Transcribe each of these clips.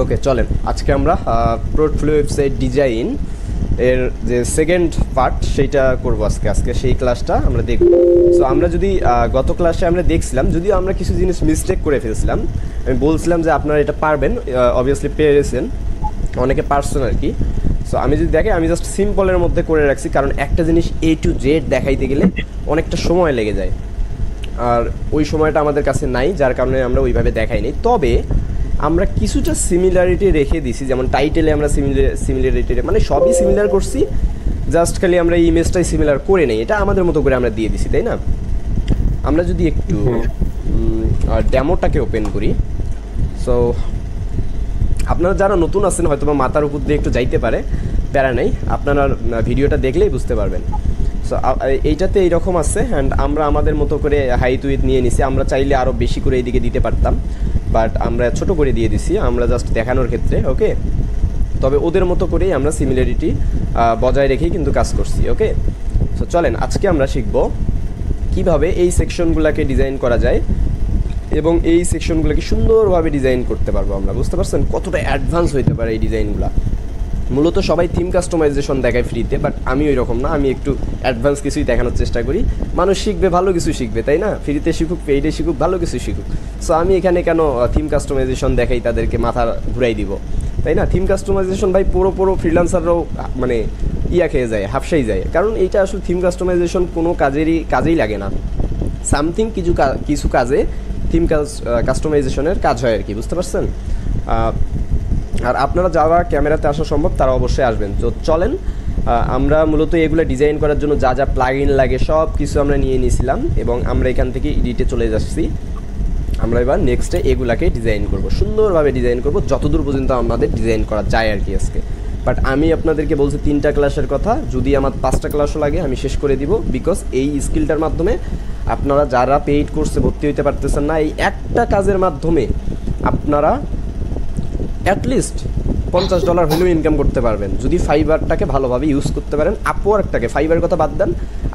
ওকে চলেন আজকে আমরা পোর্টফোলিও ওয়েবসাইট ডিজাইন এর যে সেকেন্ড পার্ট সেইটা করব আজকে সেই ক্লাসটা আমরা দেখব। সো আমরা যদি গত ক্লাসে আমরা দেখছিলাম, যদিও আমরা কিছু জিনিস মিস্টেক করে ফেলছিলাম। আমি বলছিলাম যে আপনারা এটা পারবেন, অবভিয়াসলি পেরেছেন, অনেকে পারছেন আর কি। সো আমি যদি দেখি, আমি জাস্ট সিম্পলের মধ্যে করে রাখছি, কারণ একটা জিনিস A to Z দেখাইতে গেলে অনেকটা সময় লেগে যায়, আর ওই সময়টা আমাদের কাছে নাই, যার কারণে আমরা ওইভাবে দেখাইনি। তবে আমরা কিছুটা সিমিলারিটি রেখে দিছি, যেমন টাইটেলে আমরা সিমিলারিটি মানে সবই সিমিলার করছি, জাস্ট খালি আমরা এই ইমেজটাই সিমিলার করে নেই, এটা আমাদের মতো করে আমরা দিয়ে দিছি, তাই না? আমরা যদি একটু ডেমোটাকে ওপেন করি, সো আপনারা যারা নতুন আছেন হয়তো বা মাথার উপর দিয়ে একটু যাইতে পারে, প্যারা নেই, আপনারা ভিডিওটা দেখলেই বুঝতে পারবেন। সো এইটাতে এইরকম আছে, অ্যান্ড আমরা আমাদের মতো করে হাইট উইথ নিয়ে নিছি। আমরা চাইলে আরও বেশি করে এইদিকে দিতে পারতাম, বাট আমরা ছোট করে দিয়ে দিছি, আমরা জাস্ট দেখানোর ক্ষেত্রে। ওকে, তবে ওদের মতো করেই আমরা সিমিলারিটি বজায় রেখেই কিন্তু কাজ করছি। ওকে, সো চলেন আজকে আমরা শিখব কিভাবে এই সেকশনগুলোকে ডিজাইন করা যায় এবং এই সেকশনগুলোকে সুন্দরভাবে ডিজাইন করতে পারবো আমরা। বুঝতে পারছেন কতটা অ্যাডভান্স হইতে পারে এই ডিজাইনগুলো। মূলত সবাই থিম কাস্টমাইজেশন দেখায় ফ্রিতে, বাট আমি ওই রকম না, আমি একটু অ্যাডভান্স কিছুই দেখানোর চেষ্টা করি। মানুষ শিখবে, ভালো কিছু শিখবে, তাই না? ফ্রিতে শিখুক, পেইডে শিখুক, ভালো কিছু শিখুক। সো আমি এখানে কেন থিম কাস্টমাইজেশন দেখাই, তাদেরকে মাথা ঘুরাই দিব, তাই না? থিম কাস্টমাইজেশন ভাই পুরো ফ্রিল্যান্সাররাও মানে খেয়ে যায়, হাফসাই যায়, কারণ এইটা আসলে থিম কাস্টমাইজেশন কোনো কাজেই লাগে না। সামথিং কিছু কাজে থিম কাস্টমাইজেশনের কাজ হয় আর কি, বুঝতে পারছেন? আর আপনারা যারা ক্যামেরাতে আসা সম্ভব তারা অবশ্যই আসবেন। তো চলেন, আমরা মূলত এগুলো ডিজাইন করার জন্য যা যা প্লাগ ইন লাগে সব কিছু আমরা নিয়ে নিয়েছিলাম, এবং আমরা এখান থেকে এডিটে চলে যাচ্ছি। আমরা এবার নেক্সটে এগুলাকে ডিজাইন করব, সুন্দরভাবে ডিজাইন করব, যতদূর পর্যন্ত আমাদের ডিজাইন করা যায় আর কি আজকে। বাট আমি আপনাদেরকে বলছি 3টা ক্লাসের কথা, যদি আমার 5টা ক্লাসও লাগে আমি শেষ করে দিব, বিকজ এই স্কিলটার মাধ্যমে আপনারা যারা পেইড কোর্সে ভর্তি হইতে পারতেছেন না, এই একটা কাজের মাধ্যমে আপনারা অ্যাটলিস্ট $50 হলেও ইনকাম করতে পারবেন, যদি ফাইবারটাকে ভালোভাবে ইউজ করতে পারেন। আপওয়ার্কটাকে, ফাইবার কথা বাদ দেন,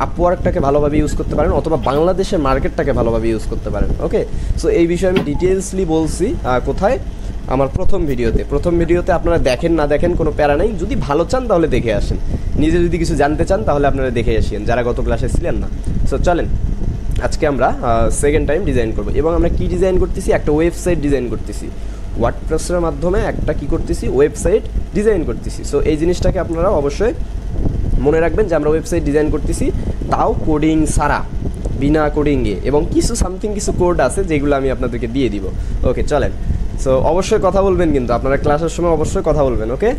আপওয়ার্কটাকে ভালোভাবে ইউজ করতে পারেন, অথবা বাংলাদেশের মার্কেটটাকে ভালোভাবে ইউজ করতে পারেন। ওকে, সো এই বিষয়ে আমি ডিটেলসলি বলছি কোথায়, আমার প্রথম ভিডিওতে। আপনারা দেখেন না দেখেন কোনো প্যারা নেই, যদি ভালো চান তাহলে দেখে আসেন, নিজে যদি কিছু জানতে চান তাহলে আপনারা দেখে আসেন, যারা গত ক্লাসে ছিলেন না। সো চলেন আজকে আমরা সেকেন্ড টাইম ডিজাইন করব, এবং আমরা কি ডিজাইন করতেছি? একটা ওয়েবসাইট ডিজাইন করতেছি, ওয়ার্ডপ্রেসের মাধ্যমে একটা কি করতেছি? ওয়েবসাইট ডিজাইন করতেছি। সো এই জিনিসটাকে আপনারা অবশ্যই মনে রাখবেন যে আমরা ওয়েবসাইট ডিজাইন করতেছি, তাও কোডিং ছাড়া, বিনা কোডিংয়ে, এবং কিছু কোড আছে যেগুলো আমি আপনাদেরকে দিয়ে দিব। ওকে চলেন, সো অবশ্যই কথা বলবেন, কিন্তু আপনারা ক্লাসের সময় অবশ্যই কথা বলবেন। ওকে,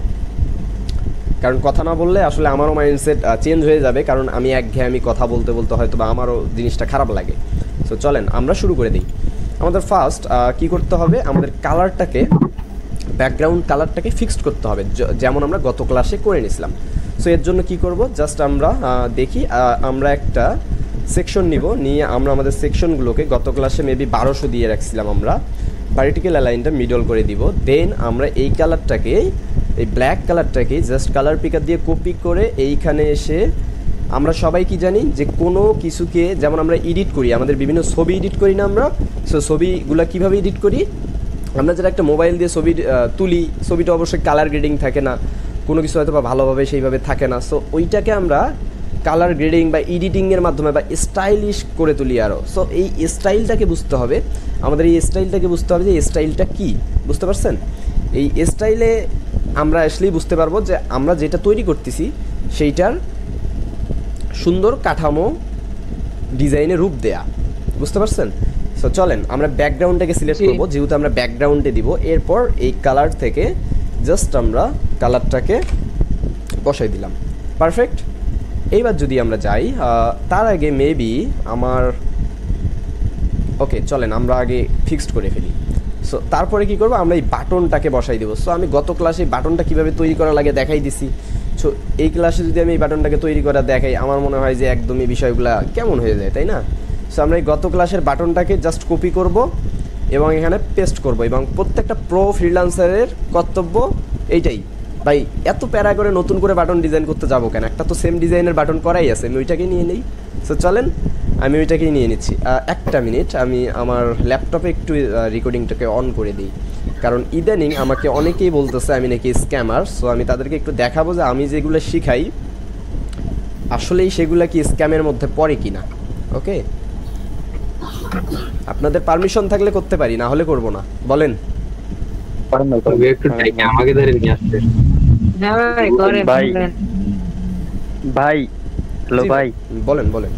কারণ কথা না বললে আসলে আমারও মাইন্ডসেট চেঞ্জ হয়ে যাবে, কারণ আমি একঘেয়েমি কথা বলতে হয়তো বা আমারও জিনিসটা খারাপ লাগে। সো চলেন আমরা শুরু করে দিই। আমাদের ফার্স্ট কি করতে হবে? আমাদের কালারটাকে, ব্যাকগ্রাউন্ড কালারটাকে ফিক্সড করতে হবে, যেমন আমরা গত ক্লাসে করে নিয়েছিলাম। সো এর জন্য কি করব? জাস্ট আমরা দেখি, আমরা একটা সেকশন নিয়ে আমরা আমাদের সেকশনগুলোকে গত ক্লাসে মেবি 1200 দিয়ে রাখছিলাম, আমরা ভার্টিক্যাল অ্যালাইনটা মিডল করে দিব। দেন আমরা এই কালারটাকে, এই ব্ল্যাক কালারটাকে জাস্ট কালার পিকার দিয়ে কপি করে এইখানে এসে, আমরা সবাই কি জানি যে কোনো কিছুকে যেমন আমরা এডিট করি, আমাদের বিভিন্ন ছবি এডিট করি না আমরা? সো ছবিগুলো কীভাবে এডিট করি? আমরা যারা একটা মোবাইল দিয়ে ছবি তুলি, ছবিটা অবশ্যই কালার গ্রেডিং থাকে না, কোনো কিছু হয়তো বা ভালোভাবে সেইভাবে থাকে না। সো ওইটাকে আমরা কালার গ্রেডিং বা এডিটিংয়ের মাধ্যমে বা স্টাইলিশ করে তুলি আরও। সো এই স্টাইলটাকে বুঝতে হবে, আমাদের এই স্টাইলটাকে বুঝতে হবে যে স্টাইলটা কী, বুঝতে পারছেন? এই স্টাইলে আমরা আসলেই বুঝতে পারবো যে আমরা যেটা তৈরি করতেছি সেইটার সুন্দর কাঠামো ডিজাইনে রূপ দেয়া, বুঝতে পারছেন? সো চলেন আমরা ব্যাকগ্রাউন্ডটাকে সিলেক্ট করবো, যেহেতু আমরা ব্যাকগ্রাউন্ডে দিব। এরপর এই কালার থেকে জাস্ট আমরা কালারটাকে বসাই দিলাম, পারফেক্ট। এইবার যদি আমরা যাই, তার আগে মেবি আমার, ওকে চলেন আমরা আগে ফিক্সড করে ফেলি। সো তারপরে কি করবো? আমরা এই বাটনটাকে বসাই দেবো। সো আমি গত ক্লাসে বাটনটা কীভাবে তৈরি করা লাগে দেখাই দিছি। সো এই ক্লাসে যদি আমি এই বাটনটাকে তৈরি করা দেখাই, আমার মনে হয় যে একদমই বিষয়গুলো কেমন হয়ে যায়, তাই না? সো আমরা এই গত ক্লাসের বাটনটাকে জাস্ট কপি করব এবং এখানে পেস্ট করব, এবং প্রত্যেকটা প্রো ফ্রিল্যান্সারের কর্তব্য এইটাই। ভাই এত প্যারা করে নতুন করে বাটন ডিজাইন করতে যাবো কেন? একটা তো সেম ডিজাইনের বাটন করাই আছে, আমি ওইটাকেই নিয়ে নিই। সো চলেন আমি ওইটাকেই নিয়ে নিচ্ছি। একটা মিনিট, আমি আমার ল্যাপটপে একটু রেকর্ডিংটাকে অন করে দিই। কারণ ইদানিং আমাকে অনেকেই বলতেছে আমি নাকি স্ক্যামার। সো আমি তাদেরকে একটু দেখাবো যে আমি যেগুলো শিখাই আসলেই সেগুলো কি স্ক্যামের মধ্যে পড়ে কিনা। ওকে, আপনাদের পারমিশন থাকলে করতে পারি, না হলে করব না, বলেন। একটু আমাকে ধরে নিয়ে আসছে ভাই ভাই হ্যালো ভাই, বলেন বলেন।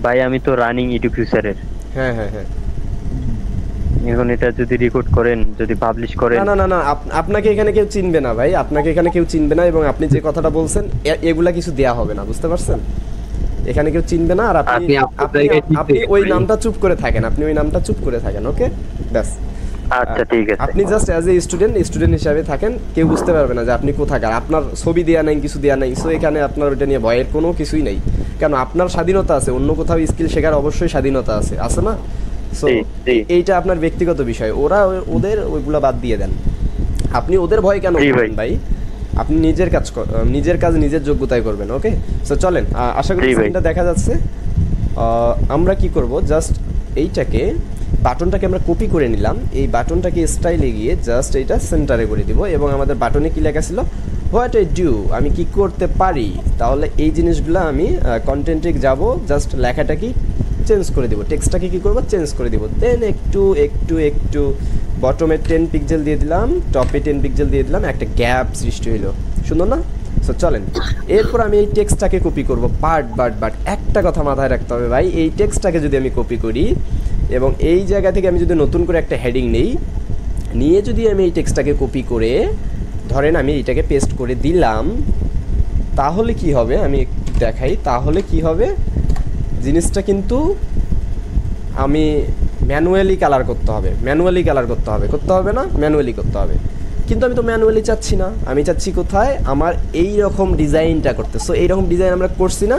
ভাই আমি তো রানিং ইউটিউব ফিউচারের। হ্যাঁ হ্যাঁ হ্যাঁ, এখন এটা যদি রেকর্ড করেন, যদি পাবলিশ করেন, না না না না, আপনাকে এখানে কেউ চিনবে না ভাই, আপনাকে এখানে কেউ চিনবে না, এবং আপনি যে কথাটা বলছেন এগুলা কিছু দেয়া হবে না, বুঝতে পারছেন? এখানে কেউ চিনবে না। আর আপনি আপনি ওই নামটা চুপ করে থাকেন, আপনি ওই নামটা চুপ করে থাকেন। ওকে, ব্যাস। আচ্ছা ঠিক আছে। আপনি জাস্ট অ্যাজ এ স্টুডেন্ট হিসাবে থাকেন, কেউ বুঝতে পারবে না যে আপনি কোথাকার, আপনার ছবি দেয়া নাই, কিছু দেয়া নাই। সো এখানে আপনার ওইটা নিয়ে ভয়ের কোনো কিছুই নেই, কেন আপনার স্বাধীনতা আছে, অন্য কোথাও স্কিল শেখার অবশ্যই স্বাধীনতা আছে, আছে না? সো এইটা আপনার ব্যক্তিগত বিষয়, ওদের ওইগুলা বাদ দিয়ে দেন। আপনি ওদের ভয় কেন করবেন ভাই? আপনি নিজের কাজ নিজের যোগ্যতায় করবেন। ওকে, সো চলেন, আশা করি স্ক্রিনটা দেখা যাচ্ছে। আমরা কি করব, জাস্ট এইটাকে বাটনটাকে আমরা কপি করে নিলাম, এই বাটনটাকে স্টাইলে গিয়ে জাস্ট এইটা সেন্টারে করে দিব, এবং আমাদের বাটনে কি লেখা ছিল, হোয়াট আই ডু, আমি কি করতে পারি। তাহলে এই জিনিসগুলো আমি কন্টেন্টে যাব, জাস্ট লেখাটা কি চেঞ্জ করে দিব, টেক্সটটাকে কি করব, চেঞ্জ করে দিব। দেন একটু একটু একটু বটমে 10 পিক্সেল দিয়ে দিলাম, টপে 10 পিক্সেল দিয়ে দিলাম, একটা গ্যাপ সৃষ্টি হইলো, সুন্দর না? সো চলেন, এরপর আমি এই টেক্সটটাকে কপি করব বাট একটা কথা মাথায় রাখতে হবে ভাই, এই টেক্সটটাকে যদি আমি কপি করি এবং এই জায়গা থেকে আমি যদি নতুন করে একটা হেডিং নেই, নিয়ে যদি আমি এই টেক্সটটাকে কপি করে ধরেন আমি এইটাকে পেস্ট করে দিলাম, তাহলে কি হবে আমি দেখাই। তাহলে কি হবে, জিনিসটা কিন্তু আমি ম্যানুয়ালি কালার করতে হবে না, ম্যানুয়ালি করতে হবে। কিন্তু আমি তো ম্যানুয়ালি চাচ্ছি না, আমি চাচ্ছি কোথায়, আমার এই রকম ডিজাইনটা করতে। সো এইরকম ডিজাইন আমরা করছি না,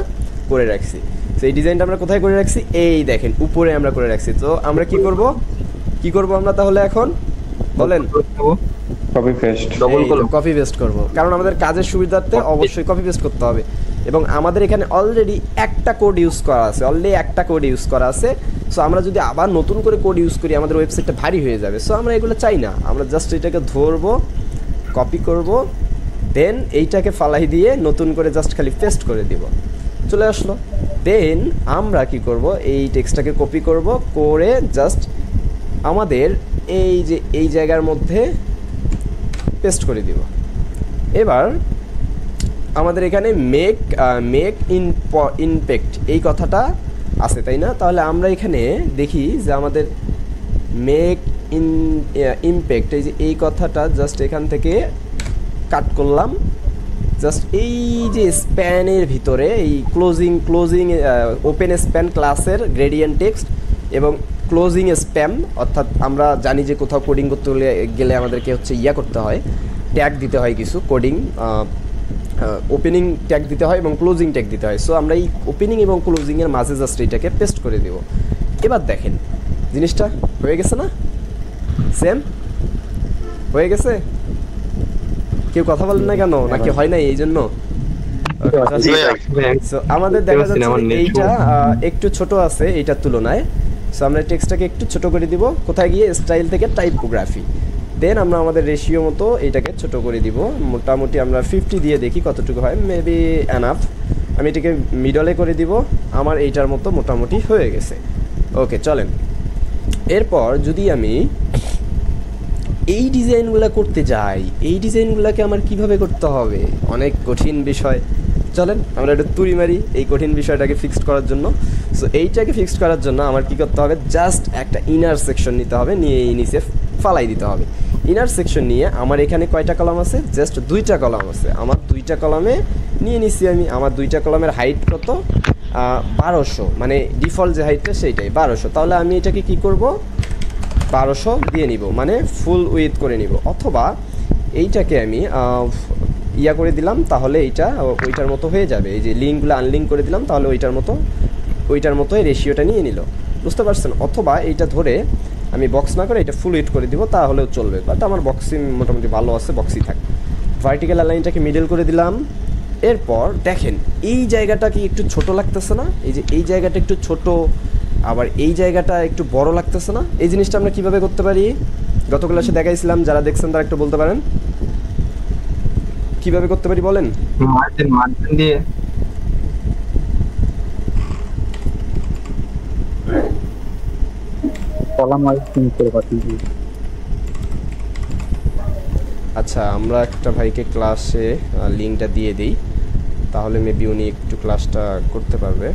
করে রাখছি। সো এই ডিজাইনটা আমরা কোথায় করে রাখছি, এই দেখেন উপরে আমরা করে রাখছি। তো আমরা কি করব আমরা তাহলে এখন বলেন, কপি পেস্ট করব, কারণ আমাদের কাজের সুবিধার্থে অবশ্যই কপি পেস্ট করতে হবে। এবং আমাদের এখানে অলরেডি একটা কোড ইউজ করা আছে। সো আমরা যদি আবার নতুন করে কোড ইউজ করি, আমাদের ওয়েবসাইটটা ভারী হয়ে যাবে। সো আমরা এগুলো চাই না, আমরা জাস্ট এটাকে ধরবো, কপি করব, দেন এইটাকে ফালাই দিয়ে নতুন করে জাস্ট খালি পেস্ট করে দিব, চলে আসলো। দেন আমরা কি করব, এই টেক্সটটাকে কপি করব, করে জাস্ট আমাদের এই যে এই জায়গার মধ্যে পেস্ট করে দিব। এবার আমাদের এখানে মেক ইমপ্যাক্ট এই কথাটা আছে, তাই না? তাহলে আমরা এখানে দেখি যে আমাদের মেক ইমপ্যাক্ট, এই যে এই কথাটা জাস্ট এখান থেকে কাট করলাম, জাস্ট এই যে স্প্যানের ভিতরে এই ক্লোজিং ওপেন স্প্যান ক্লাসের গ্রেডিয়েন্ট টেক্সট এবং ক্লোজিং স্প্যাম, অর্থাৎ আমরা জানি যে কোথাও কোডিং করতে গেলে আমাদেরকে হচ্ছে করতে হয়, ট্যাগ দিতে হয়, কিছু কোডিং ওপেনিং ট্যাগ দিতে হয় এবং ক্লোজিং ট্যাগ দিতে হয়। সো আমরা এই ওপেনিং এবং ক্লোজিংয়ের মাঝে জাস্ট এটাকে পেস্ট করে দেব। এবার দেখেন জিনিসটা হয়ে গেছে না, সেম হয়ে গেছে। কেউ কথা বলেন না কেন, নাকি হয় নাই এই জন্য? আমাদের দেখা যাচ্ছে এইটা একটু ছোট আছে এইটার তুলনায়। সো আমরা টেক্সটটাকে একটু ছোট করে দিব, কোথায় গিয়ে, স্টাইল থেকে টাইপোগ্রাফি। দেন আমরা আমাদের রেশিও মতো এইটাকে ছোট করে দিব, মোটামুটি আমরা 50 দিয়ে দেখি কতটুকু হয়, মেবি এনাফ। আমি এটাকে মিডলে করে দিব, আমার এইটার মতো মোটামুটি হয়ে গেছে। ওকে চলেন, এরপর যদি আমি এই ডিজাইনগুলো করতে যাই, এই ডিজাইনগুলোকে আমার কিভাবে করতে হবে, অনেক কঠিন বিষয়। চলেন আমরা একটু তুড়ি মারি এই কঠিন বিষয়টাকে ফিক্সড করার জন্য। সো এইটাকে ফিক্সড করার জন্য আমার কি করতে হবে, জাস্ট একটা ইনার সেকশন নিতে হবে, নিয়ে এই নিচে ফালাই দিতে হবে। ইনার সেকশন নিয়ে আমার এখানে কয়টা কলাম আছে, জাস্ট 2টা কলাম আছে। আমার 2টা কলামে নিয়ে নিচ্ছি আমি, আমার 2টা কলামের হাইট কত, 1200, মানে ডিফল্ট যে হাইটটা সেইটাই 1200। তাহলে আমি এটাকে কি করব, 1200 দিয়ে নিব, মানে ফুল উইথ করে নিব। অথবা এইটাকে আমি করে দিলাম, তাহলে এইটা ওইটার মতো হয়ে যাবে। এই যে লিঙ্কগুলো আনলিঙ্ক করে দিলাম, তাহলে ওইটার মতোই রেশিওটা নিয়ে নিল, বুঝতে পারছেন? অথবা এইটা ধরে আমি বক্স না করে এটা ফুল উইথ করে দিব, তাহলেও চলবে। বাট আমার বক্সিং মোটামুটি ভালো আছে, বক্সই থাক। ভার্টিক্যাল লাইনটাকে মিডল করে দিলাম। এরপর দেখেন এই জায়গাটা কি একটু ছোট লাগতেছে না, এই যে এই জায়গাটা একটু ছোট, আবার এই জায়গাটা একটু বড় লাগতেছে না। এই জিনিসটা আমরা কিভাবে করতে পারি, গত ক্লাসে দেখাইছিলাম, যারা দেখছেন তারা একটু বলতে পারেন কিভাবে করতে পারি বলেন। মার্জিন দিয়ে কলাম ওয়াইজ চেঞ্জ করে পাঠিয়ে। আচ্ছা, আমরা একটা ভাইকে ক্লাসে লিঙ্কটা দিয়ে দিই, তাহলে মেবি উনি একটু ক্লাসটা করতে পারবে।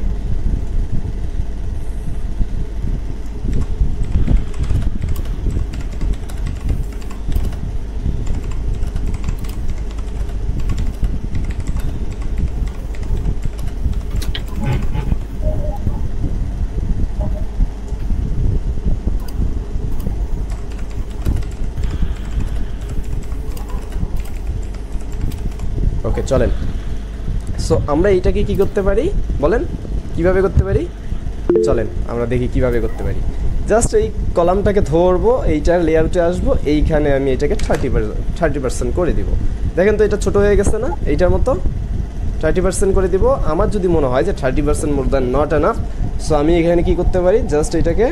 ওকে চলেন। সো আমরা এইটাকে কি করতে পারি বলেন, কিভাবে করতে পারি? চলেন আমরা দেখি কিভাবে করতে পারি। জাস্ট এই কলামটাকে ধরবো, এইটার লেআউটে আসবো, এইখানে আমি এটাকে 30% করে দিব। দেখেন তো এটা ছোট হয়ে গেছে না, এইটার মতো 30% করে দিব। আমার যদি মনে হয় যে 30% more than not enough, so আমি এখানে কি করতে পারি, জাস্ট এটাকে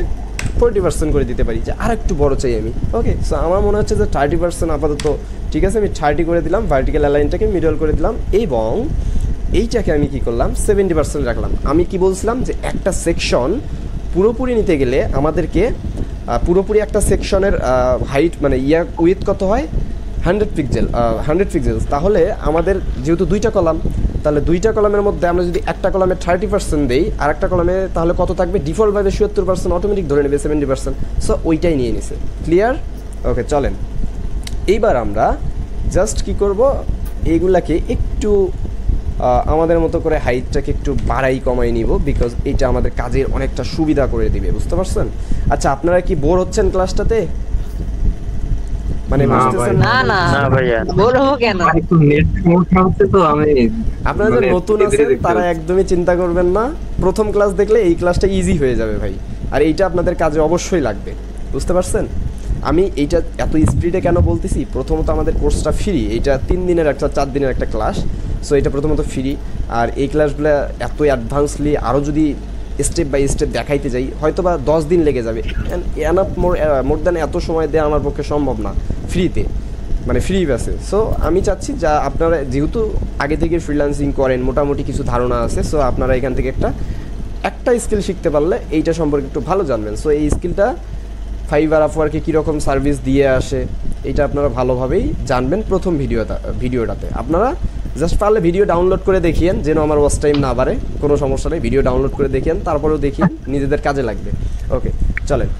40% করে দিতে পারি, যে আর একটু বড় চাই আমি। ওকে, সো আমার মনে হচ্ছে যে 30% আপাতত ঠিক আছে, আমি 30 করে দিলাম, ভার্টিক্যাল অ্যালাইনটাকে মিডল করে দিলাম, এবং এইটাকে আমি কি করলাম 70% রাখলাম। আমি কি বলছিলাম যে একটা সেকশন পুরোপুরি নিতে গেলে আমাদেরকে পুরোপুরি একটা সেকশনের হাইট মানে উইথ কত হয় 100 পিক্সেল। তাহলে আমাদের যেহেতু দুইটা কলাম, তাহলে দুইটা কলামের মধ্যে আমরা যদি একটা কলামে 30% দেই, আর একটা কলামে তাহলে কত থাকবে, ডিফল্টভাবে 77%, অটোমেটিক ধরে নেবে 70%। সো ওইটাই নিয়ে নিছে। ক্লিয়ার? ওকে চলেন, এইবার আমরা জাস্ট কি করব, এইগুলাকে একটু আমাদের মতো করে হাইটটাকে একটু বাড়াই কমাই নিব, বিকজ এটা আমাদের কাজের অনেকটা সুবিধা করে দিবে, বুঝতে পারছেন? আচ্ছা, আপনারা কি বোর হচ্ছেন ক্লাসটাতে? মানে বুঝতেছেন? না না না ভাইয়া, বোর হবো কেন? একটু নেট সমস্যা হচ্ছে তো আমি আপনারা যে নতুন আছেন তারা একদমই চিন্তা করবেন না, প্রথম ক্লাস দেখলে এই ক্লাসটা ইজি হয়ে যাবে ভাই, আর এইটা আপনাদের কাজে অবশ্যই লাগবে, বুঝতে পারছেন? আমি এইটা এত স্পিডে কেন বলতেছি, প্রথমত আমাদের কোর্সটা ফ্রি, এইটা 3 দিনের একটা 4 দিনের একটা ক্লাস, সো এটা প্রথমত ফ্রি। আর এই ক্লাসগুলো এত অ্যাডভান্সলি আরও যদি স্টেপ বাই স্টেপ দেখাইতে যাই হয়তো বা 10 দিন লেগে যাবে, এনাফ মোর দ্যান এত সময় দেওয়া আমার পক্ষে সম্ভব না ফ্রিতে, মানে ফ্রি ব্যাসে। সো আমি চাচ্ছি যা আপনারা যেহেতু আগে থেকে ফ্রিল্যান্সিং করেন, মোটামুটি কিছু ধারণা আছে, সো আপনারা এখান থেকে একটা স্কিল শিখতে পারলে এইটা সম্পর্কে একটু ভালো জানবেন। সো এই স্কিলটা ফাইবার আপওয়ার্কে কীরকম সার্ভিস দিয়ে আসে এটা আপনারা ভালোভাবেই জানবেন প্রথম ভিডিওটাতে। আপনারা জাস্ট পারলে ভিডিও ডাউনলোড করে দেখিয়েন, যেন আমার ওয়াচ টাইম না বাড়ে, কোনো সমস্যা নেই, ভিডিও ডাউনলোড করে দেখিয়েন, তারপরেও দেখিয়ে নিজেদের কাজে লাগবে। ওকে চলেন।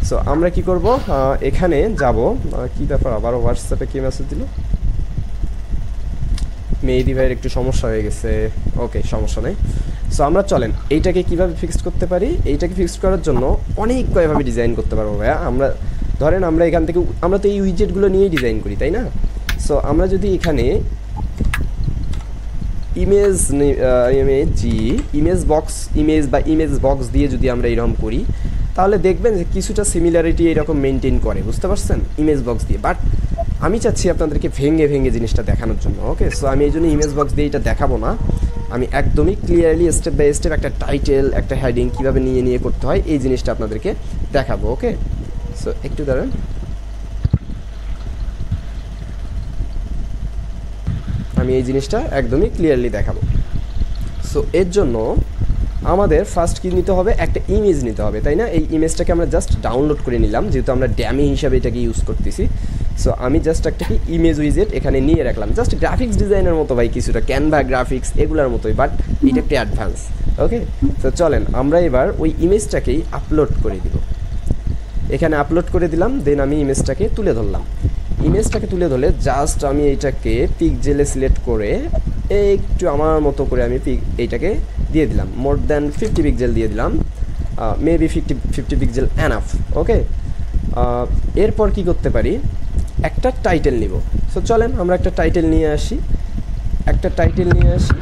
সো আমরা কি করব, এখানে যাব, কি ব্যাপার আবারও হোয়াটসঅ্যাপে কে মেসেজ দিল? মেহেদি ভাইয়ের একটু সমস্যা হয়ে গেছে। ওকে সমস্যা নেই। সো আমরা চলেন এইটাকে কিভাবে ফিক্সড করতে পারি, এইটাকে ফিক্সড করার জন্য অনেক কয়ভাবে ডিজাইন করতে পারবো ভাইয়া। আমরা ধরেন আমরা এখান থেকে আমরা তো এই উইজেটগুলো নিয়েই ডিজাইন করি, তাই না? সো আমরা যদি এখানে ইমেজ বক্স দিয়ে যদি আমরা এরকম করি, তাহলে দেখবেন যে কিছুটা সিমিলারিটি এরকম মেনটেন করে, বুঝতে পারছেন, ইমেজ বক্স দিয়ে। বাট আমি চাচ্ছি আপনাদেরকে ভেঙে ভেঙে জিনিসটা দেখানোর জন্য। ওকে, সো আমি এই জন্য ইমেজ বক্স দিয়ে এটা দেখাবো না, আমি একদমই ক্লিয়ারলি স্টেপ বাই স্টেপ একটা টাইটেল, একটা হেডিং কীভাবে নিয়ে করতে হয় এই জিনিসটা আপনাদেরকে দেখাবো। ওকে, সো একটু দাঁড়ান, আমি এই জিনিসটা একদমই ক্লিয়ারলি দেখাবো। সো এর জন্য আমাদের ফার্স্ট কী নিতে হবে, একটা ইমেজ নিতে হবে, তাই না? এই ইমেজটাকে আমরা জাস্ট ডাউনলোড করে নিলাম, যেহেতু আমরা ড্যামি হিসাবে এটাকে ইউজ করতেছি। সো আমি জাস্ট একটা কি ইমেজ উইজেট এখানে নিয়ে রাখলাম, জাস্ট গ্রাফিক্স ডিজাইনের মতো ভাই, কিছুটা ক্যানভা গ্রাফিক্স এগুলোর মতোই, বাট এটা একটু অ্যাডভান্স। ওকে, তো চলেন আমরা এবার ওই ইমেজটাকেই আপলোড করে দিব। এখানে আপলোড করে দিলাম, দেন আমি ইমেজটাকে তুলে ধরলাম। ইমেজটাকে তুলে ধরলে জাস্ট আমি এইটাকে পিক্সেলে সিলেক্ট করে একটু আমার মতো করে আমি এইটাকে দিয়ে দিলাম, মোর দ্যান 50 পিক্সেল দিয়ে দিলাম, মেবি 50 পিক্সেল এনাফ। ওকে, এরপর কি করতে পারি, একটা টাইটেল নিব। সো চলেন আমরা একটা টাইটেল নিয়ে আসি,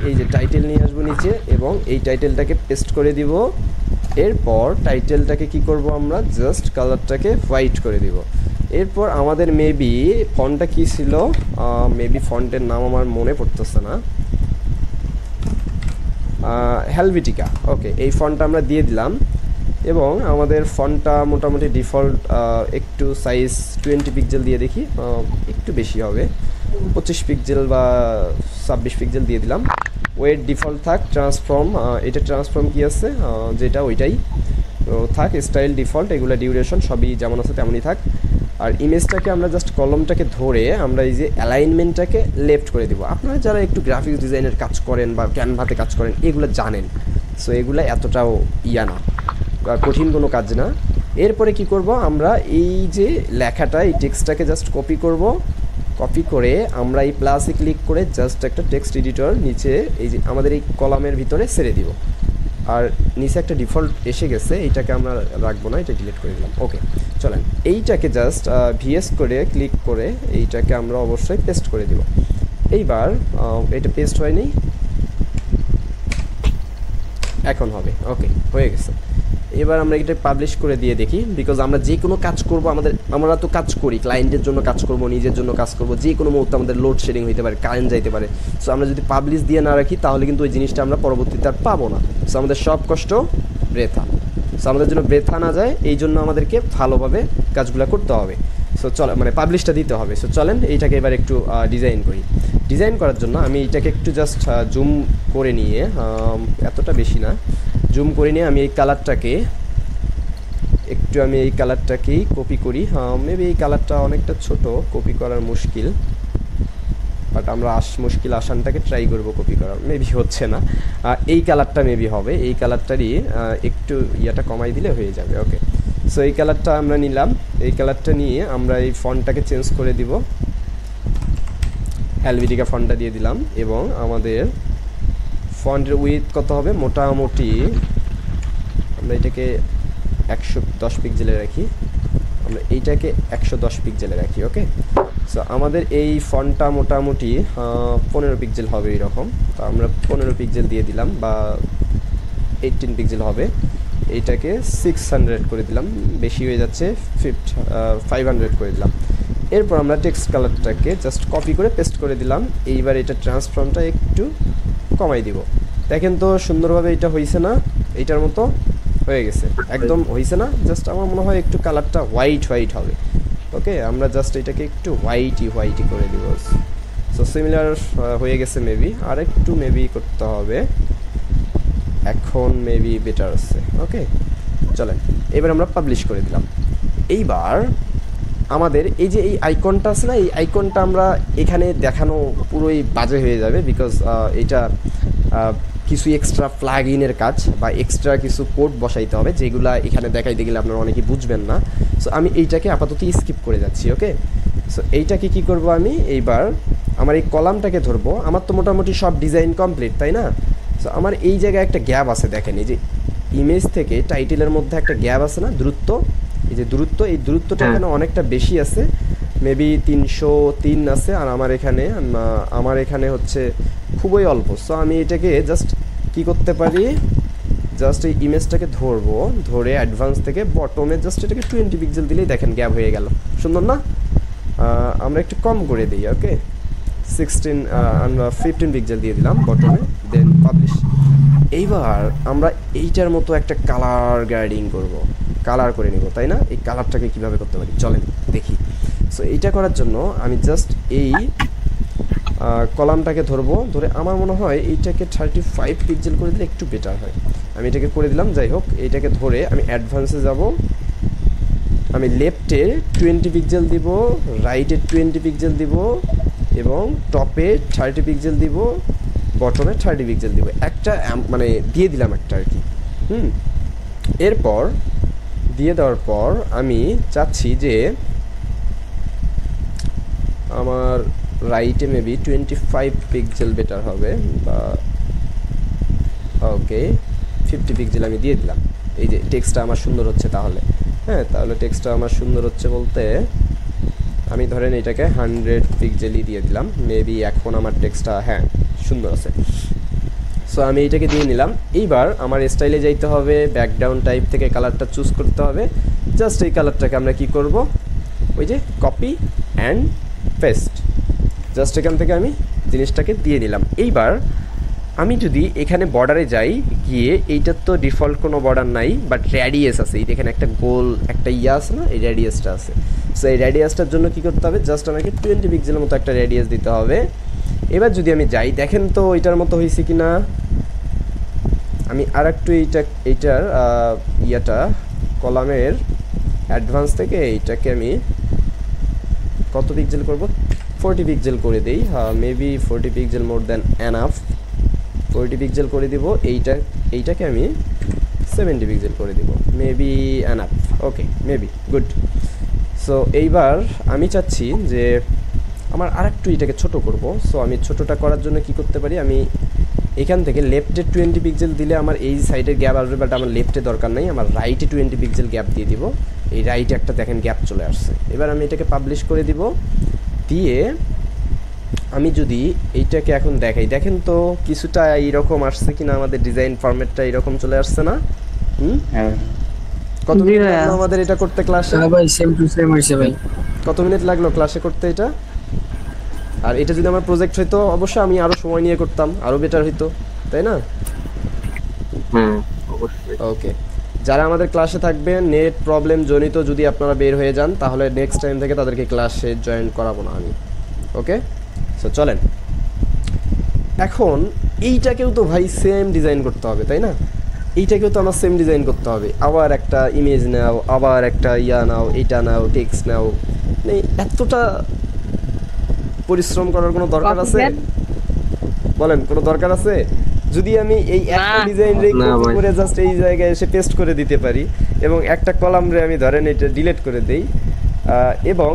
এই যে টাইটেল নিয়ে আসবো নিচে, এবং এই টাইটেলটাকে পেস্ট করে দিব। এরপর টাইটেলটাকে কি করব, আমরা জাস্ট কালারটাকে হোয়াইট করে দিব। এরপর আমাদের মেবি ফন্টটা কি ছিল, মেবি ফন্টের নাম আমার মনে পড়তেছে না, হেলভেটিকা। ওকে, এই ফন্টটা আমরা দিয়ে দিলাম। এবং আমাদের ফন্টটা মোটামুটি ডিফল্ট একটু সাইজ 20 পিক্সেল দিয়ে দেখি, একটু বেশি হবে, 25 পিক্সেল বা 26 পিক্সেল দিয়ে দিলাম। ওয়েট ডিফল্ট থাক, ট্রান্সফর্ম এটা ট্রান্সফর্ম কি আছে যেটা ওইটাই থাক, স্টাইল ডিফল্ট, এগুলো ডিউরেশন সবই যেমন আছে তেমনই থাক। আর ইমেজটাকে আমরা জাস্ট কলমটাকে ধরে আমরা এই যে অ্যালাইনমেন্টটাকে লেফট করে দিব। আপনারা যারা একটু গ্রাফিক্স ডিজাইনের কাজ করেন বা ক্যানভাতে কাজ করেন এগুলো জানেন, সো এগুলো এতটাও না, কঠিন কোনো কাজ না। এরপরে কি করব, আমরা এই যে লেখাটা এই টেক্সটটাকে জাস্ট কপি করব, কপি করে আমরা এই প্লাসে ক্লিক করে জাস্ট একটা টেক্সট এডিটর নিচে এই যে আমাদের এই কলামের ভিতরে ছেড়ে দিব। আর নিচে একটা ডিফল্ট এসে গেছে, এইটাকে আমরা রাখবো না, এটা ডিলিট করে দিলাম। ওকে চলেন এইটাকে জাস্ট ভিএস করে ক্লিক করে এইটাকে আমরা অবশ্যই পেস্ট করে দিব। এইবার এটা পেস্ট হয়নি, এখন হবে। ওকে হয়ে গেছে। এবার আমরা এটা পাবলিশ করে দিয়ে দেখি, বিকজ আমরা যে কোনো কাজ করব আমরা তো কাজ করি, ক্লায়েন্টের জন্য কাজ করব, নিজের জন্য কাজ করব, যে কোনো মুহূর্তে আমাদের লোড শেডিং হইতে পারে, কারেন্ট যাইতে পারে। সো আমরা যদি পাবলিশ দিয়ে না রাখি তাহলে কিন্তু ওই জিনিসটা আমরা পরবর্তীতে আর পাবো না। সো আমাদের সব কষ্ট বৃথা। সো আমাদের জন্য বৃথা না যায় এই জন্য আমাদেরকে ভালোভাবে কাজগুলো করতে হবে। সো মানে পাবলিশটা দিতে হবে। সো চলেন এইটাকে এবার একটু ডিজাইন করি। ডিজাইন করার জন্য আমি এইটাকে একটু জাস্ট জুম করে নিয়ে, এতটা বেশি না, জুম করে নিয়ে আমি এই কালারটাকেই কপি করি। মেবি এই কালারটা অনেকটা ছোট, কপি করার মুশকিল, বাট আমরা মুশকিল আসানটাকে ট্রাই করব কপি করার। মেবি হচ্ছে না, এই কালারটা মেবি হবে, এই কালারটারই একটু ইয়াটা কমাই দিলে হয়ে যাবে। ওকে সো এই কালারটা আমরা নিলাম, এই কালারটা নিয়ে আমরা এই ফন্টটাকে চেঞ্জ করে দিব, হেলভেটিকা ফন্টটা দিয়ে দিলাম। এবং আমাদের ফন্টের উইথ কত হবে, মোটামুটি আমরা এটাকে 110 পিক্সেলে রাখি, আমরা এইটাকে 110 পিক্সেলে রাখি। ওকে সো আমাদের এই ফন্টটা মোটামুটি 15 পিক্সেল হবে এরকম, তো আমরা 15 পিক্সেল দিয়ে দিলাম, বা 18 পিক্সেল হবে। এইটাকে 600 করে দিলাম, বেশি হয়ে যাচ্ছে, 500 করে দিলাম। এরপর আমরা টেক্সট কালারটাকে জাস্ট কপি করে পেস্ট করে দিলাম। এইবার এটা ট্রান্সফর্মটা একটু কমাই দিব। দেখেন তো সুন্দরভাবে এটা হয়েছে না, এইটার মতো হয়ে গেছে, একদম হয়েছে না। জাস্ট আমার মনে হয় একটু কালারটা হোয়াইট হবে। ওকে আমরা জাস্ট এটাকে একটু হোয়াইটি করে দিব। সো সিমিলার হয়ে গেছে, মেবি আর একটু মেবি করতে হবে, এখন মেবি বেটার আছে। ওকে চলেন এবার আমরা পাবলিশ করে দিলাম। এইবার আমাদের এই যে এই আইকনটা আছে না, এই আইকনটা আমরা এখানে দেখানো পুরোই বাজে হয়ে যাবে, বিকজ এটা কিছু এক্সট্রা প্লাগ ইনের কাজ বা এক্সট্রা কিছু কোড বসাইতে হবে, যেগুলো এখানে দেখাইতে গেলে আপনারা অনেকেই বুঝবেন না। সো আমি এইটাকে আপাতত স্কিপ করে যাচ্ছি। ওকে সো এইটাকে কি করব, আমি এইবার আমার এই কলামটাকে ধরবো। আমার তো মোটামুটি সব ডিজাইন কমপ্লিট, তাই না? সো আমার এই জায়গায় একটা গ্যাপ আছে, দেখেন এই যে ইমেজ থেকে টাইটেলের মধ্যে একটা গ্যাপ আছে না, দূরত্ব, এই যে দূরত্ব, এই দূরত্বটা এখানে অনেকটা বেশি আছে, মেবি 303 আছে, আর আমার এখানে হচ্ছে খুবই অল্প। সো আমি এটাকে জাস্ট কি করতে পারি, জাস্ট এই ইমেজটাকে ধরে অ্যাডভান্স থেকে বটমে জাস্ট এটাকে 20 পিক্সেল দিলেই দেখেন গ্যাপ হয়ে গেল, সুন্দর না? আমরা একটু কম করে দিই। ওকে 15 পিক্সেল দিয়ে দিলাম বটমে, দেন পাবলিশ। এইবার আমরা এইটার মতো একটা কালার গ্রেডিং করব, কালার করে নিব, তাই না? এই কালারটাকে কিভাবে করতে পারি চলেন দেখি। সো এইটা করার জন্য আমি জাস্ট এই কলামটাকে ধরে আমার মনে হয় এইটাকে 35 পিক্সেল করে দিলে একটু বেটার হয়। আমি এটাকে করে দিলাম। যাই হোক এইটাকে ধরে আমি অ্যাডভান্সে যাব, আমি লেফটে 20 পিক্সেল দিব, রাইটে 20 পিক্সেল দিব, এবং টপে 30 পিক্সেল দিব, বটমে 30 পিক্সেল দিব, একটা মানে দিয়ে দিলাম একটা আর কি। এরপর দিয়ে দেওয়ার পর আমি চাচ্ছি যে আমার রাইটে মেবি 25 পিক্সেল বেটার হবে, বা ওকে 50 পিক্সেল আমি দিয়ে দিলাম। এই যে টেক্সটটা আমার সুন্দর হচ্ছে তাহলে, হ্যাঁ তাহলে টেক্সটটা আমার সুন্দর হচ্ছে বলতে আমি ধরেন এটাকে 100 পিক্সেলই দিয়ে দিলাম, মেবি এখন আমার টেক্সটটা হ্যাঁ সুন্দর আছে। সো আমি এইটাকে দিয়ে নিলাম। এইবার আমার স্টাইলে যাইতে হবে, ব্যাকগ্রাউন্ড টাইপ থেকে কালারটা চুজ করতে হবে। জাস্ট এই কালারটাকে আমরা কি করব, ওই যে কপি অ্যান্ড পেস্ট, জাস্ট এখান থেকে আমি জিনিসটাকে দিয়ে নিলাম। এইবার আমি যদি এখানে বর্ডারে যাই, গিয়ে এইটার তো ডিফল্ট কোনো বর্ডার নাই, বাট রেডিয়াস আছে, এই এখানে একটা গোল একটা ইয়া আছে না, এই রেডিয়াসটা আছে। সো এই রেডিয়াসটার জন্য কি করতে হবে, জাস্ট আমাকে 20 পিক্সেলের মতো একটা রেডিয়াস দিতে হবে। এবার যদি আমি যাই, দেখেন তো এইটার মতো হয়েছে কি না। আমি আর একটু এইটার ইয়াটা কলামের অ্যাডভান্স থেকে এইটাকে আমি কত পিক্সেল করব, 40 পিক্সেল করে দিই। Maybe 40 pixel more than enough. 40 pixel করে দিব। এইটাকে আমি 70 পিক্সেল করে দিব, মেবি এনাফ। ওকে, মেবি গুড। সো এইবার আমি চাচ্ছি যে আমার আর একটু এটাকে ছোটো করব। সো আমি ছোটোটা করার জন্য কি করতে পারি, আমি এখান থেকে লেফটে 20 পিক্সেল দিলে আমার এই সাইডের গ্যাপ আসবে, বাট আমার লেফটে দরকার নেই, আমার রাইটে 20 পিক্সেল গ্যাপ দিয়ে দিব। এই রাইটে একটা দেখেন গ্যাপ চলে আসছে। এবার আমি এটাকে পাবলিশ করে দিব। দিয়ে আমি যদি এইটাকে এখন দেখাই, দেখেন তো কিছুটা এইরকম আসছে কিনা, আমাদের ডিজাইন ফরম্যাটটা এইরকম চলে আসছে না। কত মিনিট লাগলো আমাদের এটা করতে ক্লাসে? ভাই সেম টু সেম হইছে ভাই। কত মিনিট লাগলো ক্লাসে করতে এটা? আর এটা যদি আমার প্রজেক্ট হইতো, অবশ্যই আমি আরো সময় নিয়ে করতাম, আরো বেটার হইতো, তাই না? অবশ্যই। ওকে, যারা আমাদের ক্লাসে থাকবেন, নেট প্রবলেম জনিত যদি আপনারা বের হয়ে যান, তাহলে নেক্সট টাইম থেকে তাদেরকে ক্লাসে জয়েন করাবো না আমি। ওকে, সো চলেন। এখন এইটাকেও তো ভাই সেম ডিজাইন করতে হবে, তাই না? এইটাকেও তো আমার সেম ডিজাইন করতে হবে। আবার একটা ইমেজ নাও, আবার একটা ইয়া নাও, এইটা নাও, টেক্সট নাও, মানে এতটা পরিশ্রম করার কোনো দরকার আছে? বলেন, কোনো দরকার আছে? যদি আমি এই একটা ডিজাইন রে কপি করে জাস্ট এই জায়গায় এসে পেস্ট করে দিতে পারি, এবং একটা কলাম রে আমি ধরেন এটা ডিলিট করে দেই, এবং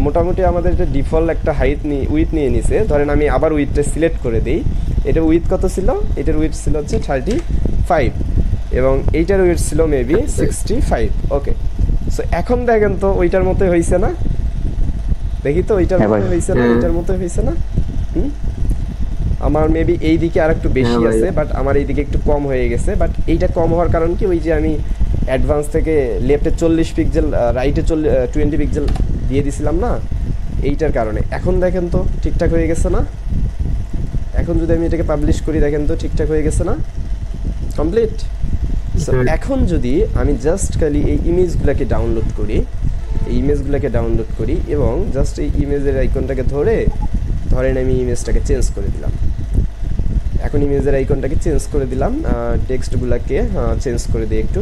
মোটামুটি আমাদের এটা ডিফল্ট একটা হাইট উইথ নিয়ে নিছে, ধরেন আমি আবার উইথটা সিলেক্ট করে দিই। এটা উইথ কত ছিল? এটার উইথ ছিল হচ্ছে 35, এবং এইটার উইথ ছিল মেবি 65। ওকে, সো এখন দেখেন তো ওইটার মতোই হয়েছে না? দেখি তো ওইটার মতোই হয়েছে না? ওইটার মতোই হয়েছে না? আমার মেবি এই দিকে আর একটু বেশি আছে, বাট আমার এই দিকে একটু কম হয়ে গেছে। বাট এইটা কম হওয়ার কারণ কি, ওই যে আমি অ্যাডভান্স থেকে লেফটে 40 পিক্সেল, রাইটে 20 পিক্সেল দিয়ে দিছিলাম না, এইটার কারণে। এখন দেখেন তো ঠিকঠাক হয়ে গেছে না? এখন যদি আমি এটাকে পাবলিশ করি, দেখেন তো ঠিকঠাক হয়ে গেছে না? কমপ্লিট। সো এখন যদি আমি জাস্ট খালি এই ইমেজগুলোকে ডাউনলোড করি, এবং জাস্ট এই ইমেজের আইকনটাকে ধরেন আমি ইমেজটাকে চেঞ্জ করে দিলাম। এখন ইমেজের আইকনটাকে চেঞ্জ করে দিলাম, টেক্সটগুলোকে চেঞ্জ করে দিই একটু,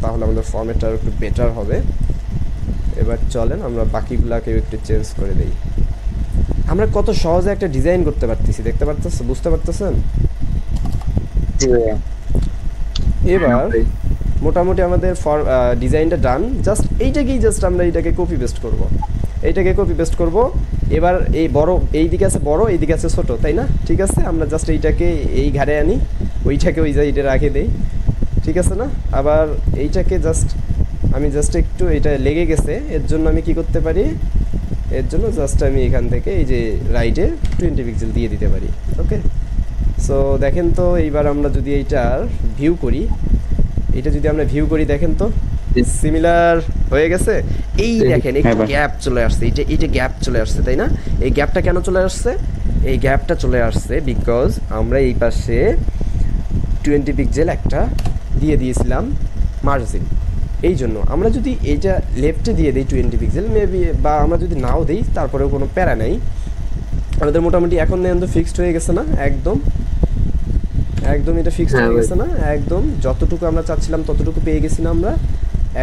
তাহলে আমাদের ফরম্যাটটা একটু বেটার হবে। এবার চলেন আমরা বাকিগুলোকেও একটু চেঞ্জ করে দিই। আমরা কত সহজে একটা ডিজাইন করতে পারতেছি, দেখতে পারতেছেন, বুঝতে পারতেছেন? এবার মোটামুটি আমাদের ডিজাইনটা ডান। জাস্ট আমরা এইটাকে কপি পেস্ট করব। এবার এই বড় এইদিকে আছে বড়, এইদিকে আছে ছোট, তাই না? ঠিক আছে, আমরা জাস্ট এইটাকে এই ঘাড়ে আনি, ওইটাকে ওই জায়গায় রাখে দেই, ঠিক আছে না? আবার এইটাকে আমি একটু এটা লেগে গেছে, এর জন্য আমি কি করতে পারি, এর জন্য জাস্ট আমি এখান থেকে এই যে রাইটে 20 পিক্সেল দিয়ে দিতে পারি। ওকে, সো দেখেন তো এইবার আমরা যদি এইটার ভিউ করি, দেখেন তো সিমিলার হয়ে গেছে। এই দেখেন একটু গ্যাপ চলে আসছে, এইটা গ্যাপ চলে আসছে, তাই না? এই গ্যাপটা কেন চলে আসছে? এই গ্যাপটা চলে আসছে বিকজ আমরা এই পাশে 20 পিক্সেল একটা দিয়ে দিয়েছিলাম মার্জিন। এই জন্য আমরা যদি এইটা লেফটে দিয়ে দিই 20 পিক্সেল মেবি, বা আমরা যদি নাও দিই, তারপরেও কোনো প্যারা নাই। আমাদের মোটামুটি এখন তো ফিক্সড হয়ে গেছে না? একদম এটা ফিক্সড হয়ে গেছে না? একদম যতটুকু আমরা চাচ্ছিলাম ততটুকু পেয়ে গেছি না আমরা?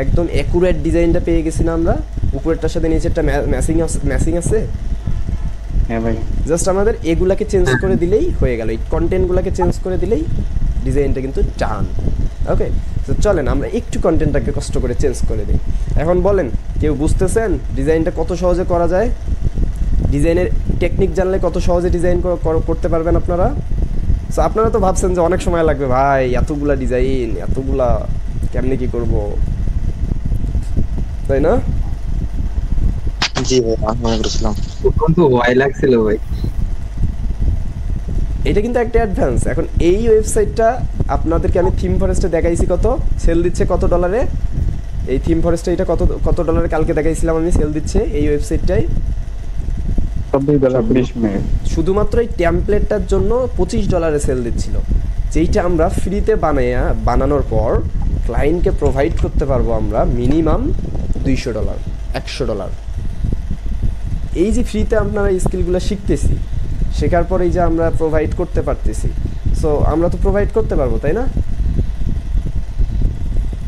একদম অ্যাকুরেট ডিজাইনটা পেয়ে গেছি না আমরা? উপরেরটার সাথে নিচেরটা ম্যাচিং আছে। হ্যাঁ ভাই, জাস্ট আমাদের এগুলাকে চেঞ্জ করে দিলেই হয়ে গেল, এই কন্টেন্টগুলোকে চেঞ্জ করে দিলেই ডিজাইনটা কিন্তু ডান। ওকে, তো চলেন আমরা একটু কন্টেন্টটাকে কষ্ট করে চেঞ্জ করে দিই। এখন বলেন, কেউ বুঝতেছেন ডিজাইনটা কত সহজে করা যায়? ডিজাইনের টেকনিক জানলে কত সহজে ডিজাইন করতে পারবেন আপনারা? সো আপনারা তো ভাবছেন যে অনেক সময় লাগবে, ভাই এতগুলা ডিজাইন, এতগুলা কেমনে কি করব, তাই না? জি ভাই, আমি মনে করছিলাম তখন তো ভয় লাগছিল ভাই। এটা কিন্তু একটা অ্যাডভান্স। এখন এই ওয়েবসাইটটা আপনাদেরকে আমি থিম ফরেস্টে দেখাইছি, কত সেল দিচ্ছে, কত ডলারে এই থিম ফরেস্টে, এটা কত ডলারে কালকে দেখাইছিলাম আমি, সেল দিচ্ছে এই ওয়েবসাইটটাই। $24.20 শুধুমাত্র এই টেমপ্লেটটার জন্য $25 সেল দিচ্ছিল, যেইটা আমরা ফ্রিতে বানানোর পর ক্লায়েন্টকে প্রোভাইড করতে পারবো আমরা মিনিমাম $200, $100। এই যে ফ্রিতে আপনারা এই স্কিলগুলো শিখতেছি, শেখার পর এই যে আমরা প্রোভাইড করতে পারতেছি, সো আমরা তো প্রোভাইড করতে পারবো, তাই না?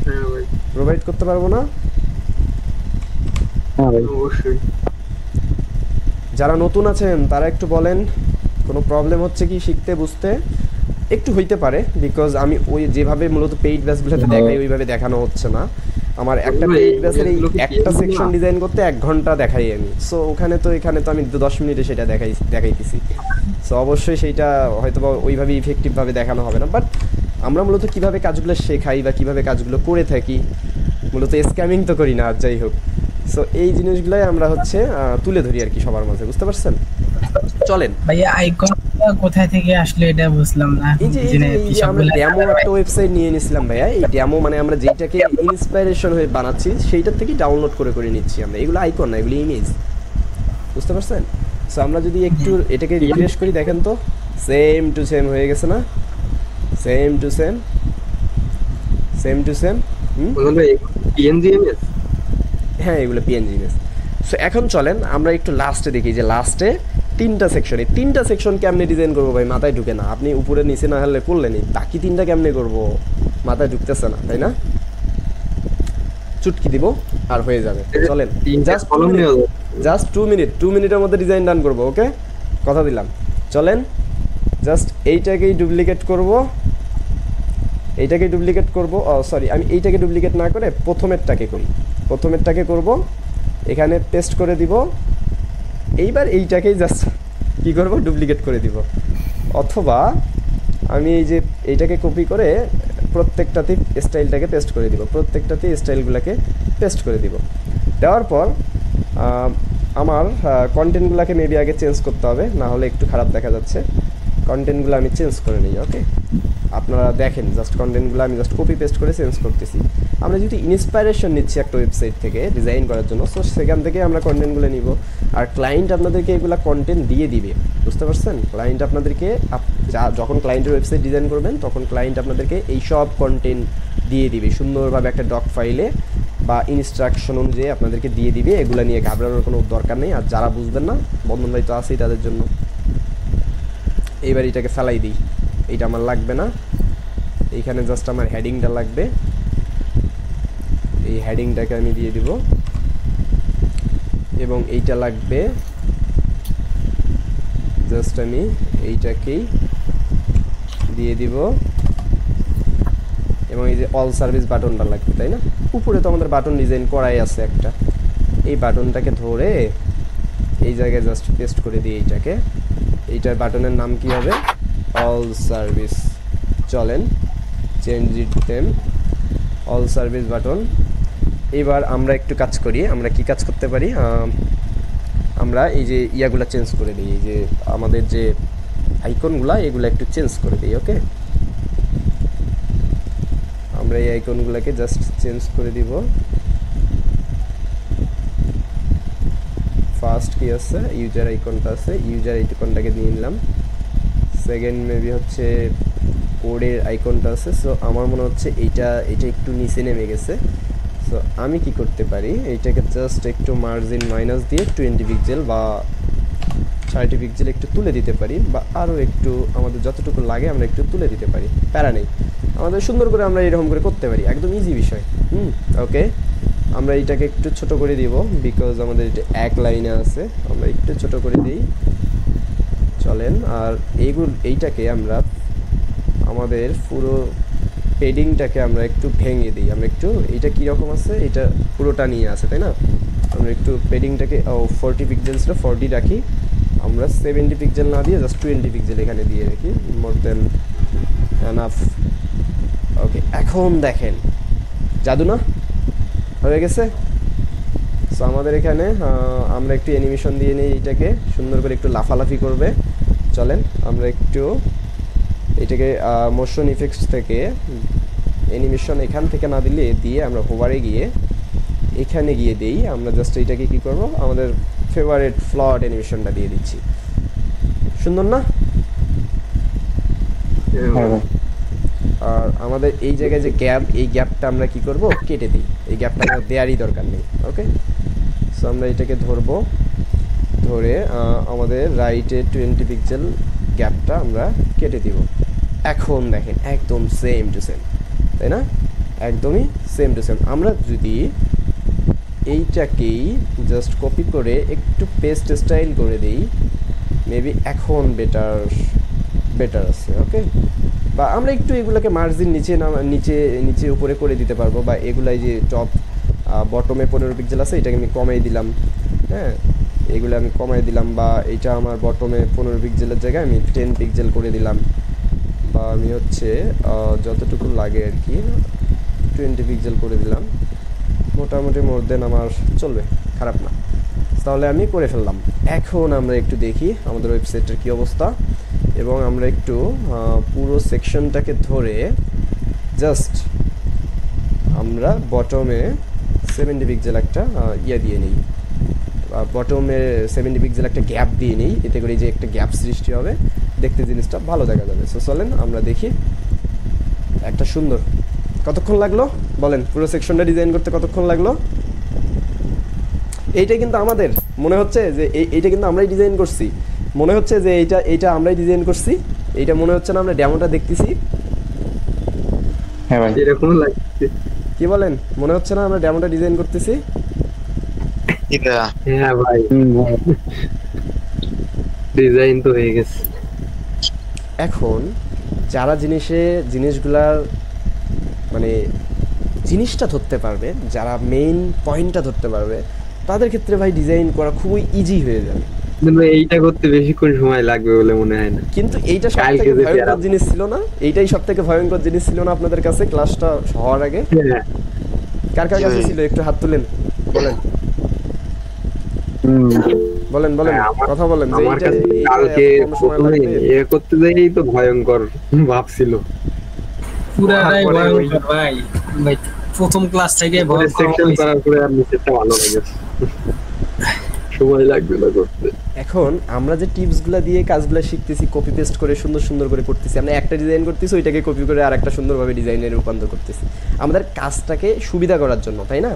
হ্যাঁ ভাই, প্রোভাইড করতে পারবো না? হ্যাঁ ভাই অবশ্যই। যারা নতুন আছেন তারা একটু বলেন কোনো প্রবলেম হচ্ছে কি শিখতে বুঝতে? একটু হইতে পারে, বিকজ আমি ওই যেভাবে মূলত পেইড ব্যাচগুলোতে দেখাই ওইভাবে দেখানো হচ্ছে না। আমার একটা পেইড ব্যাচের এই একটা সেকশন ডিজাইন করতে 1 ঘন্টা দেখাই আমি, সো এখানে তো আমি 10 মিনিটে সেটা দেখাইতেছি। সো অবশ্যই সেইটা হয়তো বা ওইভাবে ইফেক্টিভভাবে দেখানো হবে না, বাট আমরা মূলত কীভাবে কাজগুলো শেখাই বা কীভাবে কাজগুলো করে থাকি, মূলত স্ক্যামিং তো করি না, যাই হোক। সো এই জিনিসগুলাই আমরা হচ্ছে তুলে ধরি আর কি সবার মাঝে, বুঝতে পারছেন? চলেন ভাইয়া আইকনটা কোথায় থেকে আসলে এটা বুঝলাম না। এই যে আমরা ডেমো একটা ওয়েবসাইট নিয়ে নিয়েছিলাম ভাইয়া, এই ডেমো মানে আমরা যেটাকে ইন্সপাইরেশন হয়ে বানাচ্ছি সেইটার থেকে ডাউনলোড করে নিচ্ছি আমরা। এগুলো আইকন না, এগুলো ইমেজ, বুঝতে পারছেন? সো আমরা যদি একটু এটাকে রিফ্রেশ করি, দেখেন তো সেম টু সেম হয়ে গেছে না? Same to same. PNG image, হ্যাঁ এগুলো পিএনজি ইমেজ। সো এখন চলেন আমরা একটু লাস্টে দেখি, যে লাস্টে 3টা সেকশন, এই 3টা সেকশন কেমনে ডিজাইন করবো ভাই মাথায় ঢুকে না। আপনি উপরে নিচে না হলে করলেনই, বাকি 3টা কেমনে করবো মাথায় ঢুকতেছে না, তাই না? চুটকি দিব আর হয়ে যাবে। চলেন জাস্ট 2 মিনিটের মধ্যে ডিজাইন ডান করবো, ওকে? কথা দিলাম। চলেন জাস্ট এইটাকেই ডুপ্লিকেট করব, সরি আমি এইটাকে ডুপ্লিকেট না করে প্রথমেরটাকে করব, এখানে পেস্ট করে দিব। এইবার এইটাকেই জাস্ট কী করব, ডুপ্লিকেট করে দিব। অথবা আমি এই যে এইটাকে কপি করে প্রত্যেকটাতে স্টাইলটাকে পেস্ট করে দিব, প্রত্যেকটাতে স্টাইলগুলোকে পেস্ট করে দিব। দেওয়ার পর আমার কন্টেন্টগুলোকে মেবি আগে চেঞ্জ করতে হবে, না হলে একটু খারাপ দেখা যাচ্ছে। কন্টেন্টগুলো আমি চেঞ্জ করে নিই, ওকে? আপনারা দেখেন জাস্ট কন্টেন্টগুলো আমি জাস্ট কপি পেস্ট করে চেঞ্জ করতেছি। আমরা যদি ইন্সপাইরেশন নিচ্ছি একটা ওয়েবসাইট থেকে ডিজাইন করার জন্য, সো সেখান থেকে আমরা কন্টেন্টগুলো নিব, আর ক্লায়েন্ট আপনাদেরকে এগুলো কন্টেন্ট দিয়ে দিবে, বুঝতে পারছেন? ক্লায়েন্ট আপনাদেরকে যখন ক্লায়েন্টের ওয়েবসাইট ডিজাইন করবেন তখন ক্লায়েন্ট আপনাদেরকে এই সব কন্টেন্ট দিয়ে দিবে সুন্দরভাবে একটা ডক ফাইলে বা ইনস্ট্রাকশন অনুযায়ী আপনাদেরকে দিয়ে দিবে। এগুলো নিয়ে ঘাবড়ানোর কোনো দরকার নেই। আর যারা বুঝবেন না, বন্ধন ভাই তো আছেই তাদের জন্য। এইবার এটাকে ফেলাই দিই, এইটা আমার লাগবে না। এইখানে জাস্ট আমার হেডিংটা লাগবে, এই হেডিংটাকে আমি দিয়ে দিব, এবং এইটা লাগবে জাস্ট আমি এইটাকেই দিয়ে দিব, এবং এই যে অল সার্ভিস বাটনটা লাগবে, তাই না? উপরে তো আমাদের বাটন ডিজাইন করাই আছে একটা, এই বাটনটাকে ধরে এই জায়গায় জাস্ট পেস্ট করে দিই এইটাকে। এইটার বাটনের নাম কি হবে? All service. চলেন change it name all service button. এবার আমরা একটু কাজ করি, আমরা কি কাজ করতে পারি? আমরা এই যে ইয়াগুলো চেঞ্জ করে দিই, এই যে আমাদের যে আইকনগুলো এগুলো একটু চেঞ্জ করে দিই, ওকে? আমরা এই আইকনগুলোকে জাস্ট চেঞ্জ করে দিব। ফার্স্ট কি আছে? ইউজার আইকনটা আছে, ইউজার আইকনটাকে নিয়ে নিলাম। সেকেন্ড মেবি হচ্ছে কোডের আইকনটা আছে। সো আমার মনে হচ্ছে এইটা একটু নিচে নেমে গেছে। সো আমি কি করতে পারি, এইটাকে জাস্ট একটু মার্জিন মাইনাস দিয়ে 20 পিক্সেল বা 30 পিক্সেল একটু তুলে দিতে পারি, বা আরও একটু আমাদের যতটুকু লাগে আমরা একটু তুলে দিতে পারি, প্যারা নেই। আমাদের সুন্দর করে আমরা এরকম করে করতে পারি, একদম ইজি বিষয়। ওকে, আমরা এইটাকে একটু ছোট করে দিব, বিকজ আমাদের এটা এক লাইনে আছে, আমরা একটু ছোট করে দিই। চলেন, আর এইটাকে আমরা আমাদের পুরো পেডিংটাকে আমরা একটু ভেঙে দিই। আমরা একটু এইটা কীরকম আছে, এটা পুরোটা নিয়ে আসে, তাই না? আমরা একটু পেডিংটাকে 40 পিক্সেলসটা 40 রাখি, আমরা 70 পিক্সেল না দিয়ে জাস্ট 20 পিক্সেল এখানে দিয়ে রাখি, মোর দেন এনাফ। ওকে, এখন দেখেন জাদু না হয়ে গেছে। সো আমাদের এখানে আমরা একটু অ্যানিমেশন দিয়ে নিই, এইটাকে সুন্দর করে একটু লাফালাফি করবে। চলেন আমরা একটু এটাকে মোশন ইফেক্টস থেকে অ্যানিমেশন এখান থেকে না দিয়ে আমরা হোভারে গিয়ে এখানে গিয়ে দেই। আমরা জাস্ট এইটাকে কী করবো, আমাদের ফেভারিট ফ্লট অ্যানিমেশনটা দিয়ে দিচ্ছি। সুন্দর না? আর আমাদের এই জায়গায় যে গ্যাপ, এই গ্যাপটা আমরা কি করব, কেটে দিই। এই গ্যাপটা আমরা দেওয়ারই দরকার নেই। ওকে, সো আমরা এটাকে ধরবো, ধরে আমাদের রাইটে 20 পিক্সেল গ্যাপটা আমরা কেটে দিব। এখন দেখেন একদম সেম টু সেম, তাই না? একদমই সেম টু সেম। আমরা যদি এইটাকেই জাস্ট কপি করে একটু পেস্ট স্টাইল করে দিই, মেবি এখন বেটার আছে। ওকে, বা আমরা একটু এগুলোকে মার্জিন নিচে উপরে করে দিতে পারবো, বা এগুলাই যে টপ বটমে 15 পিক্সেল আছে এটাকে আমি কমাই দিলাম। হ্যাঁ, এগুলো আমি কমাই দিলাম, বা এটা আমার বটমে 15 পিক্সেলের জায়গায় আমি 10 পিক্সেল করে দিলাম, বা আমি হচ্ছে যতটুকু লাগে আর কি 20 পিক্সেল করে দিলাম। মোটামুটি মোর দেন আমার চলবে, খারাপ না। তাহলে আমি করে ফেললাম। এখন আমরা একটু দেখি আমাদের ওয়েবসাইটের কি অবস্থা, এবং আমরা একটু পুরো সেকশনটাকে ধরে জাস্ট আমরা বটমে 70 পিক্সেল একটা দিয়ে নিই, বটমে 70 পিক্সেল একটা গ্যাপ দিয়ে নিই। এতে করে যে একটা গ্যাপ সৃষ্টি হবে, দেখতে জিনিসটা ভালো দেখা যাবে। সো চলেন আমরা দেখি একটা সুন্দর। কতক্ষণ লাগলো বলেন পুরো সেকশনটা ডিজাইন করতে? কতক্ষণ লাগলো? এইটা কিন্তু আমাদের মনে হচ্ছে যে এইটা কিন্তু আমরাই ডিজাইন করছি, মনে হচ্ছে যে এইটা আমরাই ডিজাইন করছি। এইটা মনে হচ্ছে না আমরা ডেমোটা দেখতেছি? হ্যাঁ ভাই, এরকম লাগছে। কি বলেন, মনে হচ্ছে না আমরা ডেমোটা ডিজাইন করতেছি? হ্যাঁ ভাই, ডিজাইন তো হয়ে গেছে। এখন যারা জিনিসগুলার মানে জিনিসটা ধরতে পারবে, যারা মেইন পয়েন্টটা ধরতে পারবে, তাদের ক্ষেত্রে ভাই ডিজাইন করা খুবই ইজি হয়ে যাবে। কিন্তু এইটা করতে বেশিক্ষণ সময় লাগবে বলে মনে হয় না। কিন্তু এইটা সবথেকে ভয়ঙ্কর জিনিস ছিল না? এইটাই সবথেকে ভয়ঙ্কর জিনিস ছিল না আপনাদের কাছে ক্লাসটা হওয়ার আগে? হ্যাঁ, কার কার কাছে ছিল একটু হাত তুলেন, বলেন বলেন বলেন, কথা বলেন যে আমার কাছে কালকে এ করতে যাই তো ভয়ঙ্কর ভাবছিল। পুরাটাই ভয়ঙ্কর ভাই। ভাই প্রথম ক্লাস থেকে সেকশন করার পরে আর নিচেরটা ভালো লাগে, সময় লাগবে না করতে। এখন আমরা যে টিপসগুলো দিয়ে কাজগুলো শিখতেছি, কপি পেস্ট করে সুন্দর সুন্দর করে করতেছি, আমরা একটা ডিজাইন করতেছি, ওইটাকে কপি করে আর একটা সুন্দরভাবে ডিজাইনে রূপান্তর করতেছি আমাদের কাজটাকে সুবিধা করার জন্য, তাই না?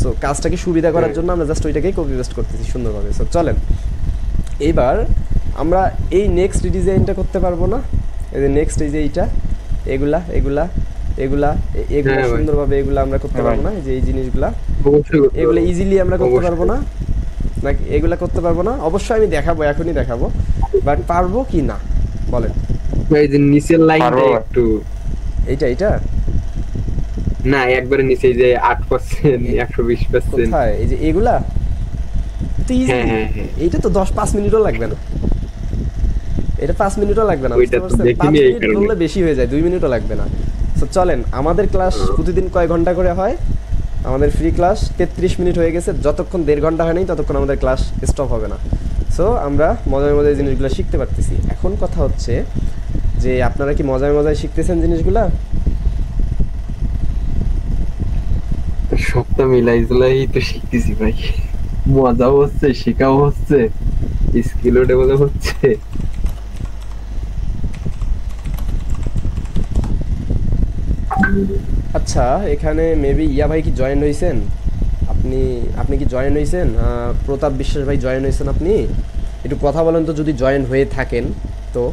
সো কাজটাকে সুবিধা করার জন্য আমরা জাস্ট ওইটাকেই কপি পেস্ট করতেছি সুন্দরভাবে। সো চলেন এইবার আমরা এই নেক্সট ডিজাইনটা করতে পারবো না? এই যে নেক্সট, এই যে এইটা, এগুলা এগুলা এগুলা এগুলা সুন্দরভাবে এগুলা আমরা করতে পারবো না? এই যে এই জিনিসগুলা এগুলো ইজিলি আমরা করতে পারবো না নাকি? এগুলা করতে পারবো না? অবশ্যই আমি দেখাবো, এখনই দেখাবো, বাট পারবো কি না বলেন? এই যে নিচের লাইনটা একটু এইটা না, একবারে নিচে যে 8% 120%। কোথায়? এই যে এগুলা তো ইজি। হ্যাঁ, এইটা তো 10-5 মিনিটও লাগবে না, এটা 5 মিনিটও লাগবে না, ওইটা তো দেখিনি, 5 এই মিনিট কারণে বললে বেশি হয়ে যায়, 2 মিনিটও লাগবে না। তো চলেন, আমাদের ক্লাস প্রতিদিন কয় ঘন্টা করে হয়? আমাদের ফ্রি ক্লাস 33 মিনিট হয়ে গেছে, যতক্ষণ 1.5 ঘন্টা হয় নাই ততক্ষণ আমাদের ক্লাস স্টপ হবে না। সো আমরা মজায় মজায় জিনিসগুলো শিখতে পারতেছি। এখন কথা হচ্ছে যে আপনারা কি মজায় মজায় শিখতেছেন জিনিসগুলা? সবটা মিলাই জুলাই তো শিখতেছি ভাই, মজাও হচ্ছে, শেখাও হচ্ছে, স্কিলও ডেভেলপ হচ্ছে। আচ্ছা, এখানে মেবি ইয়া ভাই কি জয়েন হয়েছেন? আপনি কি জয়েন হয়েছেন? প্রতাপ বিশ্বাস ভাই জয়েন হয়েছেন? আপনি একটু কথা বলেন তো, যদি জয়েন হয়ে থাকেন তো,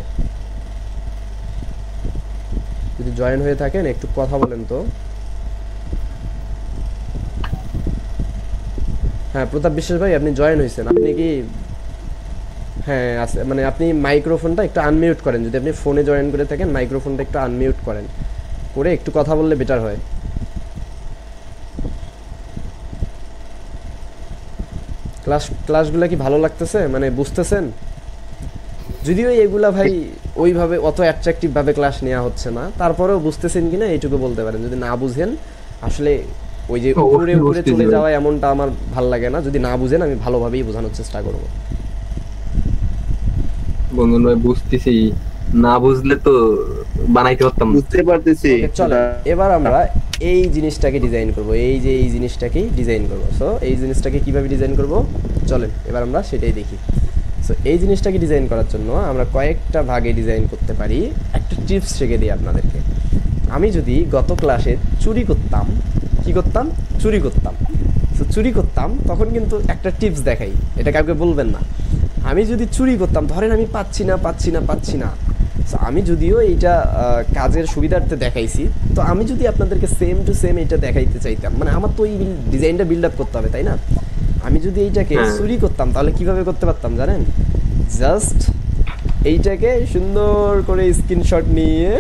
যদি জয়েন হয়ে থাকেন একটু কথা বলেন তো। হ্যাঁ, প্রতাপ বিশ্বাস ভাই আপনি জয়েন হয়েছেন, আপনি কি? হ্যাঁ আছে, মানে আপনি মাইক্রোফোনটা একটু আনমিউট করেন, যদি আপনি ফোনে জয়েন করে থাকেন মাইক্রোফোনটা একটু আনমিউট করেন, করে একটু কথা বললে বেটার হয়। ক্লাসগুলো কি ভালো লাগতেছে, মানে বুঝতেছেন? যদিও এগুলা ভাই ওইভাবে অত অ্যাট্রাকটিভ ভাবে ক্লাস নেওয়া হচ্ছে না, তারপরেও বুঝতেছেন কিনা এইটুকু বলতে পারেন। যদি না বুঝেন, আসলে ওই যে উপরে উপরে চলে যাওয়া এমনটা আমার ভাল লাগে না। যদি না বুঝেন, আমি ভালোভাবেই বোঝানোর চেষ্টা করব। বন্ধু ভাই বুঝতেছি, না বুঝলে তো বানাইতে পারতাম, বুঝতে পারতেছি। চলো এবার আমরা এই জিনিসটাকে ডিজাইন করব, এই যে এই জিনিসটাকেই ডিজাইন করব। সো এই জিনিসটাকে কিভাবে ডিজাইন করব? চলেন এবার আমরা সেটাই দেখি। সো এই জিনিসটাকে ডিজাইন করার জন্য আমরা কয়েকটা ভাগে ডিজাইন করতে পারি। একটা টিপস শিখে দিই আপনাদেরকে। আমি যদি গত ক্লাসে চুরি করতাম, কি করতাম? চুরি করতাম। সো চুরি করতাম তখন কিন্তু একটা টিপস দেখাই, এটা কাউকে বলবেন না। আমি যদি চুরি করতাম, ধরেন আমি পাচ্ছি না, সো আমি যদিও এইটা কাজের সুবিধার্থে দেখাইছি, তো আমি যদি আপনাদেরকে সেম টু সেম এটা দেখাইতে চাইতাম, মানে আমার তো এই ডিজাইনটা বিল্ড আপ করতে হবে, তাই না? আমি যদি এইটাকে চুরি করতাম তাহলে কিভাবে করতে পারতাম জানেন? জাস্ট এইটাকে সুন্দর করে স্ক্রিনশট নিয়ে,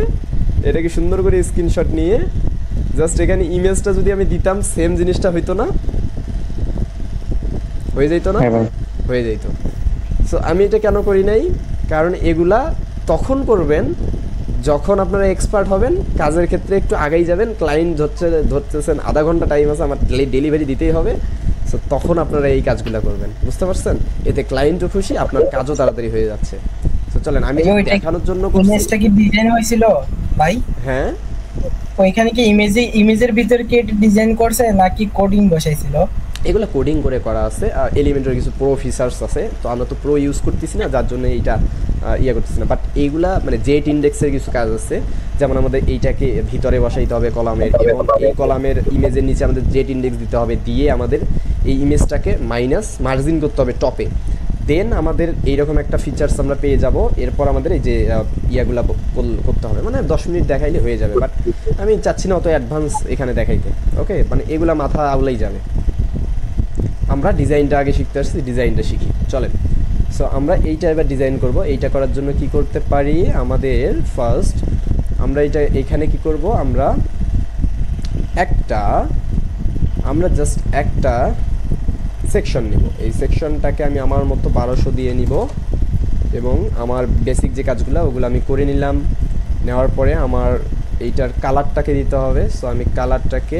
এটাকে সুন্দর করে স্ক্রিনশট নিয়ে জাস্ট এখানে ইমেজটা যদি আমি দিতাম, সেম জিনিসটা হইতো না? হয়ে যাইতো না? হয়ে যাইতো। সো আমি এটা কেন করি নাই? কারণ এগুলা তখন করবেন যখন আপনারা এক্সপার্ট হবেন, কাজের ক্ষেত্রে একটু আগেই যাবেন, ক্লায়েন্ট ধরতেছেন আধা ঘন্টা টাইম আছে, আমার ডেলিভারি দিতেই হবে, সো তখন আপনারা এই কাজগুলো করবেন, বুঝতে পারছেন? এতে ক্লায়েন্টও খুশি, আপনার কাজও তাড়াতাড়ি হয়ে যাচ্ছে। তো চলেন আমি দেখানোর জন্য ইমেজটা কি ডিজাইন হয়েছিল ভাই? হ্যাঁ, ওইখানে কি ইমেজের ভিতরে কি এটা ডিজাইন করছে নাকি কোডিং বসাইছিল? এগুলো কোডিং করে করা আছে, এলিমেন্টের কিছু প্রো ফিচার্স আছে, তো আমরা তো প্রো ইউজ করতেছি না, যার জন্য এইটা করতেছি না। বাট এইগুলা মানে জেট ইন্ডেক্সের কিছু কাজ আছে, যেমন আমাদের এইটাকে ভিতরে বসাইতে হবে কলামের, এবং এই কলামের ইমেজের নিচে আমাদের জেট ইন্ডেক্স দিতে হবে, দিয়ে আমাদের এই ইমেজটাকে মার্জিন করতে হবে টপে। দেন আমাদের এইরকম একটা ফিচার্স আমরা পেয়ে যাব। এরপর আমাদের এই যে ইয়াগুলা করতে হবে, মানে 10 মিনিট দেখাইলে হয়ে যাবে, বাট আমি চাচ্ছি না অত অ্যাডভান্স এখানে দেখাইতে। ওকে, মানে এগুলা মাথা আউলাই যাবে। আমরা ডিজাইনটা আগে শিখতে আসছি, ডিজাইনটা শিখি, চলেন। সো আমরা এইটা এবার ডিজাইন করব। এইটা করার জন্য কি করতে পারি? আমাদের ফার্স্ট আমরা এখানে কি করব? আমরা জাস্ট একটা সেকশন নিব। এই সেকশনটাকে আমি আমার মতো 1200 দিয়ে নিব, এবং আমার বেসিক যে কাজগুলো ওগুলো আমি করে নিলাম। নেওয়ার পরে আমার এইটার কালারটাকে দিতে হবে। সো আমি কালারটাকে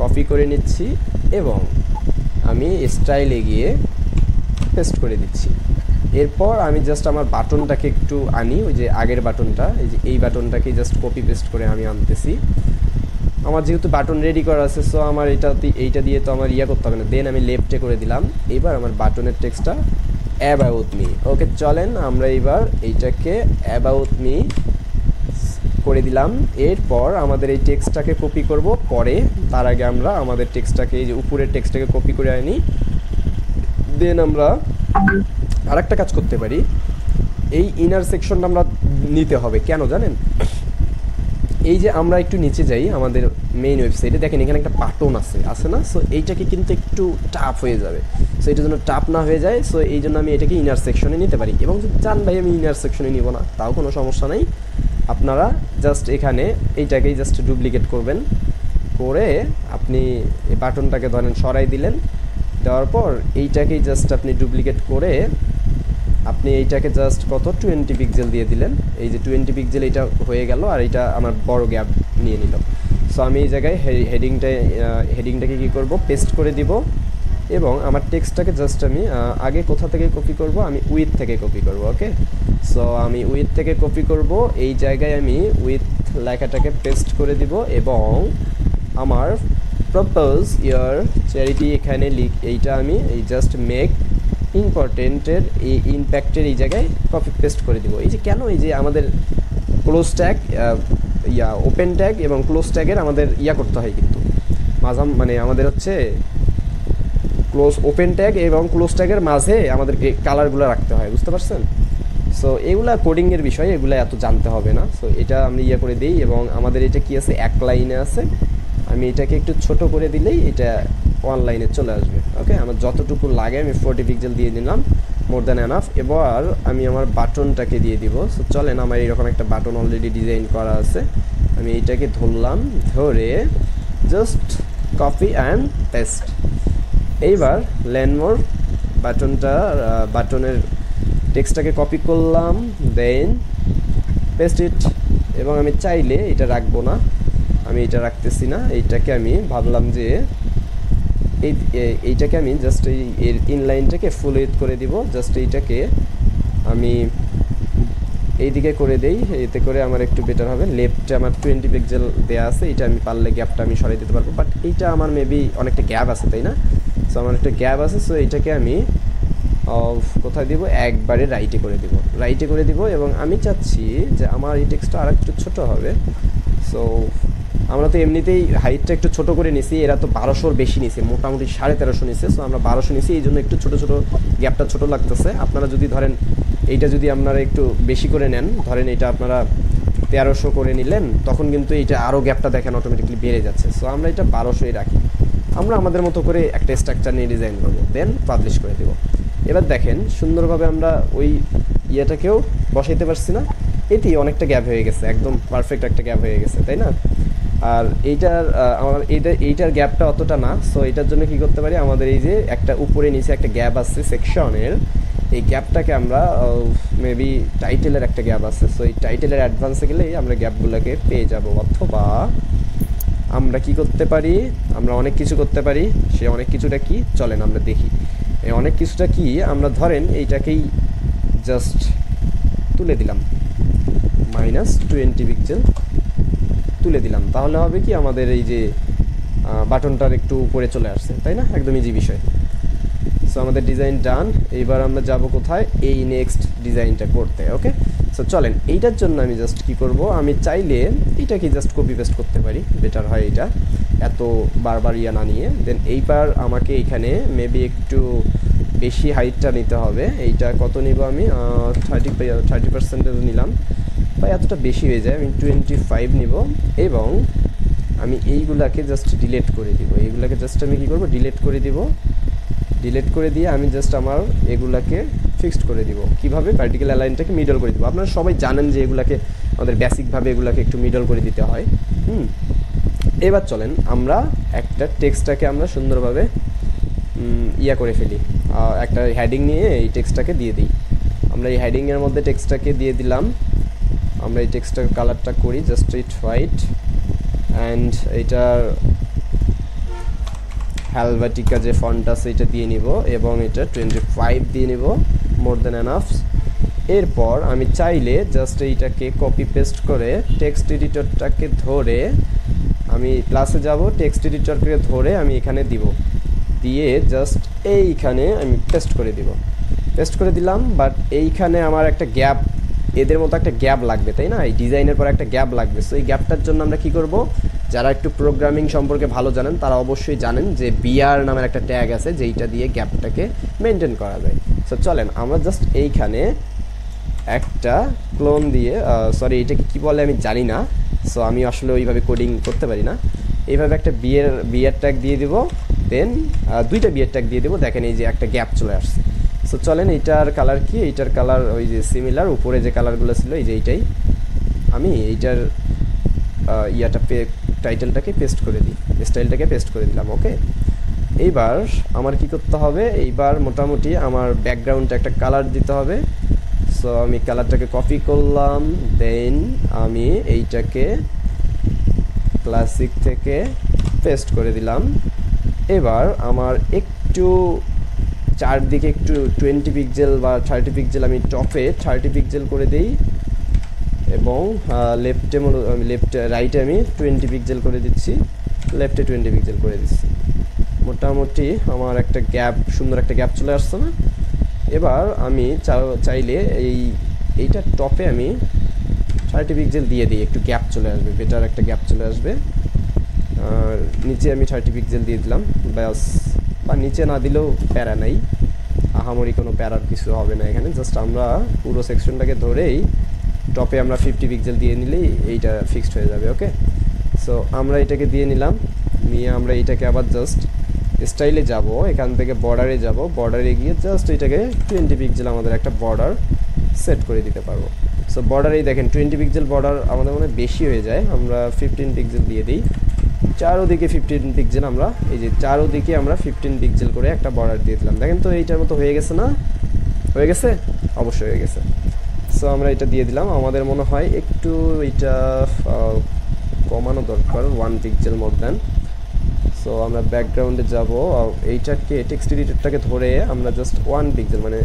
কপি করে নিচ্ছি এবং আমি স্টাইলে গিয়ে পেস্ট করে দিচ্ছি। এরপর আমি জাস্ট আমার বাটনটাকে একটু আনি, ওই যে আগের বাটনটা, এই বাটনটাকে জাস্ট কপি পেস্ট করে আমি আনতেছি। আমার যেহেতু বাটন রেডি করা আছে, সো আমার এইটা দিয়ে তো আমার করতে হবে না। দেন আমি লেফটে করে দিলাম। এবার আমার বাটনের টেক্সটটা অ্যাবাউট মি। ওকে, চলেন আমরা এবার এইটাকে অ্যাবাউট মি করে দিলাম। এরপর আমাদের এই টেক্সটটাকে কপি করব পরে, তার আগে আমরা আমাদের টেক্সটটাকে, এই যে উপরের টেক্সটটাকে কপি করে আনি। দেন আমরা আরেকটা কাজ করতে পারি, এই ইনার সেকশনটা আমরা নিতে হবে। কেন জানেন? এই যে আমরা একটু নিচে যাই আমাদের মেইন ওয়েবসাইটে, দেখেন এখানে একটা বাটন আছে না? সো এইটাকে কিন্তু একটু টাফ হয়ে যাবে। সো এটার জন্য টাফ না হয়ে যায়, সো এই জন্য আমি এটাকে ইনার সেকশনে নিতে পারি। এবং যদি চান ভাই আমি ইনার সেকশনে নিব না, তাও কোনো সমস্যা নেই। আপনারা জাস্ট এখানে এইটাকেই জাস্ট ডুপ্লিকেট করবেন, করে আপনি এই বাটনটাকে ধরেন সরাই দিলেন। দেওয়ার পর এইটাকেই জাস্ট আপনি ডুপ্লিকেট করে আপনি এইটাকে জাস্ট কত 20 পিক্সেল দিয়ে দিলেন। এই যে 20 পিক্সেল এটা হয়ে গেল, আর এটা আমার বড় গ্যাপ নিয়ে নিল। সো আমি এই জায়গায় হেডিংটাকে কী করব? পেস্ট করে দিব। এবং আমার টেক্সটটাকে জাস্ট আমি আগে কোথা থেকে কপি করব? আমি উইথ থেকে কপি করব। ওকে, সো আমি উইথ থেকে কপি করব। এই জায়গায় আমি উইথ লেখাটাকে পেস্ট করে দিব, এবং আমার প্রপোজ ইয়ার চ্যারিটি এখানে এইটা আমি এই জাস্ট মেক ইম্পর্টেন্টের এই ইম্প্যাক্টের এই জায়গায় কপি পেস্ট করে দিব। এই যে কেন, এই যে আমাদের ক্লোজ ট্যাগ, ওপেন ট্যাগ এবং ক্লোজ ট্যাগের আমাদের করতে হয়, কিন্তু মানে আমাদের হচ্ছে ওপেন ট্যাগ এবং ক্লোজ ট্যাগের মাঝে আমাদের কালারগুলো রাখতে হয়, বুঝতে পারছেন? সো এগুলা কোডিংয়ের বিষয়, এগুলো এত জানতে হবে না। সো এটা আমি করে দিই, এবং আমাদের এটা কি আছে, এক লাইনে আছে। আমি এটাকে একটু ছোট করে দিলেই এটা অনলাইনে চলে আসবে। ওকে, আমার যতটুকু লাগে আমি 40 পিক্সেল দিয়ে দিলাম, মোর দ্যান এনাফ। এবার আমি আমার বাটনটাকে দিয়ে দিব। সো চলেন, আমার এরকম একটা বাটন অলরেডি ডিজাইন করা আছে। আমি এইটাকে ধরলাম, ধরে জাস্ট কপি অ্যান্ড পেস্ট। এইবার ল্যান্ডমোর বাটনের টেক্সটটাকে কপি করলাম, দেন পেস্ট ইট। এবং আমি চাইলে এটা রাখবো না, আমি এটা রাখতেছি না। এইটাকে আমি ভাবলাম যে এইটাকে আমি জাস্ট এই ইনলাইনটাকে ফুল উইথ করে দিব। জাস্ট এইটাকে আমি এইদিকে করে দেই, এতে করে আমার একটু বেটার হবে। লেফটে আমার 20 পিক্সেল দেওয়া আছে, এটা আমি পারলে গ্যাপটা আমি সরাই দিতে পারবো, বাট এইটা আমার মেবি অনেকটা গ্যাপ আছে, তাই না? সো আমার একটা গ্যাপ আছে, সো এইটাকে আমি কোথায় দিব, একবারে রাইটে করে দিব এবং আমি চাচ্ছি যে আমার এই টেক্সটটা আর একটু ছোটো হবে। সো আমরা তো এমনিতেই হাইটটা একটু ছোট করে নিছি, এরা তো 1200-র বেশি নিছে, মোটামুটি 1350 নিছে। সো আমরা 1200 নিছি, এই জন্য একটু ছোটো ছোটো গ্যাপটা ছোটো লাগতেছে। আপনারা যদি ধরেন এইটা যদি আপনারা একটু বেশি করে নেন, ধরেন এটা আপনারা 1300 করে নিলেন, তখন কিন্তু এইটা আরও গ্যাপটা দেখেন অটোমেটিকলি বেড়ে যাচ্ছে। সো আমরা এটা 1200-ই রাখি, আমরা আমাদের মতো করে একটা স্ট্রাকচার নিয়ে ডিজাইন করবো, দেন পাবলিশ করে দেবো। এবার দেখেন সুন্দরভাবে আমরা ওই ইয়েটাকেও বসাইতে পারছি না, এতেই অনেকটা গ্যাপ হয়ে গেছে, একদম পারফেক্ট একটা গ্যাপ হয়ে গেছে, তাই না? আর আমার এইটার গ্যাপটা অতটা না। সো এটার জন্য কি করতে পারি, আমাদের এই যে একটা উপরে নিচে একটা গ্যাপ আছে সেকশনের, এই গ্যাপটাকে আমরা মেবি টাইটেলের একটা গ্যাপ আছে, সো এই টাইটেলের অ্যাডভান্সে গেলেই আমরা গ্যাপগুলোকে পেয়ে যাব। অথবা আমরা কি করতে পারি, আমরা অনেক কিছু করতে পারি। সে অনেক কিছুটা কি, চলেন আমরা দেখি। এই অনেক কিছুটা কি, আমরা ধরেন এইটাকেই জাস্ট তুলে দিলাম, -20 পিক্সেল তুলে দিলাম, তাহলে হবে কি আমাদের এই যে বাটনটার একটু উপরে চলে আসছে, তাই না? একদম ইজি বিষয়। সো আমাদের ডিজাইন ডান। এইবার আমরা যাব কোথায়, এই নেক্সট ডিজাইনটা করতে। ওকে, সো চলেন এইটার জন্য আমি জাস্ট কি করব, আমি চাইলে এইটাকে জাস্ট কপি পেস্ট করতে পারি, বেটার হয় এটা, এত বারবার ইয়া না নিয়ে। দেন এইবার আমাকে এইখানে মেবি একটু বেশি হাইটটা নিতে হবে। এইটা কত নিব আমি, 30% নিলাম, বা এতটা বেশি হয়ে যায়, আমি 25 নিব এবং আমি এইগুলাকে জাস্ট ডিলিট করে দিব। এইগুলাকে জাস্ট আমি কি করব, ডিলিট করে দিয়ে আমি জাস্ট আমার এগুলাকে ফিক্সড করে দিব। কিভাবে, ভার্টিক্যাল অ্যালাইনটাকে মিডল করে দিব। আপনারা সবাই জানেন যে এগুলাকে আমাদের বেসিকভাবে এগুলাকে একটু মিডল করে দিতে হয়। এবার চলেন আমরা একটা টেক্সটটাকে আমরা সুন্দরভাবে ইয়া করে ফেলি, একটা হেডিং নিয়ে এই টেক্সটটাকে দিয়ে দিই। আমরা এই হেডিংয়ের মধ্যে টেক্সটটাকে দিয়ে দিলাম। আমরা এই টেক্সটার কালারটা করি জাস্ট হোয়াইট, অ্যান্ড এইটার হেলভেটিকা যে ফন্ট আছে এটা দিয়ে নিব এবং এটা 25 দিয়ে নিব, মোর দেন এনাফ। এরপর আমি চাইলে জাস্ট এইটাকে কপি পেস্ট করে টেক্সট এডিটরটাকে ধরে আমি প্লাসে যাব, টেক্সট এডিটরকে ধরে আমি এখানে দিব, দিয়ে জাস্ট এইখানে আমি পেস্ট করে দিলাম। বাট এইখানে আমার একটা গ্যাপ, এদের মতো একটা গ্যাপ লাগবে, তাই না? এই ডিজাইনের পর একটা গ্যাপ লাগবে। সো এই গ্যাপটার জন্য আমরা কি করব, যারা একটু প্রোগ্রামিং সম্পর্কে ভালো জানেন তারা অবশ্যই জানেন যে বিআর নামের একটা ট্যাগ আছে যেইটা দিয়ে গ্যাপটাকে মেনটেন করা যায়। সো চলেন আমরা জাস্ট এইখানে একটা ক্লোন দিয়ে, সরি এটাকে কি বলে আমি জানি না, সো আমি আসলে ওইভাবে কোডিং করতে পারি না। এইভাবে একটা বিআর ট্যাগ দিয়ে দিব, দেন দুইটা বিআর ট্যাগ দিয়ে দেবো। দেখেন এই যে একটা গ্যাপ চলে আসছে। সো চলেন এইটার কালার কি, এইটার কালার ওই যে সিমিলার উপরে যে কালারগুলো ছিল এই যে এইটাই, আমি এইটার টাইটেলটাকে পেস্ট করে দিই, স্টাইলটাকে পেস্ট করে দিলাম। ওকে, এইবার আমার কি করতে হবে, এইবার মোটামুটি আমার ব্যাকগ্রাউন্ডটা একটা কালার দিতে হবে। সো আমি কালারটাকে কপি করলাম, দেন আমি এইটাকে ক্লাসিক থেকে পেস্ট করে দিলাম। এবার আমার একটু চারদিকে একটু 20 পিক্সেল বা 30 পিক্সেল আমি টপে 30 পিক্সেল করে দিই এবং রাইটে আমি 20 পিক্সেল করে দিচ্ছি, লেফটে 20 পিক্সেল করে দিচ্ছি। মোটামুটি আমার একটা গ্যাপ, সুন্দর একটা গ্যাপ চলে আসছে না? এবার আমি চাইলে এইটা টপে আমি 30 পিক্সেল দিয়ে দিই, একটু গ্যাপ চলে আসবে, বেটার একটা গ্যাপ চলে আসবে। আর নিচে আমি 30 পিক্সেল দিয়ে দিলাম, ব্যাস। বা নিচে না দিলেও প্যারা নাই, আহামরি কোনো প্যারার কিছু হবে না এখানে। জাস্ট আমরা পুরো সেকশনটাকে ধরেই টপে আমরা 50 পিক্সেল দিয়ে নিলেই এইটা ফিক্সড হয়ে যাবে। ওকে, সো আমরা এটাকে দিয়ে নিলাম, নিয়ে আমরা এইটাকে আবার জাস্ট স্টাইলে যাব, এখান থেকে বর্ডারে যাব, বর্ডারে গিয়ে জাস্ট এটাকে 20 পিক্সেল আমাদের একটা বর্ডার সেট করে দিতে পারবো। সো বর্ডারেই দেখেন 20 পিক্সেল বর্ডার আমাদের মনে বেশি হয়ে যায়, আমরা 15 পিক্সেল দিয়ে দিই। চারোদিকে 15 পিক্সেল, আমরা এই যে চারোদিকে আমরা 15 পিক্সেল করে একটা বর্ডার দিয়ে দিলাম। দেখেন তো এইটার মতো হয়ে গেছে না? হয়ে গেছে, অবশ্যই হয়ে গেছে। সো আমরা এটা দিয়ে দিলাম। আমাদের মনে হয় একটু এটা কমানো দরকার, 1 পিক্সেল মোর দেন। সো আমরা ব্যাকগ্রাউন্ডে যাব, এইটাকে টেক্সট এডিটরটাকে ধরে আমরা জাস্ট 1 পিক্সেল মানে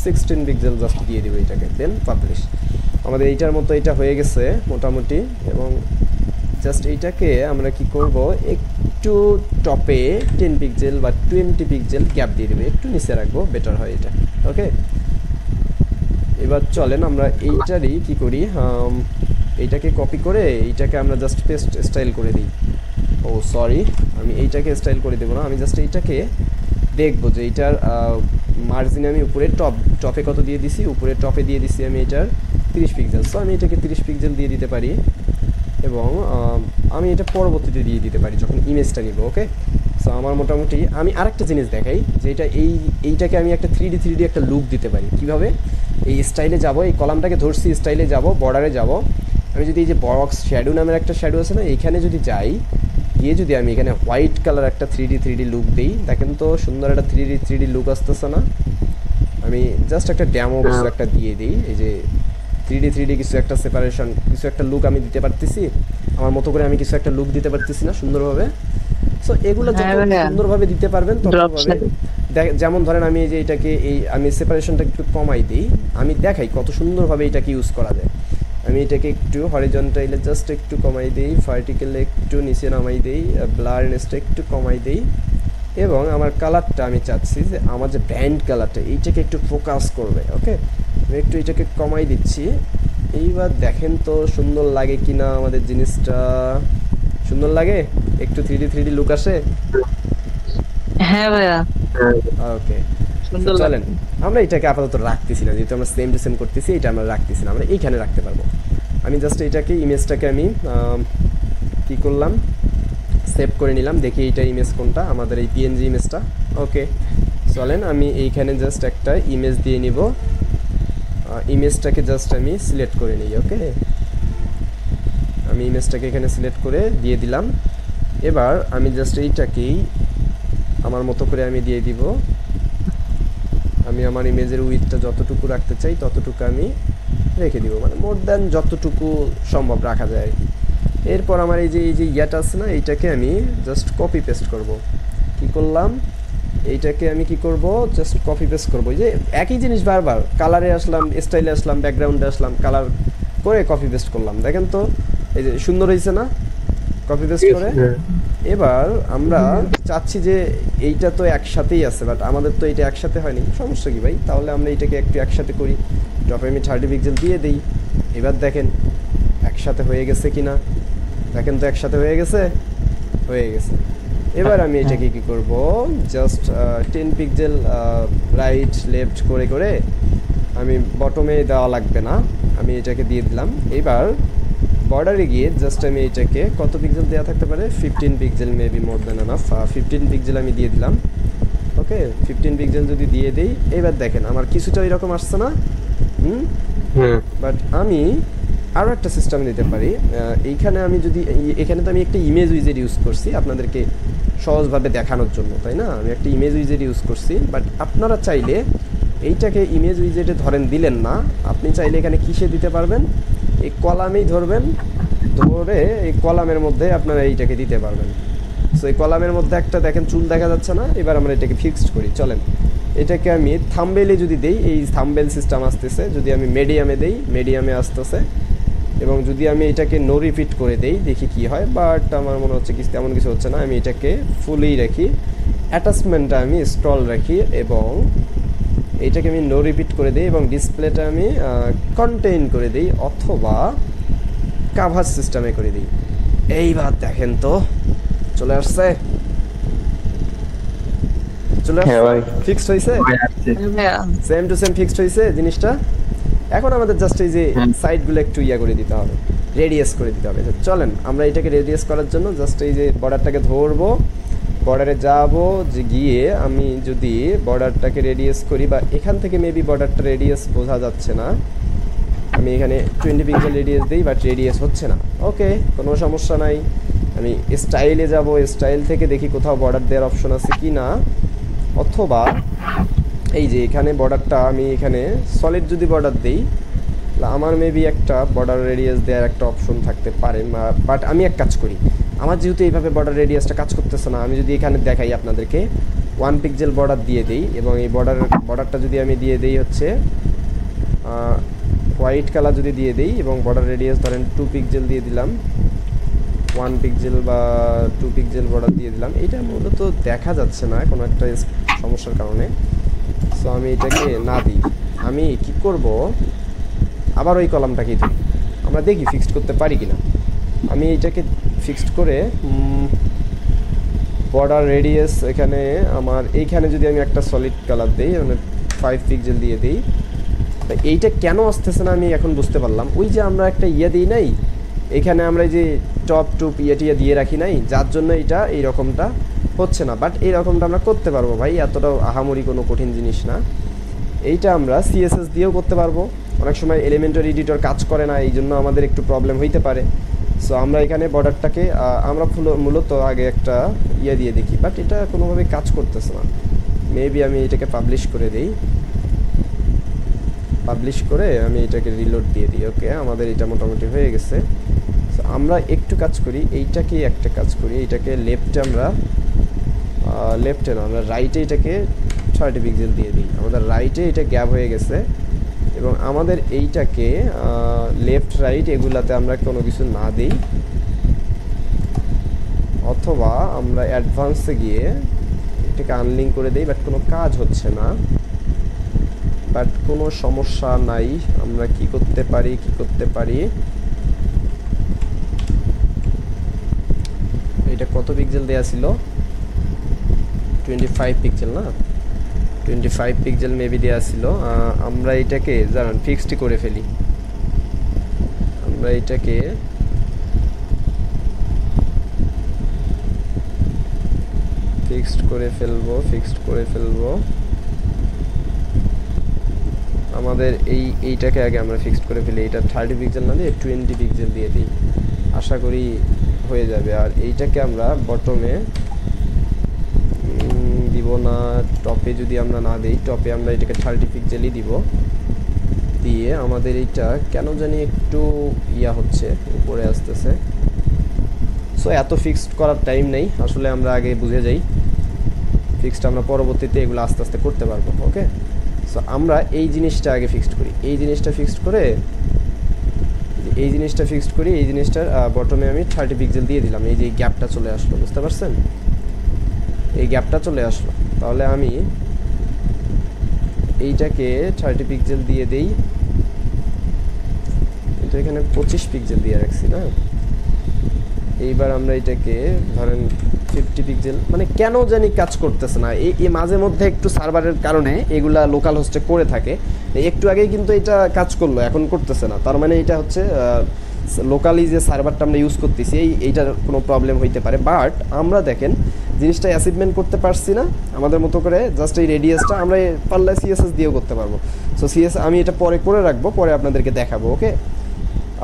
16 পিক্সেল জাস্ট দিয়ে দিব এইটাকে, দেন পাবলিশ। আমাদের এইটার মতো এটা হয়ে গেছে মোটামুটি। এবং জাস্ট এইটাকে আমরা কি করব, একটু টপে 10 পিক্সেল বা 20 পিক্সেল গ্যাপ দিয়ে দেবো, একটু নিচে রাখবো, বেটার হয় এটা। ওকে, এবার চলেন আমরা এইটারই কি করি, এইটাকে কপি করে এইটাকে আমরা জাস্ট পেস্ট স্টাইল করে দিই। ও সরি, আমি এইটাকে স্টাইল করে দেবো না, আমি জাস্ট এইটাকে দেখবো যে এইটার মার্জিনে আমি উপরে টপে কত দিয়ে দিছি, উপরে টপে দিয়ে দিছি আমি এটার 30 পিক্সেল। সো আমি এটাকে 30 পিক্সেল দিয়ে দিতে পারি এবং আমি এটা পরবর্তীতে দিয়ে দিতে পারি যখন ইমেজটা নিব। ওকে, সো আমার মোটামুটি আমি আরেকটা জিনিস দেখাই যে এইটাকে আমি একটা 3D একটা লুক দিতে পারি। কিভাবে? এই স্টাইলে যাব, এই কলামটাকে ধরছি, স্টাইলে যাব, বর্ডারে যাব, আমি যদি এই যে বক্স শ্যাডো নামের একটা শ্যাডো আছে না, এইখানে যদি যাই, গিয়ে যদি আমি এখানে হোয়াইট কালার একটা 3D লুক দিই, দেখেন তো সুন্দর একটা 3D লুক আসতেছে না? আমি জাস্ট একটা ড্যামো কিছু একটা দিয়ে দিই, এই যে 3D কিছু একটা সেপারেশন, কিছু একটা লুক আমি দিতে পারতেছি, আমার মতো করে আমি কিছু একটা লুক দিতে পারতেছি না সুন্দরভাবে? সো এগুলো যত সুন্দরভাবে দিতে পারবেন ততভাবে, যেমন ধরেন আমি এই যে এটাকে আমি সেপারেশনটা একটু কমাই দিই, আমি দেখাই কত সুন্দরভাবে এটাকে ইউজ করা যায়। আমি এটাকে একটু হরিজন্টালে জাস্ট একটু কমাই দিই, ভার্টিক্যালে একটু নিচে নামাই দিই, ব্লারনেসটা একটু কমাই দিই, এবং আমার কালারটা আমি চাচ্ছি যে আমার যে ব্যান্ড কালারটা এইটাকে একটু ফোকাস করবে। ওকে, আমি একটু এটাকে কমাই দিচ্ছি। এইবার দেখেন তো সুন্দর লাগে কিনা, আমাদের জিনিসটা সুন্দর লাগে, একটু 3D লুক আসে। হ্যাঁ ভাইয়া, ওকে, সুন্দর চলেন আমরা এটাকে আপাতত রাখতেছি না, যেহেতু আমরা সেম টু সেম করতেছি, এটা আমরা রাখতেছি না, আমরা এইখানে রাখতে পারবো। আমি জাস্ট এটাকে ইমেজটাকে আমি কি করলাম, সেভ করে নিলাম, দেখি এইটা ইমেজ কোনটা, আমাদের এই PNG ইমেজটা। ওকে, চলেন আমি এইখানে জাস্ট একটা ইমেজ দিয়ে নিব, ইমেজটাকে জাস্ট আমি সিলেক্ট করে নিই। ওকে, আমি ইমেজটাকে এখানে সিলেক্ট করে দিয়ে দিলাম। এবার আমি জাস্ট এইটাকেই আমার মতো করে আমি দিয়ে দিব, আমি আমার ইমেজের উইথটা যতটুকু রাখতে চাই ততটুকু আমি রেখে দিব, মানে মোর দ্যান যতটুকু সম্ভব রাখা যায়। এরপর আমার এই যে ইয়াটা আছে না, এইটাকে আমি জাস্ট কপি পেস্ট করব। কি করলাম, এইটাকে আমি কি করব, জাস্ট কপি পেস্ট করব। এই যে একই জিনিস বারবার, কালারে আসলাম, স্টাইলে আসলাম, ব্যাকগ্রাউন্ডে আসলাম, কালার করে কপি পেস্ট করলাম, দেখেন তো এই যে সুন্দর হয়েছে না কপি পেস্ট করে? এবার আমরা চাচ্ছি যে এইটা তো একসাথেই আছে, বাট আমাদের তো এটা একসাথে হয়নি, সমস্যা কি ভাই, তাহলে আমরা এটাকে একটু একসাথে করি, টপে আমি 30 পিক্সেল দিয়ে দিই। এবার দেখেন একসাথে হয়ে গেছে কিনা, দেখেন তো একসাথে হয়ে গেছে। এবার আমি এটাকে কি করব, জাস্ট 10 পিক্সেল রাইট লেফট করে করে, আমি বটমে দেওয়া লাগবে না, আমি এটাকে দিয়ে দিলাম। এবার বর্ডারে গিয়ে জাস্ট আমি এটাকে কত পিক্সেল দেওয়া থাকতে পারে, 15 pixel, maybe more than enough, 15 pixel আমি দিয়ে দিলাম। ওকে, 15 পিক্সেল যদি দিয়ে দিই, এবার দেখেন আমার কিছুটা এরকম আসছে না? বাট আমি আরও একটা সিস্টেম দিতে পারি, এইখানে আমি যদি এখানে তো আমি একটা ইমেজ উইজেট ইউজ করছি আপনাদেরকে সহজভাবে দেখানোর জন্য, তাই না? আমি একটা ইমেজ উইজেট ইউজ করছি, বাট আপনারা চাইলে এইটাকে ইমেজ উইজেটে ধরেন দিলেন না, আপনি চাইলে এখানে কিসে দিতে পারবেন, এই কলামেই ধরবেন, ধরে এই কলামের মধ্যে আপনারা এইটাকে দিতে পারবেন। সো এই কলামের মধ্যে একটা দেখেন চুল দেখা যাচ্ছে না? এবার আমরা এটাকে ফিক্সড করি, চলেন এটাকে আমি থাম্বনেলে যদি দেই, এই থাম্বনেল সিস্টেম আসতেছে, যদি আমি মিডিয়ামে দেই, মিডিয়ামে আসতেছে, এবং যদি আমি এটাকে নো রিপিট করে দেই, দেখি কি হয়, বাট আমার মনে হচ্ছে কিছু তেমন কিছু হচ্ছে না। আমি এটাকে ফুলই রাখি, অ্যাটাচমেন্টটা আমি স্ক্রল রাখি, এবং এইটাকে আমি নো রিপিট করে দিই, এবং ডিসপ্লেটা আমি কন্টেইন করে দিই, অথবা কাভার সিস্টেমে করে দিই। এইবার দেখেন তো চলে আসছে, ফিক্সড হয়েছে, সেম টু সেম ফিক্সড হয়েছে জিনিসটা। এখন আমাদের জাস্ট এই যে সাইডগুলো একটু ইয়া করে দিতে হবে, রেডিয়াস করে দিতে হবে। চলেন আমরা এটাকে রেডিয়াস করার জন্য জাস্ট এই যে বর্ডারটাকে ধরবো, বর্ডারে যাব, যে গিয়ে আমি যদি বর্ডারটাকে রেডিয়াস করি, বা এখান থেকে মেবি বর্ডারটা রেডিয়াস বোঝা যাচ্ছে না, আমি এখানে 20 পিক্সেল রেডিয়াস দিই, বাট রেডিয়াস হচ্ছে না। ওকে, কোনো সমস্যা নাই, আমি স্টাইলে যাব, স্টাইল থেকে দেখি কোথাও বর্ডার দেওয়ার অপশন আছে কি না, অথবা এই যে এখানে বর্ডারটা আমি এখানে সলিড যদি বর্ডার দিই, আমার মেবি একটা বর্ডার রেডিয়াস দেওয়ার একটা অপশন থাকতে পারে, বাট আমি এক কাজ করি, আমার যেহেতু এইভাবে বর্ডার রেডিয়াসটা কাজ করতেছে না, আমি যদি এখানে দেখাই আপনাদেরকে 1 পিক্সেল বর্ডার দিয়ে দিই, এবং এই বর্ডারটা যদি আমি দিয়ে দিই হচ্ছে হোয়াইট কালার যদি দিয়ে দিই, এবং বর্ডার রেডিয়াস ধরেন 2 পিক্সেল দিয়ে দিলাম, 1 পিক্সেল বা 2 পিক্সেল বর্ডার দিয়ে দিলাম। এটা মূলত দেখা যাচ্ছে না কোনো একটা সমস্যার কারণে। সো আমি এটাকে না দিই, আমি কি করব, আবার ওই কলামটাকেই দিই, আমরা দেখি ফিক্সড করতে পারি কিনা। আমি এটাকে ফিক্সড করে বর্ডার রেডিয়াস এখানে আমার এইখানে যদি আমি একটা সলিড কালার দিই, মানে 5 পিক্সেল দিয়ে দিই, এইটা কেন আসতেছে না আমি এখন বুঝতে পারলাম। ওই যে আমরা একটা দিই নাই এখানে, আমরা যে টপ টুপ টিয়া দিয়ে রাখি নাই, যার জন্য এটা এইরকমটা হচ্ছে না। বাট এইরকমটা আমরা করতে পারবো ভাই, এতটাও আহামরি কোনো কঠিন জিনিস না। এইটা আমরা সিএসএস দিয়েও করতে পারবো। অনেক সময় এলিমেন্টর এডিটর কাজ করে না, এই জন্য আমাদের একটু প্রবলেম হইতে পারে। সো আমরা এখানে বর্ডারটাকে আমরা মূলত আগে একটা দিয়ে দেখি, বাট এটা কোনোভাবে কাজ করতেছে না। মেবি আমি এটাকে পাবলিশ করে দিই, পাবলিশ করে আমি এটাকে রিলোড দিয়ে দিই। ওকে, আমাদের এটা মোটামুটি হয়ে গেছে। সো আমরা একটু কাজ করি, এইটাকে একটা কাজ করি, এইটাকে লেফটে আমরা লেফটে না, আমরা রাইটে এটাকে 30 পিক্সেল দিয়ে দিই। আমাদের রাইটে এটা গ্যাপ হয়ে গেছে, এবং আমাদের এইটাকে লেফট রাইট এগুলাতে আমরা কোনো কিছু না দিই, অথবা আমরা অ্যাডভান্সে গিয়ে এটাকে আনলিঙ্ক করে দিই। বাট কোনো কাজ হচ্ছে না, বাট কোনো সমস্যা নাই। আমরা কি করতে পারি, এটা কত পিক্সেল দেয়া ছিল, 25 পিক্সেল না, 25 পিক্সেল মেবি দেয়া ছিল। আমরা এটাকে জানেন ফিক্সড করে ফেলি, আমরা এটাকে ফিক্সড করে ফেলবো। আমাদের এইটাকে আগে আমরা ফিক্সড করে ফেলি, এটা 30 পিক্সেল না দিয়ে 20 পিক্সেল দিয়ে দিই, আশা করি হয়ে যাবে। আর এইটাকে আমরা বটমে দিব না, টপে যদি আমরা না দিই, টপে আমরা এটাকে 30 পিক্সেলই দিব। দিয়ে আমাদের এইটা কেন জানি একটু হচ্ছে, উপরে আসতেছে। সো এত ফিক্সড করার টাইম নেই, আসলে আমরা আগে বুঝে যাই, ফিক্সড আমরা পরবর্তীতে এগুলো আস্তে আস্তে করতে পারবো। ওকে, সো আমরা এই জিনিসটা আগে ফিক্সড করি, এই জিনিসটা ফিক্সড করি, এই জিনিসটার বটমে আমি 30 পিক্সেল দিয়ে দিলাম। এই যে গ্যাপটা চলে আসলো, বুঝতে পারছেন, এই গ্যাপটা চলে আসলো। তাহলে আমি এইটাকে 30 পিক্সেল দিয়ে দেই, কিন্তু এখানে 25 পিক্সেল দিয়ে রাখছি না। এইবার আমরা এটাকে ধরেন 50 পিক্সেল, মানে কেন জানি কাজ করতেছে না। এই মাঝে মধ্যে একটু সার্ভারের কারণে এগুলা লোকাল হোস্টে করে থাকে। একটু আগেই কিন্তু এটা কাজ করলো, এখন করতেছে না। তার মানে এটা হচ্ছে লোকালি যে সার্ভারটা আমরা ইউজ করতেছি এইটার কোনো প্রবলেম হইতে পারে। বাট আমরা দেখেন জিনিসটা অ্যাচিভমেন্ট করতে পারছি না আমাদের মতো করে, জাস্ট এই রেডিয়াসটা আমরা পারলে সিএসএস দিয়েও করতে পারবো। সো সিএসএস আমি এটা পরে করে রাখবো, পরে আপনাদেরকে দেখাবো। ওকে,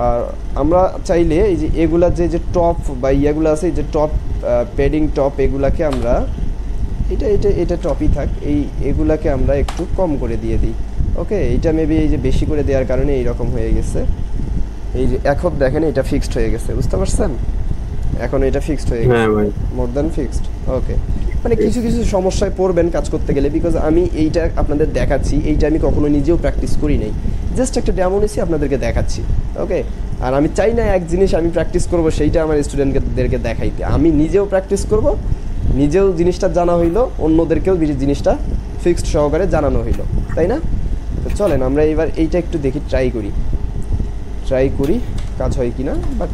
আর আমরা চাইলে এই যে এগুলা যে টপ বা ইয়েগুলো আছে, এই যে টপ প্যাডিং টপ, এগুলাকে আমরা এটা টপই থাক, এগুলাকে আমরা একটু কম করে দিয়ে দিই। ওকে, এটা মেবি এই যে বেশি করে দেওয়ার কারণে এইরকম হয়ে গেছে। এই যে এখন দেখেন এটা ফিক্সড হয়ে গেছে, বুঝতে পারছেন, এখন এটা ফিক্সড হয়ে গেছে, মোর দ্যান ফিক্সড। ওকে, মানে কিছু সমস্যায় পড়বেন কাজ করতে গেলে, বিকজ আমি এইটা আপনাদের দেখাচ্ছি, এইটা আমি কখনো নিজেও প্র্যাকটিস করি নাই, জাস্ট একটা ডেমো নিয়েছি আপনাদেরকে দেখাচ্ছি। ওকে, আর আমি চাই না এক জিনিস আমি প্র্যাকটিস করব সেইটা আমার স্টুডেন্টদেরকে দেখাইতে, আমি নিজেও প্র্যাকটিস করব, নিজেও জিনিসটা জানা হইলো, অন্যদেরকেও জিনিসটা ফিক্সড সহকারে জানানো হইলো, তাই না? তো চলেন আমরা এবার এইটা একটু দেখি, ট্রাই করি কাজ হয় কিনা। বাট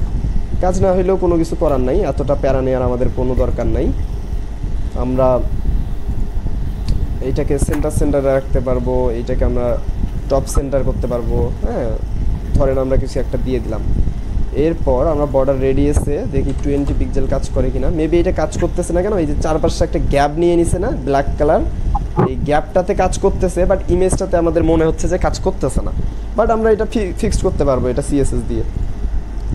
কাজ না হইলেও কোনো কিছু করার নাই, এতটা প্যারা নেওয়ার আমাদের কোনো দরকার নাই। আমরা এইটাকে সেন্টারে রাখতে পারবো, এইটাকে আমরা টপ সেন্টার করতে পারবো। হ্যাঁ, ধরেন আমরা কিছু একটা দিয়ে দিলাম, এরপর আমরা বর্ডার রেডিয়াসে দেখি 20 পিক্সেল কাজ করে কিনা। মেবি এটা কাজ করতেছে না, কেন এই যে চারপাশে একটা গ্যাপ নিয়ে নিছে না, ব্ল্যাক কালার, এই গ্যাপটাতে কাজ করতেছে, বাট ইমেজটাতে আমাদের মনে হচ্ছে যে কাজ করতেছে না। বাট আমরা এটা ফিক্সড করতে পারবো এটা সিএসএস দিয়ে,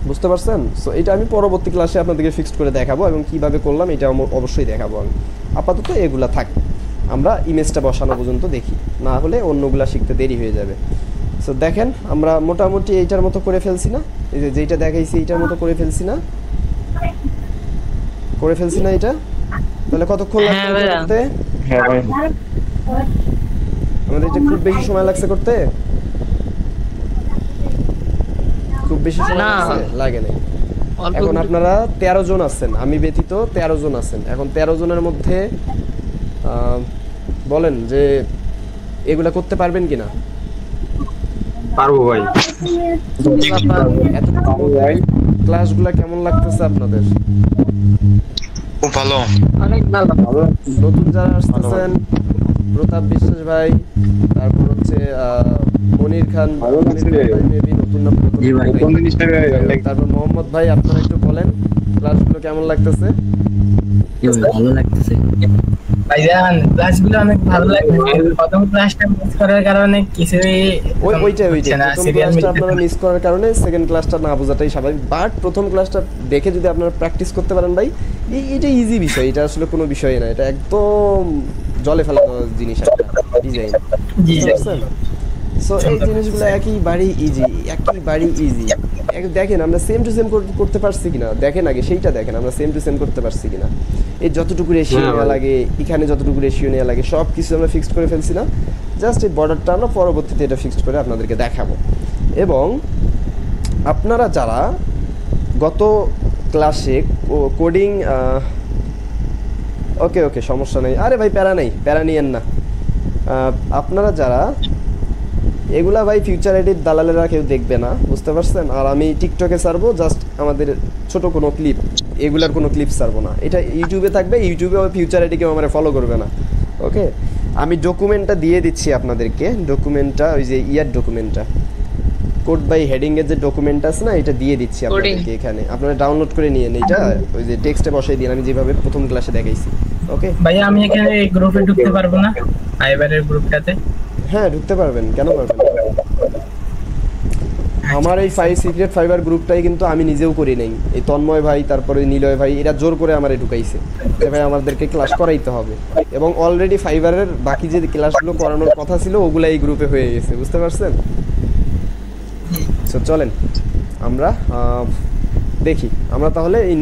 বুঝতে পারছেন? সো এটা আমি পরবর্তী ক্লাসে আপনাদেরকে ফিক্সড করে দেখাবো, এবং কিভাবে করলাম এটা অবশ্যই দেখাবো আমি। আপাতত এগুলা থাক, আমরা ইমেজটা বসানো পর্যন্ত দেখি, না হলে অন্যগুলা শিখতে দেরি হয়ে যাবে। সো দেখেন আমরা মোটামুটি এইটার মতো করে ফেলছি না, এই যে যেইটা দেখাইছি এইটার মতো করে ফেলছি না এটা? তাহলে কতক্ষণ লাগবে করতে? আমাদের এটা খুব বেশি সময় লাগছে করতে? খুব বেশি সময় লাগে নাই। এখন আপনারা 13 জন আছেন, আমি ব্যতীত 13 জন আছেন। এখন 13 জনের মধ্যে বলেন যে এগুলা করতে পারবেন কিনা? পারবো ভাই। ক্লাসগুলা কেমন লাগতেছে আপনাদের? খুব ভালো। অনেক ভালো। নতুন যারা আসতেছেন, প্রতাপ বিশ্বাস ভাই, তারপর হচ্ছে মনির খান, মেবি নতুন নাম, তারপর মোহাম্মদ ভাই, আপনারা একটু বলেন ক্লাসগুলো কেমন লাগতেছে? ভালো লাগতেছে ভাইজান, ক্লাসগুলো অনেক ভালো লাগে। প্রথম ক্লাসটা মিস করার কারণে কিছুই ওইটাই প্রথম ক্লাসটা আপনারা মিস করার কারণে সেকেন্ড ক্লাসটা না বোঝাটাই স্বাভাবিক। বাট প্রথম ক্লাসটা দেখে যদি আপনারা প্র্যাকটিস করতে পারেন ভাই, এটা ইজি বিষয়, এটা আসলে কোনো বিষয় না, এটা একদম জলে ফেলানো জিনিস একটা ডিজাইন। সো এই জিনিসগুলো একেবারেই ইজি। দেখেন আমরা সেম টু সেম করতে পারছি কিনা দেখেন, আগে সেইটা দেখেন আমরা সেম টু সেম করতে পারছি কিনা। এই যতটুকু রেশিও নেওয়া লাগে, এখানে যতটুকু রেশিও নেওয়া লাগে, সব কিছু আমরা ফিক্সড করে ফেলছি না। জাস্ট এই বর্ডারটা আমরা পরবর্তীতে এটা ফিক্সড করে আপনাদেরকে দেখাবো। এবং আপনারা যারা গত ক্লাসে কোডিং, ওকে সমস্যা নেই, আরে ভাই প্যারা নিয়েন না। আপনারা যারা এগুলা ভাই ফিউচার এডিট দালালেরা কেউ দেখবে না, বুঝতে পারছেন? আর আমি টিকটকে ছাড়বো জাস্ট আমাদের ছোট কোনো ক্লিপ, এগুলার কোনো ক্লিপ ছাড়বো না। এটা ইউটিউবে থাকবে, ইউটিউবে ফিউচার এডি কেউ আমার ফলো করবে না। ওকে, আমি ডকুমেন্টটা দিয়ে দিচ্ছি আপনাদেরকে, ডকুমেন্টটা ওই যে ডকুমেন্টটা কোড বাই হেডিংয়ের যে ডকুমেন্ট আছে না, এটা দিয়ে দিচ্ছি আপনাদেরকে এখানে, আপনারা ডাউনলোড করে নিয়েন। এটা ওই যে টেক্সটে বসাই দিন, আমি যেভাবে প্রথম ক্লাসে দেখাইছি। ওকে ভাই, আমি এখানে এই গ্রুপে ঢুকতে পারবো না? ফাইবারের গ্রুপটাতে? হ্যাঁ ঢুকতে পারবেন, কেন পারবেন? আমার এই সিক্রেট ফাইবার গ্রুপটাই কিন্তু আমি নিজেও করি নাই, এই তন্ময় ভাই, তারপরে নিলয় ভাই, এরা জোর করে আমারে ঢুকাইছে যে ভাই আমাদেরকে ক্লাস করাইতে হবে। এবং অলরেডি ফাইবারের বাকি যে ক্লাসগুলো করানোর কথা ছিল ওগুলো এই গ্রুপে হয়ে গেছে, বুঝতে পারছেন? সো চলেন আমরা দেখি, আমরা তাহলে এই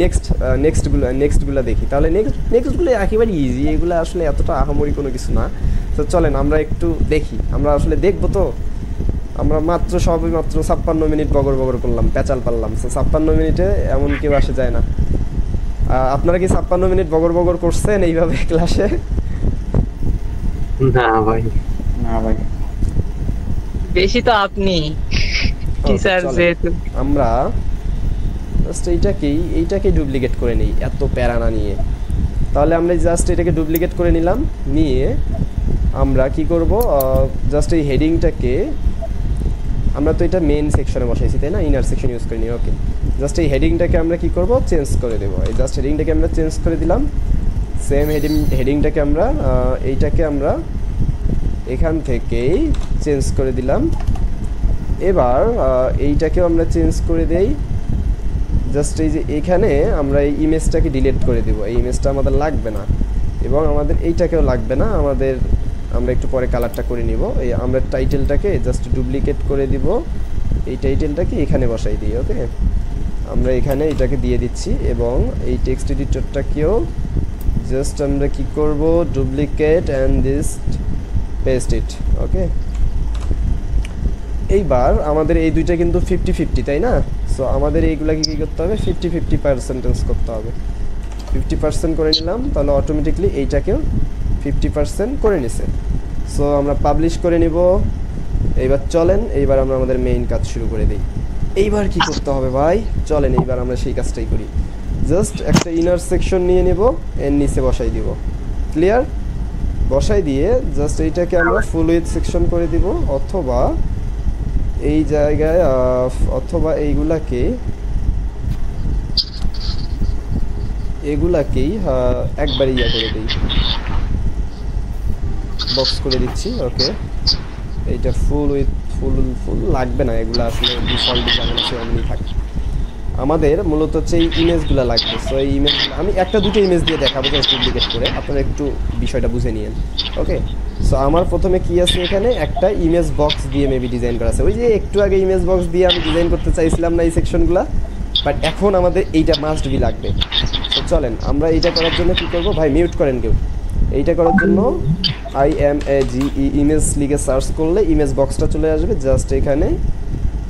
নেক্সটগুলো দেখি। তাহলে নেক্সটগুলো একেবারে ইজি, এগুলো আসলে এতটা আহামরি কোনো কিছু না। তো চলেন আমরা একটু দেখি, আমরা আসলে দেখবো তো। আমরা মাত্র 56 মিনিট বগর করলাম, প্যাচাল পারলাম। 56 মিনিটে এমন কেউ আসে যায় না। আপনারা কি 56 মিনিট বগর করছেন এইভাবে ক্লাসে? না ভাই। বেশি তো আপনি টিচার যেহেতু। আমরা জাস্ট এইটাকে ডুপ্লিকেট করে নিই, এত প্যারা না নিয়ে। তাহলে আমরা জাস্ট এটাকে ডুপ্লিকেট করে নিলাম, নিয়ে আমরা কি করব, জাস্ট এই হেডিংটাকে, আমরা তো এটা মেইন সেকশনে বসাইছি তাই না, ইনার সেকশন ইউজ করিনি। ওকে, জাস্ট এই হেডিংটাকে আমরা কি করব, চেঞ্জ করে দেবো। এই জাস্ট হেডিংটাকে আমরা চেঞ্জ করে দিলাম। সেম হেডিংটাকে আমরা এইটাকে আমরা এখান থেকেই চেঞ্জ করে দিলাম। এবার এইটাকেও আমরা চেঞ্জ করে দেই। জাস্ট এই যে এখানে আমরা এই ইমেজটাকে ডিলিট করে দেব, এই ইমেজটা আমাদের লাগবে না, এবং আমাদের এইটাকেও লাগবে না। আমরা একটু পরে কালারটা করে নিব। এই আমরা টাইটেলটাকে জাস্ট ডুপ্লিকেট করে দিব, এই টাইটেলটাকে এখানে বসাই দিই। ওকে, আমরা এখানে এটাকে দিয়ে দিচ্ছি, এবং এই টেক্সট এডিটরটাকেও জাস্ট আমরা কি করব, ডুপ্লিকেট অ্যান্ড দিস পেস্ট ইট। ওকে, এইবার আমাদের এই দুইটা কিন্তু 50-50 তাই না? সো আমাদের এইগুলাকে কী করতে হবে, 50-50% করতে হবে। 50% করে নিলাম, তাহলে অটোমেটিকলি এইটাকেও 50% করে নিছে। সো আমরা পাবলিশ করে নিব। এইবার চলেন, এইবার আমরা আমাদের মেইন কাজ শুরু করে দিই। এইবার কি করতে হবে ভাই, চলেন এইবার আমরা সেই কাজটাই করি। জাস্ট একটা ইনার সেকশন নিয়ে নেব, এর নিচে বসাই দিব। ক্লিয়ার? বসাই দিয়ে জাস্ট এইটাকে আমরা ফুল উইথ সেকশন করে দিব, অথবা এই জায়গায় অথবা এগুলাকেই একবারে করে দিই, বক্স করে দিচ্ছি। ওকে, এইটা ফুল লাগবে না, এগুলো আসলে ডিফল্ট যেমন আছে অমনি থাকে। আমাদের মূলত হচ্ছে এই ইমেজগুলো লাগবে। সো এই ইমেজগুলো আমি একটা দুটো ইমেজ দিয়ে দেখাবো জাস্ট ডুপ্লিকেট করে, আপনারা একটু বিষয়টা বুঝে নিয়েন। ওকে, সো আমার প্রথমে কি আছে, এখানে একটা ইমেজ বক্স দিয়ে মেবি ডিজাইন করা আছে। ওই যে একটু আগে ইমেজ বক্স দিয়ে আমি ডিজাইন করতে চাইছিলাম না এই সেকশনগুলো, বাট এখন আমাদের এইটা মাস্ট বি লাগবে। তো চলেন আমরা এইটা করার জন্য কি করব, ভাই মিউট করেন কেউ। এইটা করার জন্য IMAGE ইমেজ লিখে সার্চ করলে ইমেজ বক্সটা চলে আসবে। জাস্ট এখানে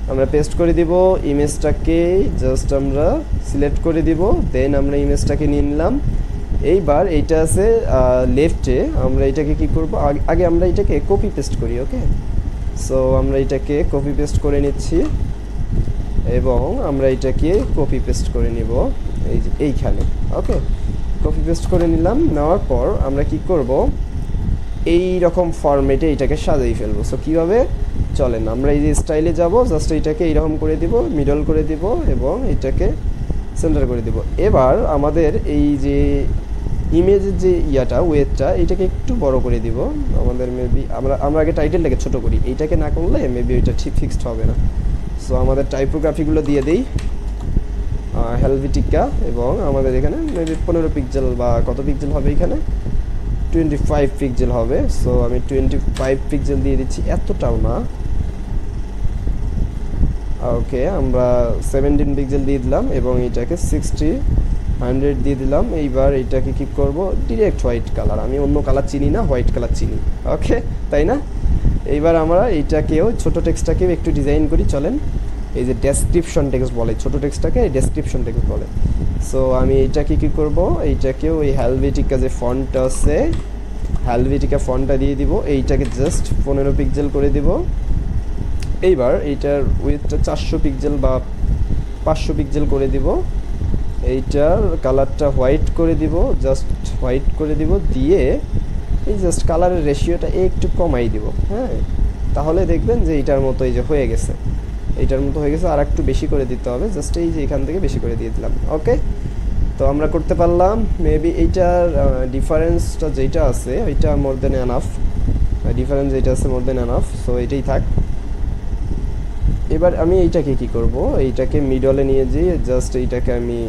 আমরা পেস্ট করে দিব ইমেজটাকে, জাস্ট আমরা সিলেক্ট করে দিব, দেন আমরা ইমেজটাকে নিয়ে নিলাম। এইবার এইটা আছে লেফটে, আমরা এটাকে কি করব, আগে আমরা এটাকে কপি পেস্ট করি। ওকে, সো আমরা এটাকে কপি পেস্ট করে নিচ্ছি এবং আমরা এটাকে কপি পেস্ট করে নিব এইখানে। ওকে, কপি পেস্ট করে নিলাম। নেওয়ার পর আমরা কি করব, এই রকম ফরম্যাটে এটাকে সাজিয়ে ফেলবো। সো কীভাবে, চলেন আমরা এই যে স্টাইলে যাব, জাস্ট এইটাকে এইরকম করে দিব, মিডল করে দিব এবং এটাকে সেন্টার করে দিব। এবার আমাদের এই যে ইমেজের যে ইয়াটা ওয়েটটা, এটাকে একটু বড় করে দিব। আমাদের মেবি আমরা আগে টাইটেলটাকে ছোট করি, এইটাকে না করলে মেবি ওইটা ঠিক ফিক্সড হবে না। সো আমাদের টাইপোগ্রাফিগুলো দিয়ে দিই হেলভেটিকা, এবং আমাদের এখানে মেবি 15 পিক্সেল বা কত পিক্সেল হবে, এখানে 25 পিক্সেল হবে। সো আমি 25 পিক্সেল দিয়ে দিচ্ছি, এতটাও না। ওকে, আমরা 17 পিক্সেল দিয়ে দিলাম এবং এটাকে 100 দিয়ে দিলাম। এইবার এটাকে কি করব, ডিরেক্ট হোয়াইট কালার, আমি অন্য কালার চিনি না, হোয়াইট কালার চিনি। ওকে, তাই না? এইবার আমরা এইটাকেও ছোটো টেক্সটটাকেও একটু ডিজাইন করি, চলেন। এই যে ডেসক্রিপশন টেক্সট বলে, ছোটো টেক্সটটাকে ডেসক্রিপশন টেক্সট বলে। সো আমি এইটাকে কি করব, এইটাকেও এই হেলভেটিকা যে ফন্টটা আছে, হেলভেটিকা ফন্টটা দিয়ে দিব, এইটাকে জাস্ট 15 পিক্সেল করে দিব। এইবার এইটার উইথটা 400 পিক্সেল বা 500 পিক্সেল করে দিব। এইটার কালারটা হোয়াইট করে দিব, জাস্ট হোয়াইট করে দিব, দিয়ে এই জাস্ট কালারের রেশিওটা একটু কমাই দিব। হ্যাঁ, তাহলে দেখবেন যে এইটার মতো এই যে হয়ে গেছে, এইটার মতো হয়ে গেছে। আর একটু বেশি করে দিতে হবে, জাস্ট এই যে এখান থেকে বেশি করে দিয়ে দিলাম। ওকে, তো আমরা করতে পারলাম। মেবি এইটার ডিফারেন্সটা যেটা আছে ওইটা মোর দেন এনাফ, ডিফারেন্স যেটা আছে মোর দেন এনাফ। সো এইটাই থাক। এবার আমি এইটাকে কি করব, এইটাকে মিডলে নিয়ে যেয়ে জাস্ট এইটাকে আমি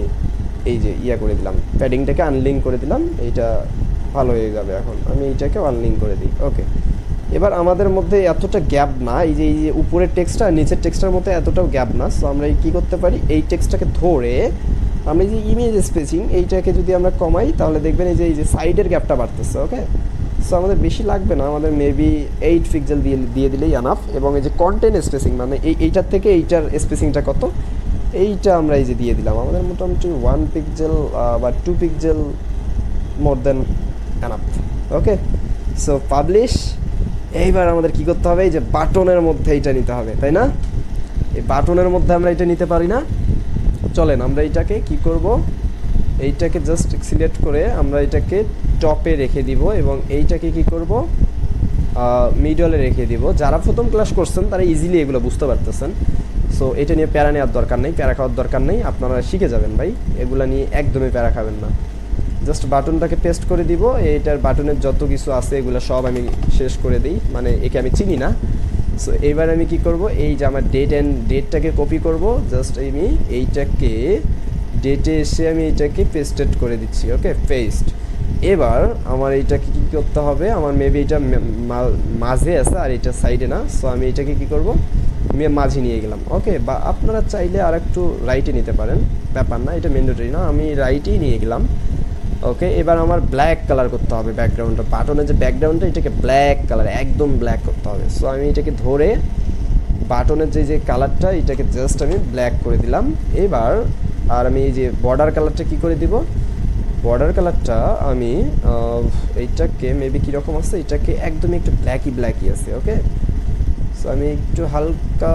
এই যে ইয়া করে দিলাম, প্যাডিংটাকে আনলিঙ্ক করে দিলাম। এইটা ভালো হয়ে যাবে। এখন আমি এইটাকে আনলিঙ্ক করে দিই। ওকে, এবার আমাদের মধ্যে এতটা গ্যাপ না, এই যে উপরের টেক্সটটা নিচের টেক্সটার মধ্যে এতটাও গ্যাপ না। সো আমরা কি করতে পারি, এই টেক্সটটাকে ধরে আমরা যে ইমেজ স্পেসিং এইটাকে যদি আমরা কমাই, তাহলে দেখবেন এই যে সাইডের গ্যাপটা বাড়তেছে। ওকে, সো আমাদের বেশি লাগবে না, আমাদের মেবি 8 পিক্সেল দিয়ে দিলেই এনাফ। এবং এই যে কন্টেন্ট স্পেসিং, মানে এইটার থেকে এইটার স্পেসিংটা কত, এইটা আমরা এই যে দিয়ে দিলাম। আমাদের মোটামুটি 1 পিক্সেল বা 2 পিক্সেল মোর দেন এনাফ। ওকে, সো পাবলিশ। এইবার আমাদের কি করতে হবে, এই যে বাটনের মধ্যে এইটা নিতে হবে, তাই না? এই বাটনের মধ্যে আমরা এটা নিতে পারি না। চলেন আমরা এইটাকে কি করব, এইটাকে জাস্ট সিলেক্ট করে আমরা এটাকে টপে রেখে দিব এবং এইটাকে কি করব, মিডলে রেখে দিব। যারা প্রথম ক্লাস করছেন তারা ইজিলি এগুলো বুঝতে পারতেছেন। সো এটা নিয়ে প্যারা নেওয়ার দরকার নেই, প্যারা খাওয়ার দরকার নেই, আপনারা শিখে যাবেন ভাই, এগুলা নিয়ে একদমই প্যারা খাবেন না। জাস্ট বাটনটাকে পেস্ট করে দিব। এইটার বাটনের যত কিছু আছে এগুলো সব আমি শেষ করে দিই, মানে একে আমি চিনি না। সো এইবার আমি কি করব, এই যে আমার ডেটটাকে কপি করব, জাস্ট আমি এইটাকে ডেটে এসে আমি এইটাকে পেস্টেড করে দিচ্ছি। ওকে, পেস্ট। এবার আমার এইটাকে কী করতে হবে, আমার মেবি এটা মাঝে আছে আর এটা সাইডে না। সো আমি এটাকে কি করব, মাঝে নিয়ে গেলাম। ওকে, বা আপনারা চাইলে আর একটু রাইটে নিতে পারেন, ব্যাপার না, এটা ম্যান্ডেটরি না, আমি রাইটেই নিয়ে গেলাম। ওকে, এবার আমার ব্ল্যাক কালার করতে হবে ব্যাকগ্রাউন্ডটা, বাটনের যে ব্যাকগ্রাউন্ডটা এটাকে ব্ল্যাক কালার, একদম ব্ল্যাক করতে হবে। সো আমি এটাকে ধরে বাটনের যে কালারটা এটাকে জাস্ট আমি ব্ল্যাক করে দিলাম। এবার আর আমি এই যে বর্ডার কালারটা কি করে দিব, বর্ডার কালারটা আমি এইটাকে মেবি কীরকম আছে, এটাকে একদমই একটু ব্ল্যাকই আছে। ওকে, সো আমি একটু হালকা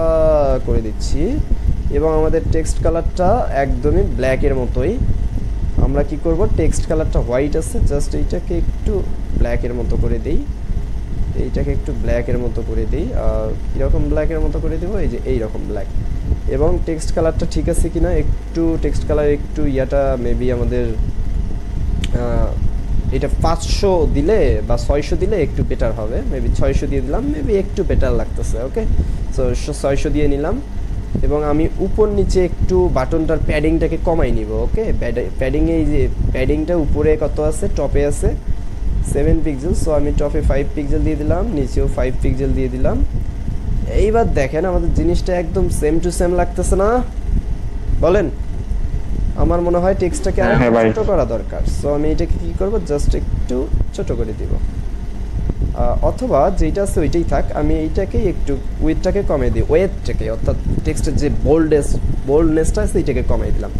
করে দিচ্ছি এবং আমাদের টেক্সট কালারটা একদমই ব্ল্যাকের মতোই। আমরা কি করব, টেক্সট কালারটা হোয়াইট আছে, জাস্ট এইটাকে একটু ব্ল্যাকের মতো করে দিই, এইটাকে একটু ব্ল্যাকের মতো করে দিই। কীরকম ব্ল্যাকের মতো করে দেবো, এই যে এইরকম ব্ল্যাক। এবং টেক্সট কালারটা ঠিক আছে কিনা, একটু টেক্সট কালার একটু ইয়াটা মেবি আমাদের এটা 500 দিলে বা 600 দিলে একটু বেটার হবে, মেবি 600 দিয়ে দিলাম, মেবি একটু বেটার লাগতেছে। ওকে, সো 600 দিয়ে নিলাম এবং আমি উপর নিচে একটু বাটনটার প্যাডিংটাকে কমাই নিব। ওকে, প্যাডিংয়ে এই যে প্যাডিংটা উপরে কত আছে, টপে আছে 7 পিক্সেল। সো আমি টপে 5 পিক্সেল দিয়ে দিলাম, নিচেও 5 পিক্সেল দিয়ে দিলাম। এইবার দেখেন আমাদের জিনিসটা একদম সেম টু সেম লাগতেছে না, বলেন? আমার মনে হয় টেক্সটটাকে আর ছোট করা দরকার। সো আমি এটাকে কি করব, জাস্ট একটু ছোট করে দিব। অথবা যেটা আছে ওইটাই থাক, আমি এইটাকে একটু উইথটাকে কমিয়ে দিই, ওয়েটটাকে অর্থাৎ টেক্সটের যে বোল্ডনেসটা আছে এইটাকে কমিয়ে দিলাম।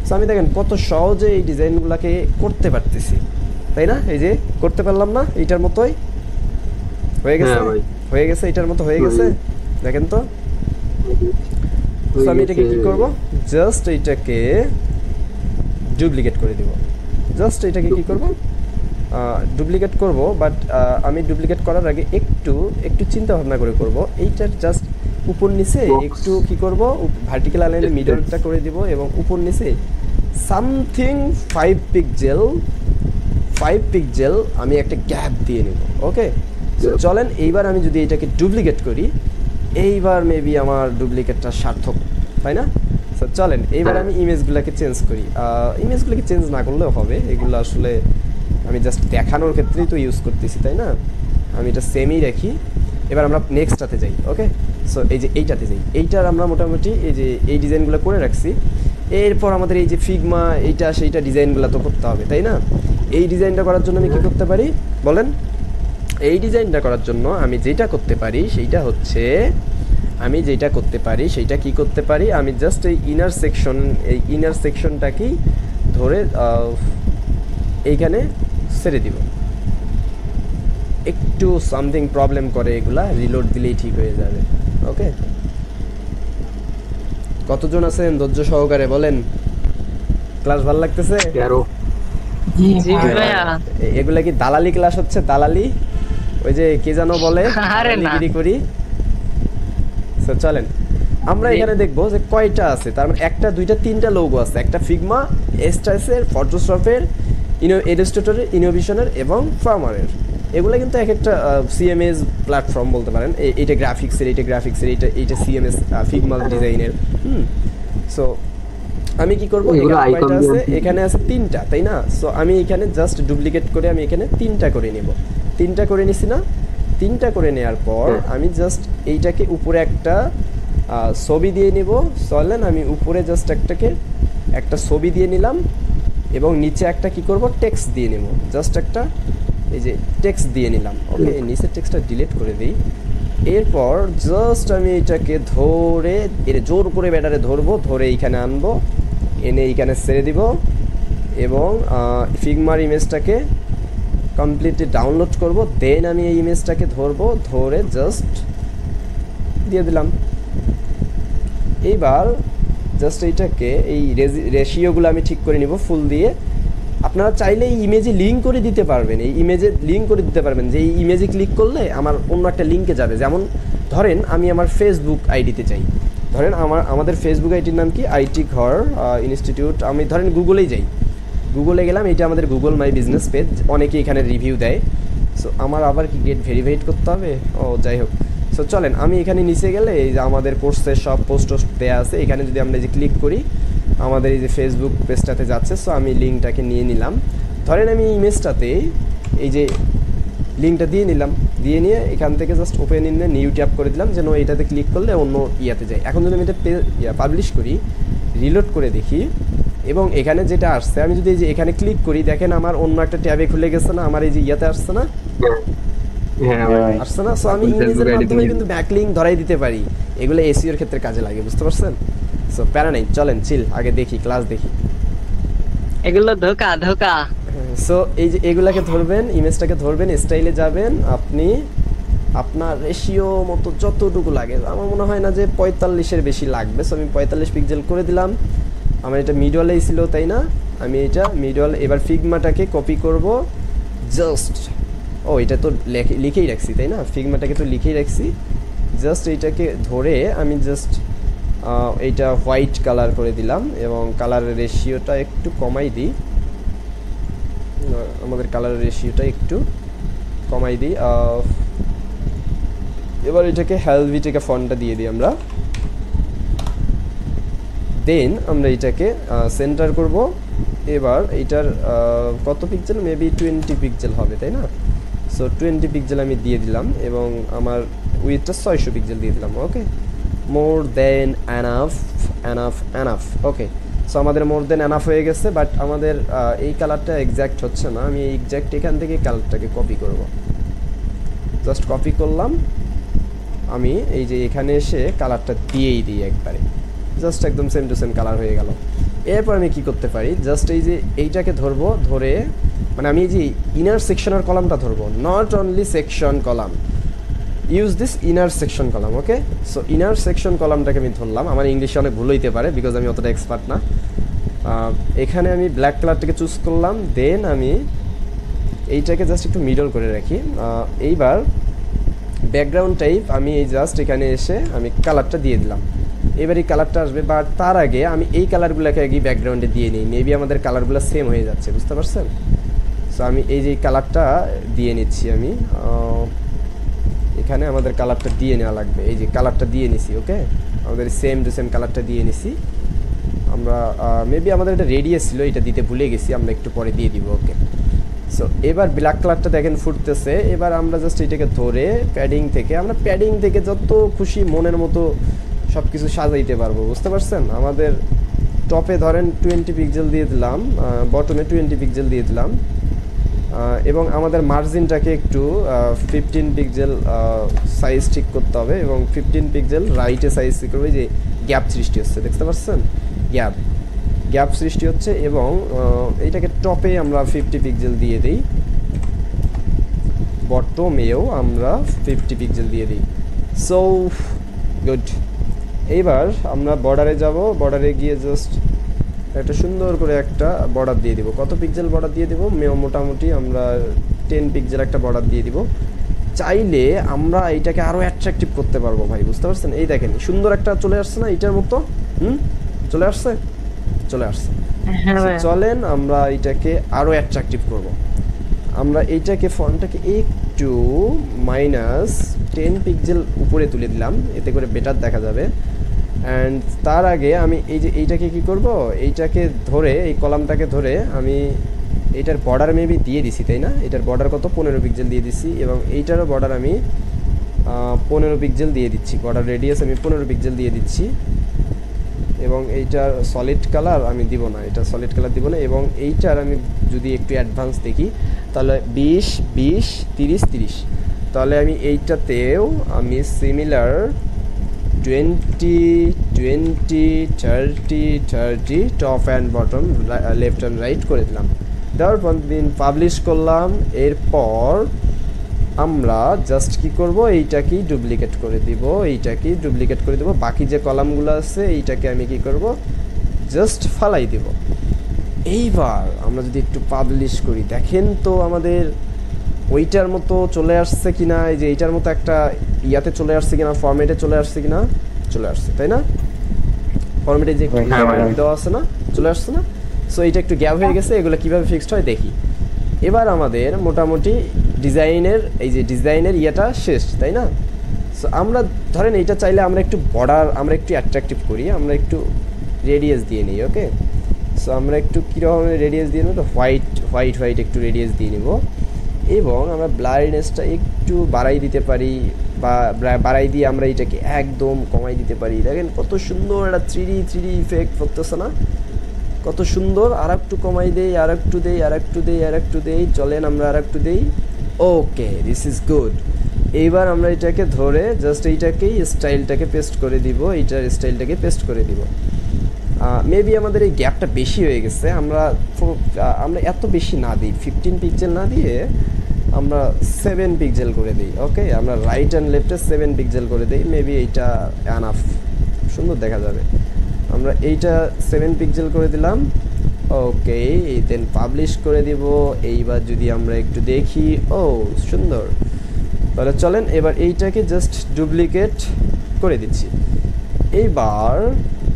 সো আমি দেখেন কত সহজে এই ডিজাইনগুলোকে করতে পারতেছি, তাই না? এই যে করতে পারলাম না, এইটার মতোই হয়ে গেছে, হয়ে গেছে, এইটার মতো হয়ে গেছে, দেখেন তো। সো আমি এটাকে কি করব, জাস্ট এইটাকে ডুপ্লিকেট করে দিব, জাস্ট এটাকে কি করব, ডুপ্লিকেট করব। বাট আমি ডুপ্লিকেট করার আগে একটু চিন্তা ভাবনা করে করব। এইটার জাস্ট উপর নিচে একটু কি করব, ভার্টিক্যাল লাইনে মিডলটা করে দিব এবং উপর নিচে সামথিং 5 পিক্সেল আমি একটা গ্যাপ দিয়ে নেব। ওকে, চলেন এইবার আমি যদি এটাকে ডুপ্লিকেট করি, এইবার মেবি আমার ডুপ্লিকেটটা সার্থক, তাই না? সো চলেন এইবার আমি ইমেজগুলোকে চেঞ্জ করি। ইমেজগুলোকে চেঞ্জ না করলেও হবে, এগুলো আসলে আমি জাস্ট দেখানোর ক্ষেত্রেই তো ইউজ করতেছি, তাই না? আমি এটা সেমই রাখি। এবার আমরা নেক্সটটাতে যাই। ওকে, সো এই যে এইটাতে যাই, এইটার আমরা মোটামুটি এই যে এই ডিজাইনগুলো করে রাখছি। এরপর আমাদের এই যে ফিগমা এইটা সেইটা ডিজাইনগুলো তো করতে হবে, তাই না? এই ডিজাইনটা করার জন্য আমি কি করতে পারি বলেন? এই ডিজাইনটা করার জন্য আমি যেটা করতে পারি সেইটা হচ্ছে, সেইটা কি করতে পারি, আমি জাস্ট এই ইনার সেকশনটাকেই ধরে এইখানে ছেড়ে দিব। একটু সামথিং প্রবলেম করে, এগুলা রিলোড দিলেই ঠিক হয়ে যাবে। ওকে, কতজন আছেন ধৈর্য সহকারে বলেন? ক্লাস ভালো লাগতেছে? এগুলা কি দালালি ক্লাস হচ্ছে? দালালি, ওই যে কে জানো বলে দালালিগিরি করি। সো চলেন আমরা এখানে দেখবো যে কয়টা আছে, তার মানে 1 2 3টা লোগো আছে, একটা ফিগমা, এস্টাসের, ফটোশপের, ইলাস্ট্রেটরের, ইনোভেশনের এবং ফার্মারের। এগুলো কিন্তু এক একটা সিএমএস প্ল্যাটফর্ম বলতে পারেন। এইটা গ্রাফিক্সের, এইটা সিএমএস ফিগমা ডিজাইনের। সো আমি কি করবো, এখানে আছে 3টা, তাই না? সো আমি এখানে জাস্ট ডুপ্লিকেট করে আমি এখানে 3টা করে নেব। 3টা করে নিছি না? 3টা করে নেওয়ার পর আমি জাস্ট এইটাকে উপরে একটা ছবি দিয়ে নেব। চলেন আমি উপরে জাস্ট একটা ছবি দিয়ে নিলাম এবং নিচে একটা কি করব, টেক্সট দিয়ে নেব। জাস্ট একটা এই যে টেক্সট দিয়ে নিলাম। ওকে, নিচের টেক্সটটা ডিলিট করে দিই। এরপর জাস্ট আমি এটাকে ধরে জোর করে ব্যাটারে ধরবো, ধরে এইখানে আনবো, এনে এইখানে ছেড়ে দিব এবং ফিগমার ইমেজটাকে কমপ্লিটলি ডাউনলোড করব। দেন আমি এই ইমেজটাকে ধরবো, ধরে জাস্ট দিয়ে দিলাম। এইবার জাস্ট এইটাকে এই রেশিওগুলো আমি ঠিক করে নিব ফুল দিয়ে। আপনারা চাইলে এই ইমেজে লিঙ্ক করে দিতে পারবেন, যে এই ইমেজে ক্লিক করলে আমার অন্য একটা লিঙ্কে যাবে। যেমন ধরেন আমি আমার ফেসবুক আইডিতে চাই, ধরেন আমাদের ফেসবুক আইডির নাম কি, আইটি ঘর ইনস্টিটিউট। আমি ধরেন গুগলেই যাই, গুগলে গেলাম, এটা আমাদের গুগল মাই বিজনেস পেজ, অনেকে এখানে রিভিউ দেয়। সো আমার আবার কি গেট ভেরিফাইড করতে হবে? যাই হোক, সো চলেন আমি এখানে নিচে গেলে এই যে আমাদের কোর্সের সব পোস্ট দেওয়া আছে, এখানে যদি আমরা এই যে ক্লিক করি আমাদের এই যে ফেসবুক পেজটাতে যাচ্ছে। সো আমি লিঙ্কটাকে নিয়ে নিলাম, ধরেন আমি ইমেজটাতে এই যে লিঙ্কটা দিয়ে নিলাম, দিয়ে নিয়ে এখান থেকে just open in new tab করে দিলাম, যেন এটাতে ক্লিক করলে অন্য ইয়াতে যায়। এখন যদি আমি এটা পাবলিশ করি, রিলোড করে দেখি এবং এখানে যেটা আসছে, আমি যদি এই যে এখানে ক্লিক করি, দেখেন আমার অন্য একটা ট্যাবে খুলে গেছে না, আমার এই যে ইয়াতে আসছে না, আসছে না? সো আমি ইমেজের মাধ্যমে কিন্তু ব্যাকলিঙ্ক ধরাই দিতে পারি। এগুলো এসইওর ক্ষেত্রে কাজে লাগে, বুঝতে পারছেন? সো প্যারা নেই, চলেন চিল, আগে দেখি ক্লাস দেখি। এগুলো ধোকা। সো এই যে এগুলাকে ধরবেন, ইমেজটাকে ধরবেন, স্টাইলে যাবেন, আপনি আপনার রেশিও মতো যতটুকু লাগে, আমার মনে হয় না যে 45-এর বেশি লাগবে। সো আমি 45 পিক্সেল করে দিলাম। আমার এটা মিডলেই ছিল, তাই না? আমি এটা মিডল, এবার ফিগমাটাকে কপি করব জাস্ট। এটা তো লিখেই রাখছি, তাই না? ফিগমাটাকে তো লিখেই রাখছি। জাস্ট এইটাকে ধরে আমি জাস্ট এইটা হোয়াইট কালার করে দিলাম এবং কালারের রেশিওটা একটু কমাই দিই। আমাদের কালারের রেশিওটা একটু কমাই দিই। এবার এটাকে হেলভিটিকা ফন্টটা দিয়ে দিই আমরা। দেন আমরা এটাকে সেন্টার করব। এবার এইটার কত পিক্সেল, মেবি 20 পিক্সেল হবে, তাই না? সো 20 পিক্সেল আমি দিয়ে দিলাম এবং আমার উইথটা 600 পিক্সেল দিয়ে দিলাম। ওকে, মোর দেন এনাফ। ওকে, সো আমাদের মোর দেন এনাফ হয়ে গেছে। বাট আমাদের এই কালারটা এক্স্যাক্ট হচ্ছে না, আমি এক্স্যাক্ট এখান থেকে কালারটাকে কপি করব। জাস্ট কপি করলাম, আমি এই যে এখানে এসে কালারটা দিয়েই দিই একবারে, জাস্ট একদম সেম টু সেম কালার হয়ে গেল। এরপর আমি কি করতে পারি, জাস্ট এই যে এইটাকে ধরবো, ধরে মানে আমি এই যে ইনার সেকশনের কলামটা ধরবো, not only section column, use this inner section column. Okay, so inner section কলামটাকে আমি ধরলাম। আমার ইংলিশে অনেক ভুল হইতে পারে বিকজ আমি অতটা এক্সপার্ট না। এখানে আমি ব্ল্যাক কালারটাকে চুজ করলাম, দেন আমি এইটাকে জাস্ট একটু মিডল করে রাখি। এইবার ব্যাকগ্রাউন্ড টাইপ আমি এই জাস্ট এখানে এসে আমি কালারটা দিয়ে দিলাম। এবার এই কালারটা আসবে, বাট তার আগে আমি এই কালারগুলোকে আগে ব্যাকগ্রাউন্ডে দিয়ে নিই, মেবি আমাদের কালারগুলো সেম হয়ে যাচ্ছে, বুঝতে পারছেন? সো আমি এই যে কালারটা দিয়ে নিচ্ছি, আমি এখানে আমাদের কালারটা দিয়ে নেওয়া লাগবে, এই যে কালারটা দিয়ে নিছি। ওকে, আমাদের সেম টু সেম কালারটা দিয়ে নিছি আমরা। মেবি আমাদের এটা রেডিয়াস ছিল, এটা দিতে ভুলে গেছি, আমরা একটু পরে দিয়ে দিব। ওকে, সো এবার ব্ল্যাক কালারটা দেখেন ফুটতেছে। এবার আমরা জাস্ট এটাকে ধরে প্যাডিং থেকে যত খুশি মনের মতো সব কিছু সাজাইতে পারবো, বুঝতে পারছেন? আমাদের টপে ধরেন 20 পিক্সেল দিয়ে দিলাম, বটমে 20 পিক্সেল দিয়ে দিলাম, এবং আমাদের মার্জিনটাকে একটু 15 পিক্সেল সাইজ ঠিক করতে হবে, এবং 15 পিক্সেল রাইটে সাইজ ঠিক করবে। যে গ্যাপ সৃষ্টি হচ্ছে, দেখতে পাচ্ছেন? গ্যাপ সৃষ্টি হচ্ছে, এবং এইটাকে টপে আমরা 50 পিক্সেল দিয়ে দিই, বটমেও আমরা 50 পিক্সেল দিয়ে দিই। So good. এইবার আমরা বর্ডারে যাব, বর্ডারে গিয়ে জাস্ট একটা সুন্দর করে একটা বর্ডার দিয়ে দিব। কত পিক্সেল বর্ডার দিয়ে দিব? মোটামুটি আমরা 10 পিক্সেল একটা বর্ডার দিয়ে দিব। চাইলে আমরা এইটাকে আরও অ্যাট্রাকটিভ করতে পারবো ভাই, বুঝতে পারছেন? এই দেখেন সুন্দর একটা চলে আসছে না এইটার মতো? চলে আসছে। চলেন আমরা এইটাকে আরও অ্যাট্রাকটিভ করব। আমরা এইটাকে ফন্টটাকে একটু -10 পিক্সেল উপরে তুলে দিলাম, এতে করে বেটার দেখা যাবে। অ্যান্ড তার আগে আমি এই যে এইটাকে কি করব, এইটাকে ধরে এই কলামটাকে ধরে আমি এইটার বর্ডার মেবি দিয়ে দিছি, তাই না? এটার বর্ডার কত? 15 পিক্সেল দিয়ে দিছি, এবং এইটারও বর্ডার আমি 15 পিক্সেল দিয়ে দিচ্ছি। বর্ডার রেডিয়াস আমি 15 পিক্সেল দিয়ে দিচ্ছি, এবং এইটার সলিড কালার আমি দিব না, এটা সলিড কালার দিব না। এবং এইটার আমি যদি একটু অ্যাডভান্স দেখি তাহলে 20, 20, 30, 30। তাহলে আমি এইটাতেও আমি similar 20, 20, 30, 30 top and bottom, left and right করে দিলাম। দেওয়ার পর দিন পাবলিশ করলাম। এরপর আমরা জাস্ট কি করব, এইটাকেই ডুপ্লিকেট করে দিব, বাকি যে কলামগুলো আছে এইটাকে আমি কি করব, জাস্ট ফালাই দিব। এইবার আমরা যদি একটু পাবলিশ করি, দেখেন তো আমাদের ওইটার মতো চলে আসছে কিনা, এই যে এইটার মতো একটা ইয়াতে চলে আসছে কিনা, ফরম্যাটে চলে আসছে কিনা, চলে আসছে, তাই না? ফরম্যাটে যে দেওয়া আছে না, চলে আসছে না? সো এইটা একটু গ্যাপ হয়ে গেছে, এগুলো কীভাবে ফিক্সড হয় দেখি। এবার আমাদের মোটামুটি ডিজাইনের ইয়েটা শেষ, তাই না? সো আমরা ধরেন এইটা চাইলে আমরা একটু বর্ডার আমরা একটু অ্যাট্রাকটিভ করি, আমরা একটু রেডিয়াস দিয়ে নিই। ওকে, সো আমরা একটু কীরকম রেডিয়াস দিয়ে নেব, হোয়াইট একটু রেডিয়াস দিয়ে নিব, এবং আমরা ব্লারিনেসটা একটু বাড়াই দিতে পারি, বা বাড়াই দিয়ে আমরা এটাকে একদম কমাই দিতে পারি। দেখেন কত সুন্দর একটা 3D ইফেক্ট করতেছে না, কত সুন্দর। আর একটু কমাই দেই, আর একটু দেই, চলেন আমরা আর একটু দেই। ওকে, দিস ইজ গুড। এইবার আমরা এটাকে ধরে জাস্ট এইটাকেই স্টাইলটাকে পেস্ট করে দিব, এইটার স্টাইলটাকে পেস্ট করে দিব। মেবি আমাদের এই গ্যাপটা বেশি হয়ে গেছে, আমরা এত বেশি না দিই, 15 পিক্সেল না দিয়ে আমরা 7 পিক্সেল করে দিই। ওকে, আমরা রাইট অ্যান্ড লেফটে 7 পিক্সেল করে দিই, মেবি এইটা এনাফ, সুন্দর দেখা যাবে। আমরা এইটা 7 পিক্সেল করে দিলাম। ওকে, দেন পাবলিশ করে দিব। এইবার যদি আমরা একটু দেখি, ও সুন্দর, তাহলে চলেন এবার এইটাকে জাস্ট ডুপ্লিকেট করে দিচ্ছি। এইবার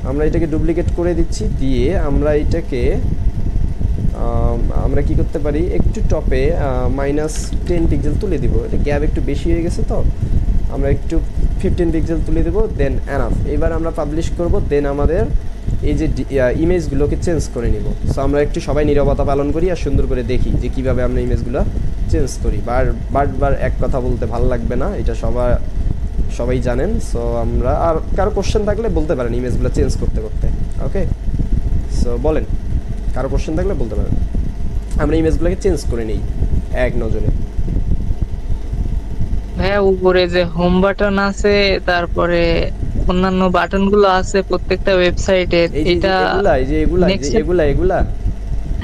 আমরা এটাকে ডুপ্লিকেট করে দিচ্ছি, দিয়ে আমরা এইটাকে আমরা কি করতে পারি, একটু টপে -10 পিক্সেল তুলে দিব। এটা গ্যাপ একটু বেশি হয়ে গেছে, তো আমরা একটু 15 পিক্সেল তুলে দেবো, দেন এনাফ। এবার আমরা পাবলিশ করব, দেন আমাদের এই যে ইমেজগুলোকে চেঞ্জ করে নিব। সো আমরা একটু সবাই নীরবতা পালন করি আর সুন্দর করে দেখি যে কীভাবে আমরা ইমেজগুলো চেঞ্জ করি। বারবার এক কথা বলতে ভালো লাগবে না, এটা সবাই জানেন। সো আমরা আর কারো কোশ্চেন থাকলে বলতে পারেন ইমেজগুলো চেঞ্জ করতে। ওকে, সো বলেন, কারো কোশ্চেন থাকলে বলতে পারেন। আমরা ইমেজগুলোকে চেঞ্জ করে নিই এক নজরে। ভাইয়া উপরে যে হোম বাটন আছে, তারপরে অন্যান্য বাটন গুলো আছে প্রত্যেকটা ওয়েবসাইটের, এই যে এটা next step- এগুলা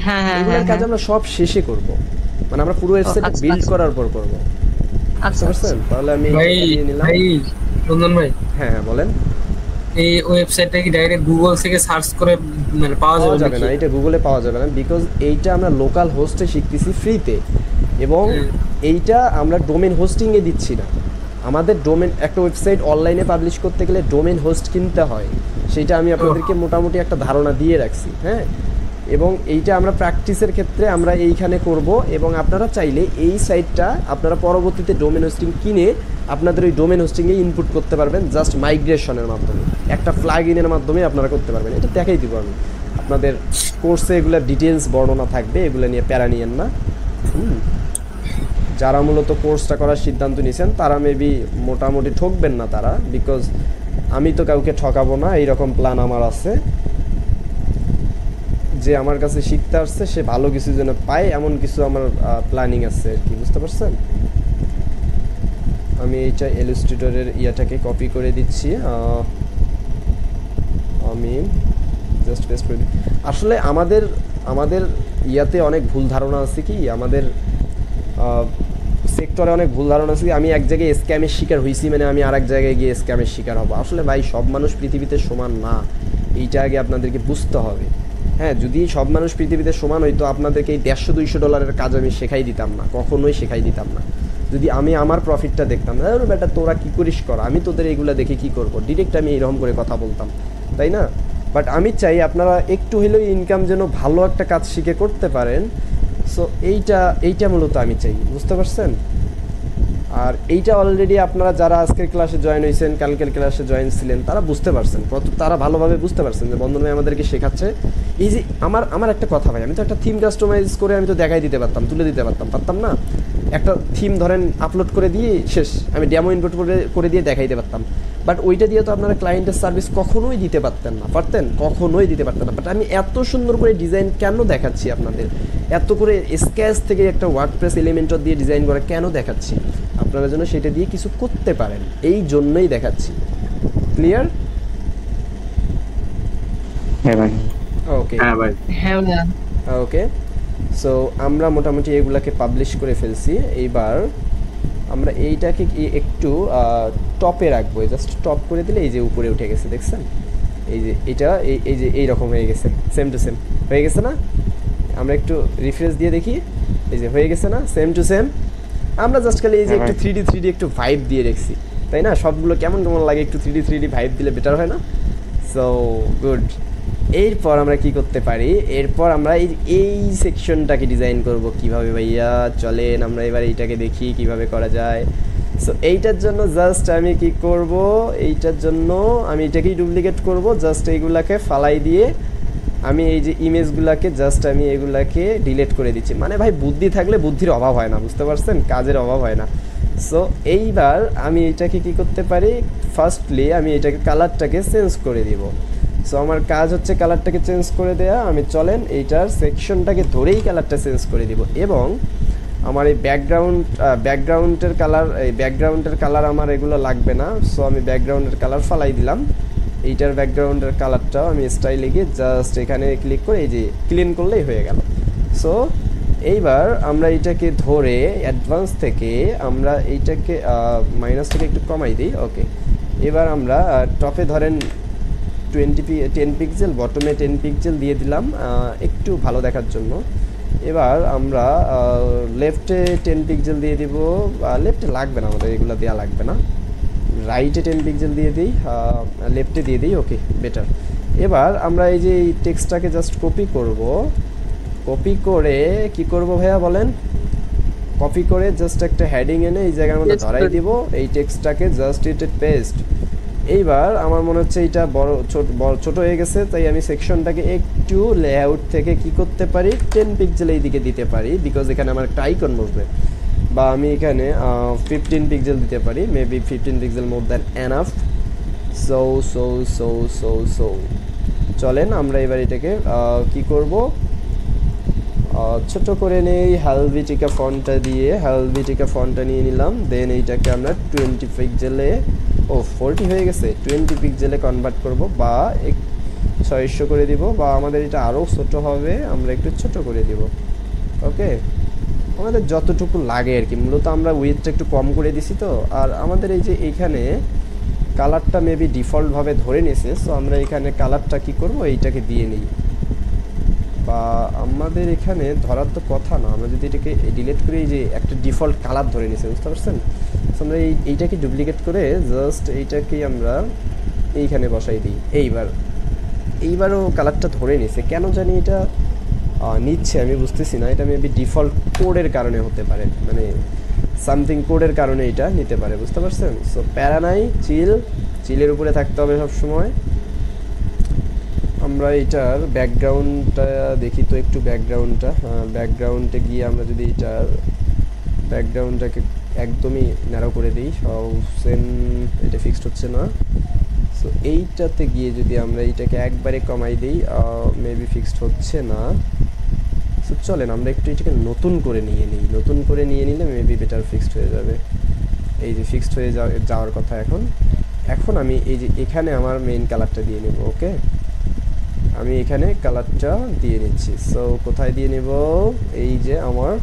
হ্যাঁ হ্যাঁ এগুলার হ্যাঁ কাজ হ্যাঁ। আমরা সব শেষে করব, মানে আমরা পুরো ওয়েবসাইট আচ্ছা, বিল্ড আচ্ছা। করার পর করব, আচ্ছা বুঝতে পারছেন? তাহলে আমি ভাই এটা নিয়ে নিলাম। ভাই রঞ্জন ভাই, হ্যাঁ হ্যাঁ বলেন। এই ওয়েবসাইটটা কি ডাইরেক্ট গুগল থেকে সার্চ করে মানে পাওয়া পাওয়া যাবে যাবে না, নাকি? এটা গুগলে পাওয়া যাবে না, বিকজ এইটা আমরা লোকাল হোস্টে শিখতেছি ফ্রিতে, এবং এইটা আমরা ডোমেন হোস্টিংয়ে দিচ্ছি না। আমাদের ডোমেন, একটা ওয়েবসাইট অনলাইনে পাবলিশ করতে গেলে ডোমেন হোস্ট কিনতে হয়, সেটা আমি আপনাদেরকে মোটামুটি একটা ধারণা দিয়ে রাখছি, হ্যাঁ। এবং এইটা আমরা প্র্যাকটিসের ক্ষেত্রে আমরা এইখানে করব, এবং আপনারা চাইলে এই সাইটটা আপনারা পরবর্তীতে ডোমেন হোস্টিং কিনে আপনাদের ওই ডোমেন হোস্টিংয়ে ইনপুট করতে পারবেন, জাস্ট মাইগ্রেশনের মাধ্যমে, একটা প্লাগ ইনের মাধ্যমে আপনারা করতে পারবেন। এটা দেখাই দিব আমি আপনাদের কোর্সে, এগুলোর ডিটেলস বর্ণনা থাকবে, এগুলো নিয়ে প্যারা নিয়েন না। যারা মূলত কোর্সটা করার সিদ্ধান্ত নিয়েছেন তারা মেবি মোটামুটি ঠকবেন না তারা, বিকজ আমি তো কাউকে ঠকাবো না, এইরকম প্ল্যান আমার আছে। যে আমার কাছে শিখতে আসছে সে ভালো কিছু যেন পায়, এমন কিছু আমার প্ল্যানিং আছে আর কি, বুঝতে পারছেন? আমি এইটা ইলাস্ট্রেটরের ইয়াটাকে কপি করে দিচ্ছি, আমি জাস্ট পেস্ট করে দিই। আসলে আমাদের ইয়াতে অনেক ভুল ধারণা আছে, কি আমাদের সেক্টরে অনেক ভুল ধারণা আছে, আমি এক জায়গায় স্ক্যামের শিকার হয়েছি মানে আমি আর এক জায়গায় গিয়ে স্ক্যামের শিকার হব। আসলে ভাই সব মানুষ পৃথিবীতে সমান না, এইটা আগে আপনাদেরকে বুঝতে হবে। হ্যাঁ, যদি সব মানুষ পৃথিবীতে সমান হইতো আপনাদেরকে এই $150-200 কাজ আমি শেখাই দিতাম না, কখনোই শেখাই দিতাম না। যদি আমি আমার প্রফিটটা দেখতাম, বেটা তোরা কী করিস কর, আমি তোদের এইগুলো দেখে কি করব, ডিরেক্ট আমি এরকম করে কথা বলতাম, তাই না? বাট আমি চাই আপনারা একটু হলেও ইনকাম যেন ভালো একটা কাজ শিখে করতে পারেন। সো এইটা মূলত আমি চাই, বুঝতে পারছেন? আর এইটা অলরেডি আপনারা যারা আজকের ক্লাসে জয়েন হয়েছেন, কালকের ক্লাসে জয়েন ছিলেন, তারা বুঝতে পারছেন, তারা ভালোভাবে বুঝতে পারছেন যে বন্ধন ভাই আমাদেরকে শেখাচ্ছে। এই যে আমার একটা কথা ভাই, আমি তো একটা থিম কাস্টমাইজ করে আমি তো দেখাই দিতে পারতাম, তুলে দিতে পারতাম না? একটা থিম ধরেন আপলোড করে দিয়ে শেষ, আমি ডেমো ইনপুট করে দিয়ে দেখাইতে পারতাম। বাট ওইটা দিয়ে তো আপনারা ক্লায়েন্টের সার্ভিস কখনোই দিতে পারতেন না, কখনোই দিতে পারতেন না। বাট আমি এত সুন্দর করে ডিজাইন কেন দেখাচ্ছি আপনাদের, এত করে স্কেচ থেকে একটা ওয়ার্ডপ্রেস এলিমেন্টর দিয়ে ডিজাইন করে কেন দেখাচ্ছি? আপনারা যেন সেটা দিয়ে কিছু করতে পারেন, এই জন্যই দেখাচ্ছি। ক্লিয়ার? হ্যাঁ ভাই। ওকে হ্যাঁ ভাই, হ্যাঁ ভাইয়া। ওকে, সো আমরা মোটামুটি এগুলাকে পাবলিশ করে ফেলছি। এইবার আমরা এইটাকে একটু টপে রাখবো, জাস্ট টপ করে দিলে এই যে উপরে উঠে গেছে, দেখছেন? এই যে এটা এই যে এইরকম হয়ে গেছে, সেম টু সেম হয়ে গেছে না? আমরা একটু রিফ্রেশ দিয়ে দেখি, এই যে হয়ে গেছে না, সেম টু সেম। আমরা জাস্ট খালি এই যে একটু 3D একটু ভাইব দিয়ে রেখেছি, তাই না? সবগুলো কেমন লাগে, একটু 3D ভাইব দিলে বেটার হয় না? So good. এরপর আমরা কি করতে পারি, এরপর আমরা এই সেকশনটাকে ডিজাইন করব কিভাবে ভাইয়া, চলেন আমরা এবার এইটাকে দেখি কিভাবে করা যায়। সো এইটার জন্য জাস্ট আমি কি করব, এইটার জন্য আমি এটাকেই ডুপ্লিকেট করব, জাস্ট এইগুলাকে ফালাই দিয়ে আমি এই যে ইমেজগুলাকে জাস্ট আমি এগুলাকে ডিলিট করে দিচ্ছি। মানে ভাই বুদ্ধি থাকলে বুদ্ধির অভাব হয় না, বুঝতে পারছেন? কাজের অভাব হয় না। সো এইবার আমি এটাকে কি করতে পারি, ফার্স্টলি আমি এটাকে কালারটাকে চেঞ্জ করে দিব। সো আমার কাজ হচ্ছে কালারটাকে চেঞ্জ করে দেয়া। আমি চলেন এইটার সেকশনটাকে ধরেই কালারটা চেঞ্জ করে দিব, এবং আমার এই ব্যাকগ্রাউন্ডের কালার আমার এগুলো লাগবে না। সো আমি ব্যাকগ্রাউন্ডের কালার ফালাই দিলাম। এইটার ব্যাকগ্রাউন্ডের কালারটাও আমি স্টাইলে গিয়ে জাস্ট এখানে ক্লিক করে এই যে ক্লিন করলেই হয়ে গেল। সো এইবার আমরা এইটাকে ধরে অ্যাডভান্স থেকে আমরা এইটাকে মাইনাস থেকে একটু কমাই দিই। ওকে, এবার আমরা টপে ধরেন 10 পিক্সেল, বটমে 10 পিক্সেল দিয়ে দিলাম একটু ভালো দেখার জন্য। এবার আমরা লেফটে 10 পিক্সেল দিয়ে দিব, লেফটে লাগবে না আমাদের, এগুলো দেওয়া লাগবে না। রাইটে 10 পিক্সেল দিয়ে দিই, লেফটে দিয়ে দিই। ওকে, বেটার। এবার আমরা এই যে এই টেক্সটটাকে জাস্ট কপি করব, কপি করে কি করব ভাইয়া বলেন? কপি করে জাস্ট একটা হেডিং এনে এই জায়গার মধ্যে ধরাই দিব, এই টেক্সটটাকে জাস্ট পেস্ট। এইবার আমার মনে হচ্ছে এটা ছোট হয়ে গেছে, তাই আমি সেকশনটাকে একটু লেআউট থেকে কি করতে পারি, 10 পিক্সেল এই দিকে দিতে পারি, বিকজ এখানে আমার একটা আইকন বসবে। বা আমি এখানে 15 পিক্সেল দিতে পারি, maybe 15 pixel more than enough. So চলেন আমরা এবার এটাকে কি করব, ছোট করে নেই হেলভেটিকা ফন্টটা দিয়ে, হেলভেটিকা ফন্টটা নিয়ে নিলাম। দেন এইটাকে আমরা 20 পিক্সেলে 40 হয়ে গেছে, 20 পিক্সেলে কনভার্ট করব, বা 600 করে দিব, বা আমাদের এটা আরও ছোট হবে, আমরা একটু ছোট করে দিব। ওকে, আমাদের যতটুকু লাগে আর কি, মূলত আমরা উইথটা একটু কম করে দিছি তো। আর আমাদের এই যে এইখানে কালারটা মেবি ডিফল্টভাবে ধরে নিয়েছে, সো আমরা এখানে কালারটা কি করব, এইটাকে দিয়ে নিই। বা আমাদের এখানে ধরার তো কথা না, আমরা যদি এটাকে ডিলিট করি, এই যে একটা ডিফল্ট কালার ধরে নিয়েছে, বুঝতে পারছেন? সো আমরা এইটাকে ডুপ্লিকেট করে জাস্ট এইটাকেই আমরা এইখানে বসাই দিই। এইবারও কালারটা ধরে নিয়েছে, কেন জানি এটা নিচ্ছে আমি বুঝতেছি না। এটা মেবি ডিফল্ট কোডের কারণে হতে পারে, মানে সামথিং কোডের কারণে এটা নিতে পারে, বুঝতে পারছেন? সো প্যারা নাই, চিলের উপরে থাকতে হবে সব সময়। আমরা এটার ব্যাকগ্রাউন্ডটা দেখি তো একটু, ব্যাকগ্রাউন্ডে গিয়ে আমরা যদি এটার ব্যাকগ্রাউন্ডটাকে একদমই ন্যারো করে দিই, এটা ফিক্সড হচ্ছে না। সো এইটাতে গিয়ে যদি আমরা এইটাকে একবারে কমাই দিই, মেবি ফিক্সড হচ্ছে না। সো চলেন আমরা একটু এটাকে নতুন করে নিয়ে নিলে মেবি বেটার ফিক্সড হয়ে যাবে। এই যে ফিক্সড হয়ে যাওয়ার কথা। এখন আমি এই যে এখানে আমার মেইন কালারটা দিয়ে নেব। ওকে, আমি এখানে কালারটা দিয়ে নিচ্ছি। সো কোথায় দিয়ে নেব, এই যে আমার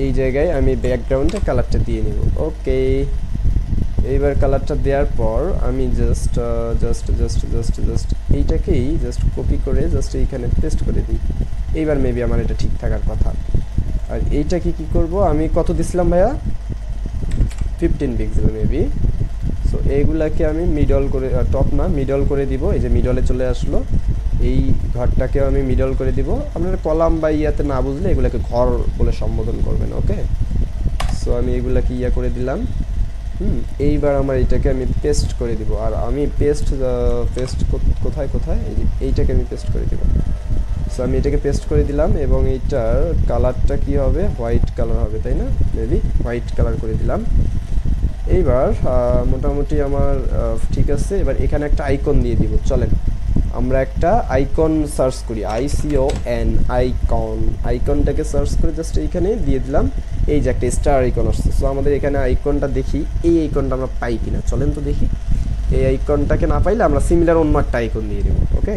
এই জায়গায় আমি ব্যাকগ্রাউন্ডে কালারটা দিয়ে নেব। ওকে, এইবার কালারটা দেওয়ার পর আমি জাস্ট এইটাকেই জাস্ট কপি করে জাস্ট এইখানে পেস্ট করে দিই। এইবার মেবি আমার এটা ঠিক থাকার কথা। আর এইটাকে কি করব, আমি কত দিছিলাম ভাইয়া, 15 পিক্সেল মেবি। সো এইগুলাকে আমি মিডল করে দিব। এই যে মিডলে চলে আসলো, এই ঘরটাকেও আমি মিডল করে দিব। আপনারা কলাম বা ইয়াতে না বুঝলে এগুলাকে ঘর বলে সম্বোধন করবেন। ওকে, সো আমি এগুলাকে করে দিলাম। এইবার আমার এইটাকে আমি পেস্ট করে দিব। আর আমি পেস্ট কোথায় এইটাকে আমি পেস্ট করে দিব। সো আমি এটাকে পেস্ট করে দিলাম, এবং এইটার কালারটা কি হবে, হোয়াইট কালার হবে, তাই না? মেবি হোয়াইট কালার করে দিলাম। এইবার মোটামুটি আমার ঠিক আছে। এবার এখানে একটা আইকন দিয়ে দিব। চলেন আমরা একটা আইকন সার্চ করি, ICON আইকনটাকে সার্চ করে জাস্ট এইখানে দিয়ে দিলাম। এই যে একটা স্টার আইকন আসছে। সো আমাদের এখানে আইকনটা দেখি, এই আইকনটা আমরা পাই কিনা, চলেন তো দেখি। এই আইকনটাকে না পাইলে আমরা সিমিলার অন্য একটা আইকন দিয়ে দেবো। ওকে,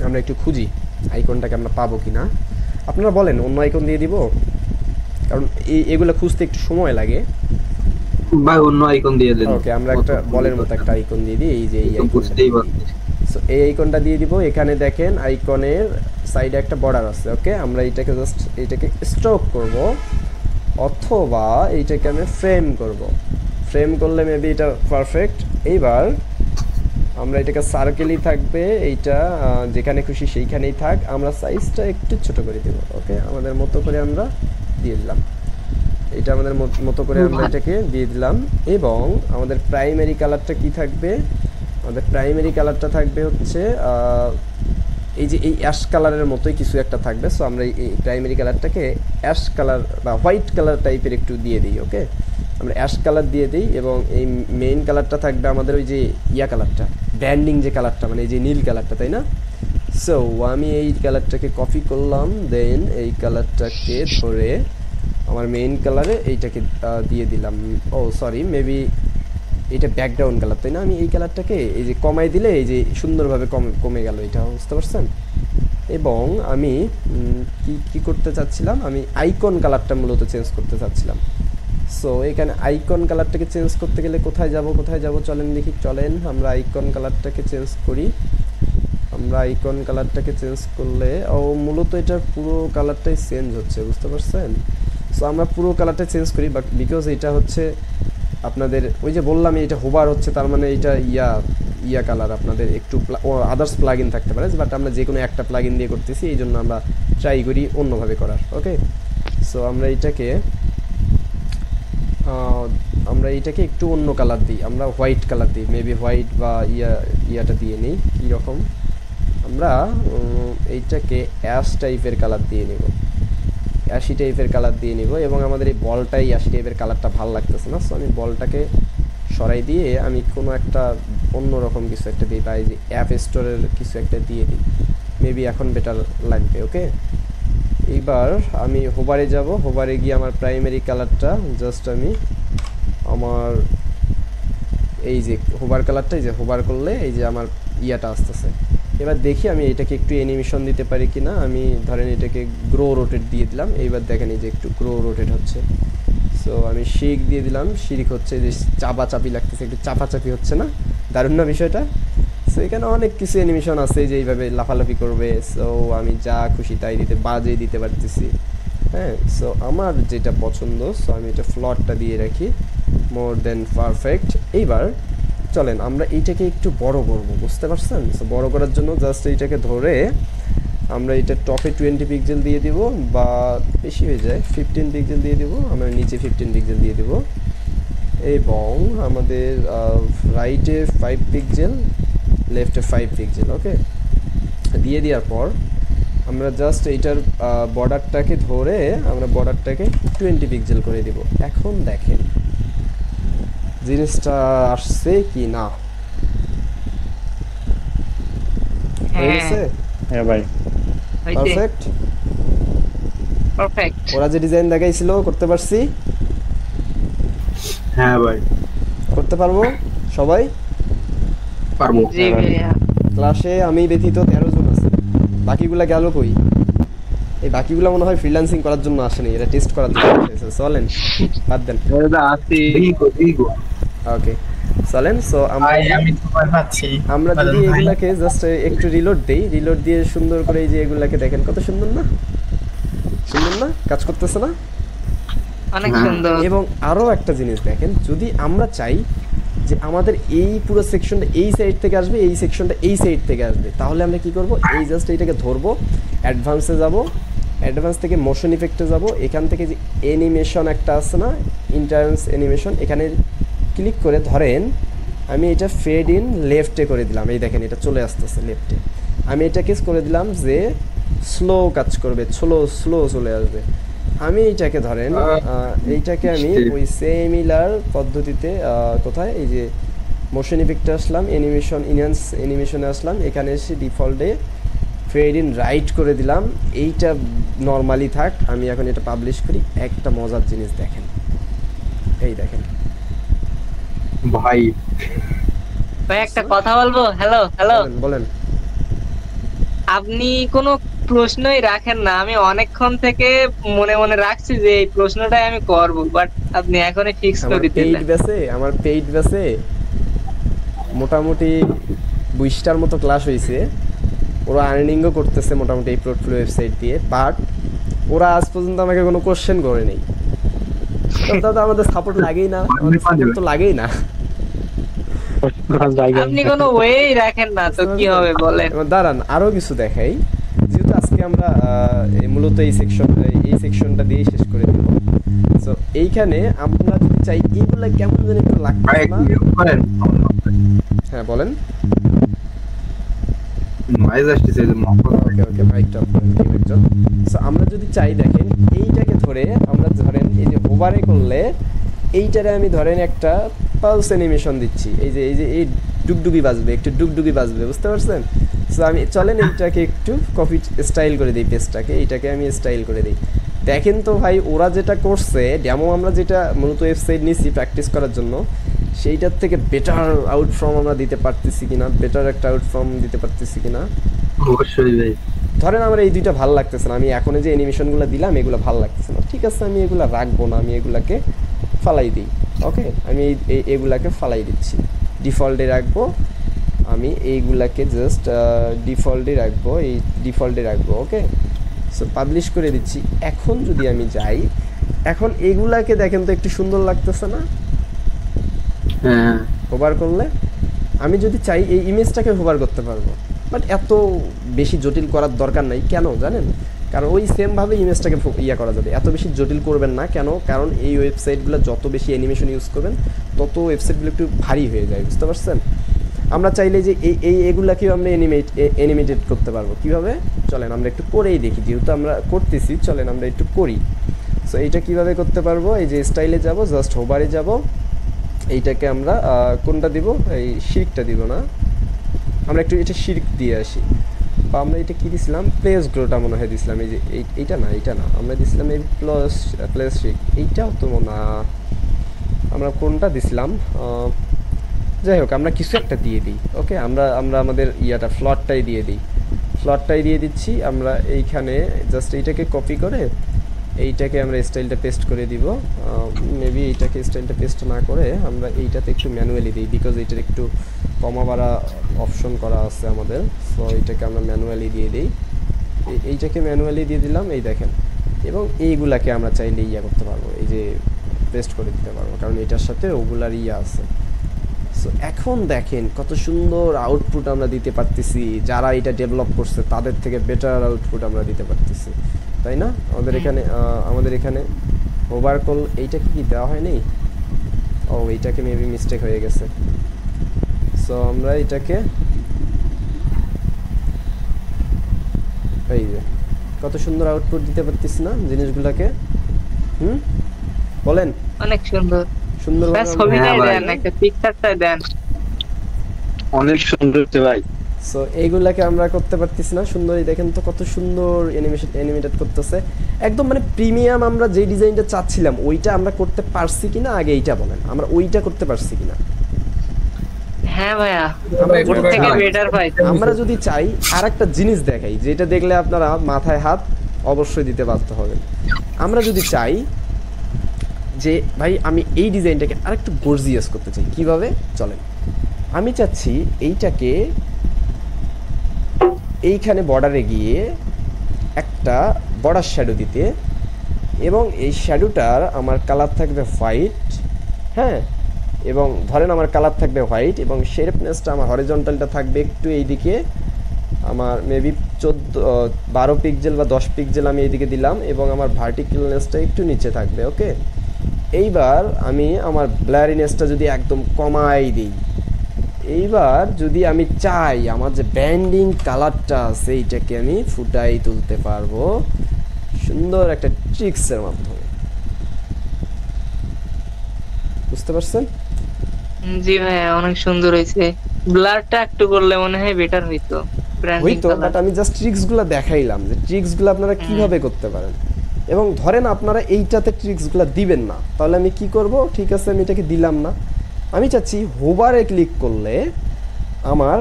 আমরা একটু খুঁজি আইকনটাকে আমরা পাবো কিনা। আপনারা বলেন অন্য আইকন দিয়ে দিব, কারণ এগুলো খুঁজতে একটু সময় লাগে। ভাই অন্য আইকন দিয়ে দেন। ওকে, আমরা একটা বলের মতো একটা আইকন দিয়ে দিই। এই যে এই সো এই আইকনটা দিয়ে দিব। এখানে দেখেন আইকনের সাইডে একটা বর্ডার আছে। ওকে, আমরা এইটাকে জাস্ট এইটাকে স্ট্রোক করব, অথবা এইটাকে আমি ফ্রেম করলে মেবি এটা পারফেক্ট। এইবার আমরা এটাকে সার্কেলই থাকবে, এইটা যেখানে খুশি সেইখানেই থাক। আমরা সাইজটা একটু ছোট করে দেব। ওকে, আমাদের মতো করে আমরা দিয়ে দিলাম। এটা আমাদের মতো করে আমরা এটাকে দিয়ে দিলাম। এবং আমাদের প্রাইমারি কালারটা কি থাকবে, আমাদের প্রাইমারি কালারটা থাকবে হচ্ছে এই যে এই অ্যাশ কালারের মতোই কিছু একটা থাকবে। সো আমরা এই প্রাইমারি কালারটাকে অ্যাশ কালার বা হোয়াইট কালার টাইপের একটু দিয়ে দিই। ওকে, আমরা অ্যাশ কালার দিয়ে দিই, এবং এই মেইন কালারটা থাকবে আমাদের ওই যে কালারটা, ব্র্যান্ডিং যে কালারটা, মানে এই যে নীল কালারটা, তাই না? সো আমি এই কালারটাকে কপি করলাম, দেন এই কালারটাকে ধরে আমার মেইন কালারে এইটাকে দিয়ে দিলাম। সরি, মেবি এটা ব্যাকগ্রাউন্ড কালার, তাই না? আমি এই কালারটাকে এই যে কমাই দিলে এই যে সুন্দরভাবে কমে গেল, এটা বুঝতে পারছেন? এবং আমি কি করতে চাচ্ছিলাম, আমি আইকন কালারটা মূলত চেঞ্জ করতে চাচ্ছিলাম। সো এখানে আইকন কালারটাকে চেঞ্জ করতে গেলে কোথায় যাব চলেন দেখি। চলেন আমরা আইকন কালারটাকে চেঞ্জ করি। আমরা আইকন কালারটাকে চেঞ্জ করলে মূলত এটার পুরো কালারটাই চেঞ্জ হচ্ছে, বুঝতে পারছেন? সো আমরা পুরো কালারটা চেঞ্জ করি, বাট বিকজ এটা হচ্ছে আপনাদের ওই যে বললাম এটা হোভার হচ্ছে, তার মানে এটা ইয়া কালার আপনাদের একটু আদার্স প্লাগইন থাকতে পারে, বাট আমরা যে কোনো একটা প্লাগইন দিয়ে করতেছি, এই জন্য আমরা ট্রাই করি অন্যভাবে করার। ওকে, সো আমরা এইটাকে একটু অন্য কালার দিই, আমরা হোয়াইট কালার দিই, মেবি হোয়াইট বা ইয়াটা দিয়ে নিই। কীরকম, আমরা এইটাকে অ্যাশ টাইপের কালার দিয়ে নেব, অ্যাশি টাইপের কালার দিয়ে নিব। এবং আমাদের এই বলটাই অ্যাশি টাইপের কালারটা ভালো লাগতেছে না, সো আমি বলটাকে সরাই দিয়ে আমি কোনো একটা অন্যরকম কিছু একটা দিই, বা এই যে অ্যাপ স্টোরের কিছু একটা দিয়ে দিই। মেবি এখন বেটার লাগবে। ওকে, এইবার আমি হোভারে যাব, হোভারে গিয়ে আমার প্রাইমারি কালারটা জাস্ট আমি আমার এই যে হোভার কালারটা, এই যে হোভার করলে এই যে আমার ইয়াটা আসতেছে। এবার দেখি আমি এটাকে একটু অ্যানিমেশন দিতে পারি কি না। আমি ধরেন এটাকে গ্রো রোটেট দিয়ে দিলাম, এইবার দেখেন এই যে একটু গ্রো রোটেট হচ্ছে। সো আমি শিক দিয়ে দিলাম, শিরিক হচ্ছে যে চাপাচাপি লাগতেছে, একটু চাপাচাপি হচ্ছে না, দারুণ না বিষয়টা? সো এখানে অনেক কিছু অ্যানিমেশন আছে যে এইভাবে লাফালাফি করবে। সো আমি যা খুশি তাই বাজে দিতে পারতেছি। হ্যাঁ, সো আমার যেটা পছন্দ, সো আমি এটা ফ্লটটা দিয়ে রাখি, মোর দেন পারফেক্ট। এইবার চলেন আমরা এইটাকে একটু বড় করব, বুঝতে পারছেন? সো বড় করার জন্য জাস্ট এইটাকে ধরে আমরা এটা টপে 20 পিক্সেল দিয়ে দিব, বা বেশি হয়ে যায় 15 পিক্সেল দিয়ে দিব, আমরা নিচে 15 পিক্সেল দিয়ে দিব, এবং আমাদের রাইটে 5 পিক্সেল, লেফটে 5 পিক্সেল। ওকে, দিয়ে দেওয়ার পর আমরা জাস্ট এইটার বর্ডারটাকে ধরে আমরা বর্ডারটাকে 20 পিক্সেল করে দিব। এখন দেখেন জিনিসটা আসছে কি না। হয়েছে? হ্যাঁ ভাই, পারফেক্ট পারফেক্ট। ওরা যে ডিজাইন দেখাইছিল করতে পারছি? হ্যাঁ ভাই, করতে পারবো সবাই? পারবো। জি ভাইয়া। ক্লাসে আমি ব্যতীত 13 জন আছে, বাকিগুলা গেল কই? এই বাকিগুলো মনে হয় ফ্রিল্যান্সিং করার জন্য আসেনি, এটা টেস্ট করার জন্য এসেছে। চলেন বাদ দেন, ওকে চলেন। সো ভাই আমি তো ভয় পাচ্ছি। আমরা যদি এগুলাকে জাস্ট একটু রিলোড দেই, রিলোড দিয়ে সুন্দর করে এই যে এগুলাকে দেখেন কত সুন্দর না, সুন্দর না? কাজ করতেছে না? অনেক সুন্দর। এবং আরো একটা জিনিস দেখেন, যদি আমরা চাই যে আমাদের এই পুরো সেকশনটা এই সাইড থেকে আসবে, এই সেকশনটা এই সাইড থেকে আসবে, তাহলে আমরা কি করব? এই জাস্ট এইটাকে ধরবো, অ্যাডভান্সে যাব, অ্যাডভান্স থেকে মোশন ইফেক্টে যাব, এখান থেকে যে অ্যানিমেশন একটা আছে না, ইন্টারেন্স অ্যানিমেশন, এখানে ক্লিক করে ধরেন আমি এটা ফেড ইন লেফটে করে দিলাম। এই দেখেন এটা চলে আসতেছে লেফটে। আমি এটাকে করে দিলাম যে স্লো কাজ করবে, স্লো স্লো চলে আসবে। আমি এইটাকে ধরেন এইটাকে আমি ওই সিমিলার পদ্ধতিতে কোথায় এই যে মোশন ইফেক্টে আসলাম, অ্যানিমেশন ইনহ্যান্স অ্যানিমেশনে আসলাম, এখানে এসে ডিফল্টে ফেড ইন রাইট করে দিলাম। এইটা নর্মালি থাক, আমি এখন এটা পাবলিশ করি। একটা মজার জিনিস দেখেন, এই দেখেন ভাই। ভাই একটা কথা বলবো? হ্যালো হ্যালো, বলেন। আপনি কোনো প্রশ্নই রাখেন না, আমি অনেকক্ষণ থেকে মনে মনে রাখছি যে এই প্রশ্নটাই আমি করব, বাট আপনি এখনই ফিক্স করে দিলেন। আমার পেইড বেসে মোটামুটি 20টার মতো ক্লাস হয়েছে, ওরা আর্নিংও করতেছে মোটামুটি এই পোর্টফোলিও ওয়েবসাইট দিয়ে, বাট ওরা আজ পর্যন্ত আমাকে কোনো কোশ্চেন করে নেই। তো আমাদের সাপোর্ট লাগেই না, আমাদের সাপোর্ট তো লাগেই না। আপনি কোনো ওয়েই রাখেন না তো কি হবে বলেন? দাঁড়ান আরো কিছু দেখাই, যেহেতু আজকে আমরা মূলত এই সেকশনটা দিয়ে শেষ করে দেব। সো এইখানে আমরা যদি চাই এগুলা কেমন যেন একটু লাগবে না। হ্যাঁ বলেন। নয়েজ আসছে যে ওকে ওকে মাইকটা অফ করেন একজন। সো আমরা যদি চাই দেখেন এইটাকে ধরে আমরা ধরেন এই যে ওভারে করলে এইটারে আমি ধরেন একটা পালস অ্যানিমেশন দিচ্ছি, এই যে এই ডুগডুগি বাজবে, একটু ডুগডুগি বাজবে, বুঝতে পারছেন? সো আমি চলেন এইটাকে একটু কপি স্টাইল করে দিই, পেজটাকে এইটাকে আমি স্টাইল করে দিই। দেখেন তো ভাই ওরা যেটা করছে ডেমো, আমরা যেটা মূলত ওয়েবসাইট নিয়েছি প্র্যাকটিস করার জন্য, সেইটার থেকে বেটার আউটফর্ম আমরা দিতে পারতেছি কিনা, বেটার একটা আউটফর্ম দিতে পারতেছি কিনা। অবশ্যই ভাই। ধরেন আমার এই দুইটা ভালো লাগতেছে না, আমি এখন যে অ্যানিমেশনগুলো দিলাম এগুলো ভালো লাগতেছে না, ঠিক আছে আমি এগুলো রাখবো না, আমি এগুলাকে ফালাই দিই। ওকে, আমি এগুলাকে ফালাই দিচ্ছি, ডিফল্টে রাখবো, আমি এইগুলাকে জাস্ট ডিফল্টে রাখবো, এই ডিফল্টে রাখবো। ওকে, সো পাবলিশ করে দিচ্ছি। এখন যদি আমি যাই, এখন এগুলাকে দেখেন তো একটু সুন্দর লাগতেছে না? হ্যাঁ, হোভার করলে আমি যদি চাই এই ইমেজটাকে হোভার করতে পারবো, বাট এত বেশি জটিল করার দরকার নাই। কেন জানেন? কারণ ওই সেমভাবে ইমেজটাকে করা যাবে, এত বেশি জটিল করবেন না। কেন? কারণ এই ওয়েবসাইটগুলো যত বেশি অ্যানিমেশন ইউজ করবেন তত ওয়েবসাইটগুলো একটু ভারী হয়ে যায়, বুঝতে পারছেন? আমরা চাইলে যে এগুলাকেও আমরা অ্যানিমেটেড করতে পারবো। কীভাবে? চলেন আমরা একটু করেই দেখি, যেহেতু আমরা করতেছি চলেন আমরা একটু করি। সো এইটা কিভাবে করতে পারবো? এই যে স্টাইলে যাব, জাস্ট হোভারে যাব, এইটাকে আমরা কোনটা দিব? এই শিরকটা দিব না, আমরা একটু এটা শিরক দিয়ে আসি। বা আমরা এটা কি দিছিলাম, প্লেস গ্লোটা মনে হয় দিছিলাম, এই যে এইটা না আমরা দিছিলাম এই প্লেস শিক, এইটাও তো না, আমরা কোনটা দিছিলাম, যাই হোক আমরা কিছু একটা দিয়ে দিই। ওকে, আমরা আমাদের ইয়াটা ফ্লটটাই দিয়ে দিচ্ছি আমরা এইখানে। জাস্ট এইটাকে কপি করে এইটাকে আমরা স্টাইলটা পেস্ট করে দিব। মেবি এইটাকে স্টাইলটা পেস্ট না করে আমরা এইটাতে একটু ম্যানুয়ালি দিই, বিকজ এইটার একটু কমা বাড়া অপশন করা আছে আমাদের। সো এইটাকে আমরা ম্যানুয়ালি দিয়ে দিই, এইটাকে ম্যানুয়ালি দিয়ে দিলাম, এই দেখেন। এবং এইগুলাকে আমরা চাইলে ইয়া করতে পারবো, এই যে পেস্ট করে দিতে পারবো, কারণ এটার সাথে ওগুলার ইয়া আছে। সো এখন দেখেন কত সুন্দর আউটপুট আমরা দিতে পারতেছি, যারা এটা ডেভেলপ করছে তাদের থেকে বেটার আউটপুট আমরা দিতে পারতেছি, তাই না? আমাদের এখানে ওভারকল এইটা কি দেওয়া হয়নি, ও এইটাকে মেবি মিস্টেক হয়ে গেছে। সো আমরা এটাকে এই যে কত সুন্দর আউটপুট দিতে পারতেছি না জিনিসগুলোকে, বলেন? অনেক সুন্দর ব্যাস, ছবিটাই দেন, একটা পিকচারটাই দেন, অনেক সুন্দর ভাই। সো এইগুলাকে আমরা করতে পারতেছি না সুন্দরই, দেখেন তো কত সুন্দর অ্যানিমেটেড করতেছে একদম, মানে প্রিমিয়াম। আমরা যে ডিজাইনটা চাচ্ছিলাম ওইটা আমরা করতে পারছি কিনা আগে এইটা বলেন, আমরা ওইটা করতে পারছি কিনা? হ্যাঁ ভাইয়া, ওর থেকে বেটার ভাই। আমরা যদি চাই আরেকটা জিনিস দেখাই, যেটা দেখলে আপনারা মাথায় হাত অবশ্যই দিতে বাধ্য হবেন। আমরা যদি চাই যে ভাই আমি এই ডিজাইনটাকে আরেকটু গর্জিয়াস করতে চাই, কিভাবে? চলেন, আমি চাচ্ছি এইটাকে এইখানে বর্ডারে গিয়ে একটা বর্ডার শ্যাডো দিতে, এবং এই শ্যাডোটার আমার কালার থাকবে হোয়াইট, হ্যাঁ, এবং ধরেন আমার কালার থাকবে হোয়াইট, এবং শেপনেসটা আমার হরিজন্টালটা থাকবে একটু এইদিকে, আমার মেবি 12 পিক্সেল বা 10 পিক্সেল আমি এইদিকে দিলাম, এবং আমার ভার্টিক্যালনেসটা একটু নিচে থাকবে। ওকে, এইবার আমি আমার ব্লারিনেসটা যদি একদম কমাই দিই, এইবার যদি আমি চাই আমার যে ব্যান্ডিং কালারটা আছে এইটাকে আমি ফুটাই তুলতে পারবো সুন্দর একটা ট্রিক্সের মাধ্যমে, বুঝতে পারছেন? জি ভাই, অনেক সুন্দর হয়েছে। ব্লারটা একটু করলে মনে হয় বেটার হইতো, বাট আমি জাস্ট ট্রিক্সগুলো দেখাইলাম যে ট্রিক্সগুলো আপনারা কিভাবে করতে পারেন। এবং ধরেন আপনারা এইটাতে ট্রিক্সগুলো দিবেন না, তাহলে আমি কি করব? ঠিক আছে, আমি এটাকে দিলাম না, আমি চাচ্ছি হোভারে ক্লিক করলে আমার